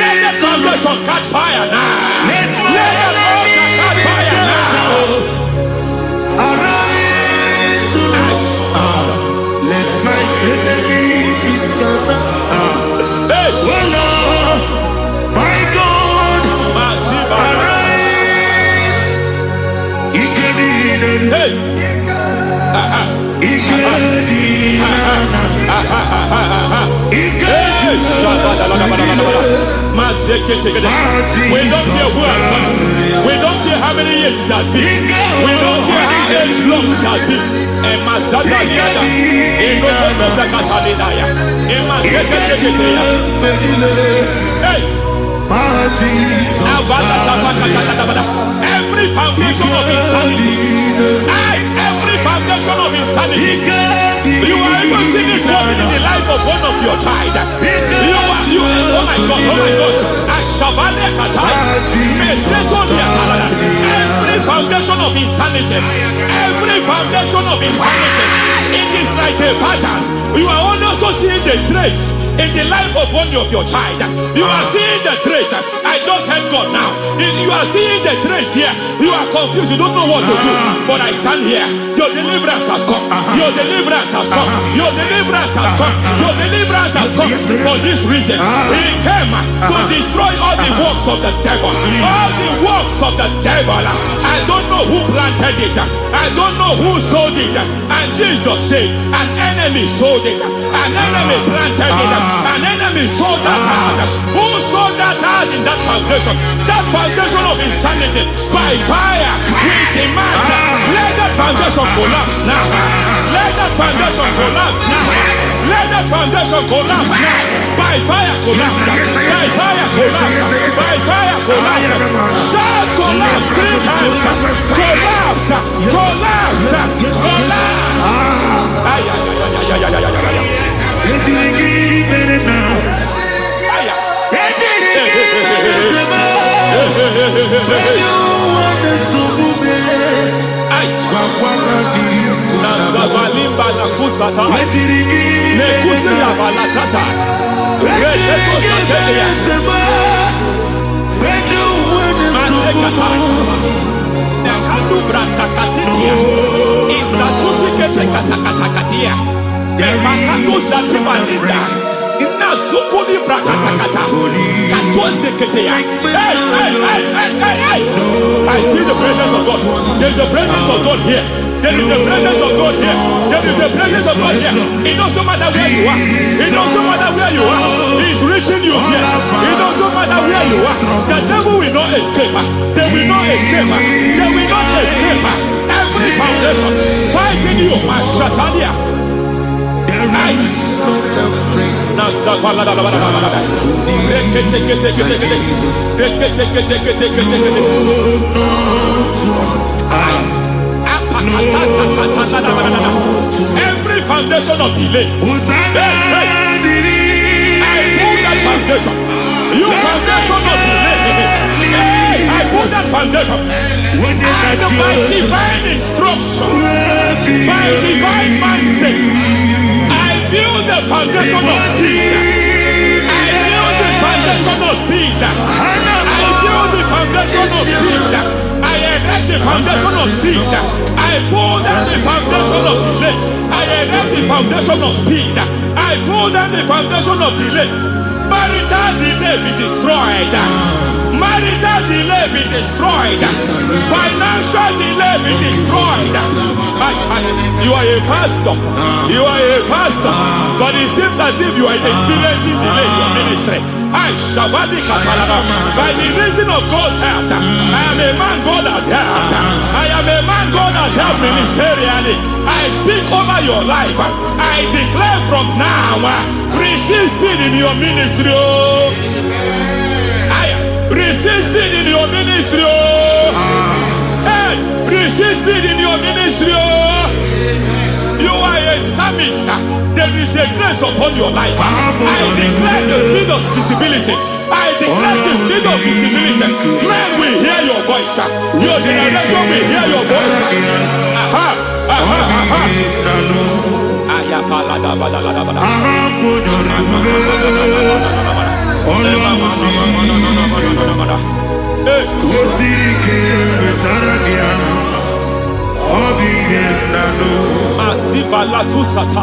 G: Let the foundation catch fire now. Let the altar catch fire now.
F: Arise, let my enemy be scattered.
G: Hey,
F: Oh Lord, my God, arise.
G: hey. We don't care who has done it. We don't care how many years it has been. We don't care how age long it has been. Hey. Every foundation of insanity, every foundation of insanity, you are even seeing it working in the life of one of your child. Oh my God, oh my God. Every foundation of insanity, every foundation of insanity, it is like a pattern. You are also seeing the trace in the life of one of your child. You are seeing the trace. I just heard God now. You are seeing the trace here. You are confused. You don't know what to do. But I stand here. Your deliverance has come. Your deliverance has come. Your deliverance has come. Your deliverance has come. For this reason, He came to destroy all the works of the devil. All the works of the devil. I don't know who planted it. I don't know who sold it. And Jesus said, an enemy sold it. An enemy planted it. An enemy sold that house. Who sold that house in that foundation? That foundation of insanity. By fire, we demand, let that foundation collapse now. Let that foundation collapse now. Let that foundation collapse now. By fire collapse. By fire collapse. By fire collapse. Shout collapse 3 times. Collapse. Collapse. Collapse. Ina zukuni brakatakata. Katwozdeketeya. Hey. I see the presence of God. There's a presence of God here. There is a presence of God here. There is a presence of God here. It doesn't matter where you are. It doesn't matter where you are. He's reaching you here. It doesn't matter where you are. The devil will not escape. They will not escape. They will not escape. Every foundation fighting you, Mashatania. Every foundation of delay, I pull that foundation. You foundation of delay, I pull that foundation. And by divine instruction, by divine mandate, I build the foundation of speed. I build the foundation of speed. I build the foundation of speed. I erect the foundation of speed. I pull down the foundation of delay. I erect the foundation of speed. I pull down the foundation of delay. Marital delay be destroyed. Marital delay be destroyed. Financial delay be destroyed. You are a pastor. You are a pastor. But it seems as if you are experiencing delay in your ministry. By the reason of God's help, I am a man God has helped. I am a man God has helped ministerially. I speak over your life. I declare from now, receive speed in your ministry. Receive speed in your ministry. Hey, receive speed in your ministry. You are a psalmist. There is a grace upon your life. I declare the speed of visibility. I declare the speed of visibility. Men will hear your voice. Your generation will hear your voice. Asivala tu sata.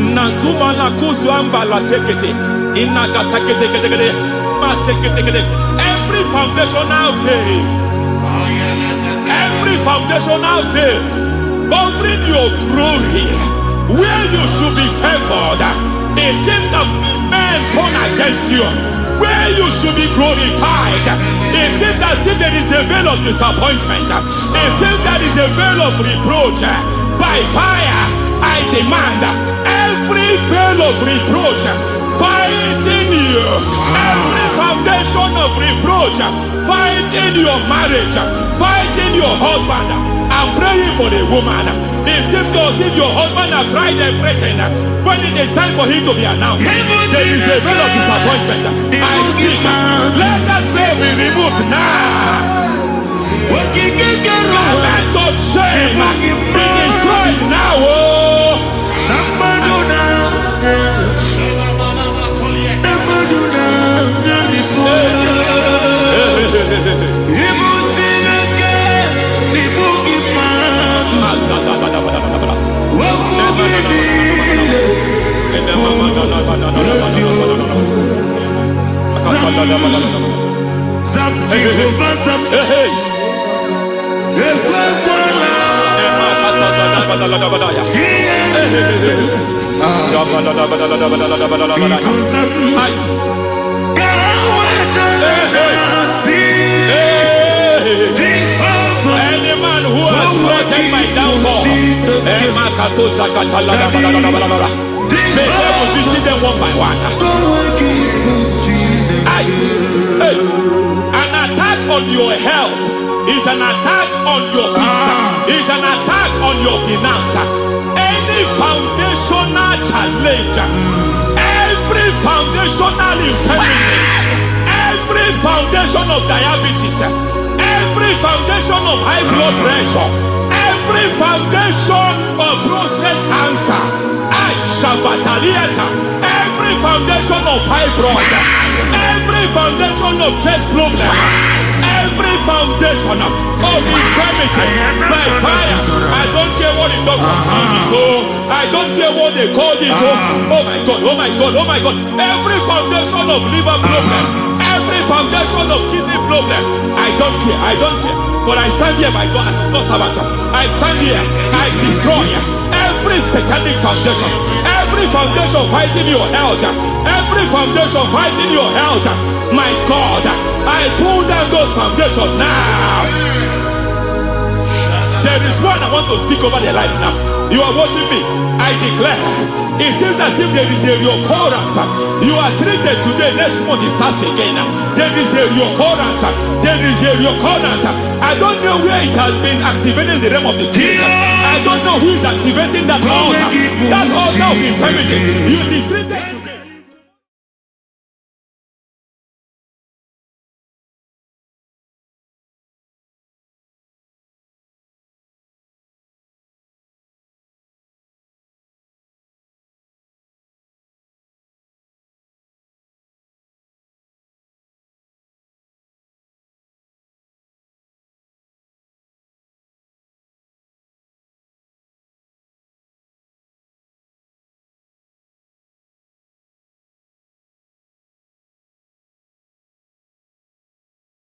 G: Nazuma na kuzuamba la tekete inakata kete masekete. Every foundational veil, every foundational veil covering your glory, where you should be favored, it seems that men turn against you. Where you should be glorified, it seems as if there is a veil of disappointment. It seems that there is a veil of reproach. By fire, I demand every veil of reproach fighting you, every foundation of reproach fighting your marriage, fighting your husband. I'm praying for the woman. It seems as if your husband has tried everything. When it is time for him to be announced, there is a veil of disappointment. I speak. Let that veil be removed now. Garment of shame be destroyed now. Any man who has plotted my downfall, may devil visit them one by one. An attack on your health is an attack on your peace, is an attack on your finance. any foundational challenge, every foundational infirmity, every foundation of diabetes, every foundation of high blood pressure, every foundation of prostate cancer, every foundation of fibroid, every foundation of chest problem, every foundation of infirmity by fire. I don't care what the doctors call it, so I don't care what they called it. Oh my God, oh my God, oh my God. Every foundation of liver problem, every foundation of kidney problem, I don't care, I don't care. But I stand here, my God, as a God servant. I stand here, I destroy every satanic foundation, every foundation fighting your health, every foundation fighting your health. My God, I pull down those foundations now. There is one I want to speak over their lives now. You are watching me. I declare, it seems as if there is a reoccurrence. You are treated today, next month it starts again. There is a reoccurrence. There is a reoccurrence. I don't know where it has been activated in the realm of the spirit. I don't know who is activating that altar. That altar of infirmity. You is treated.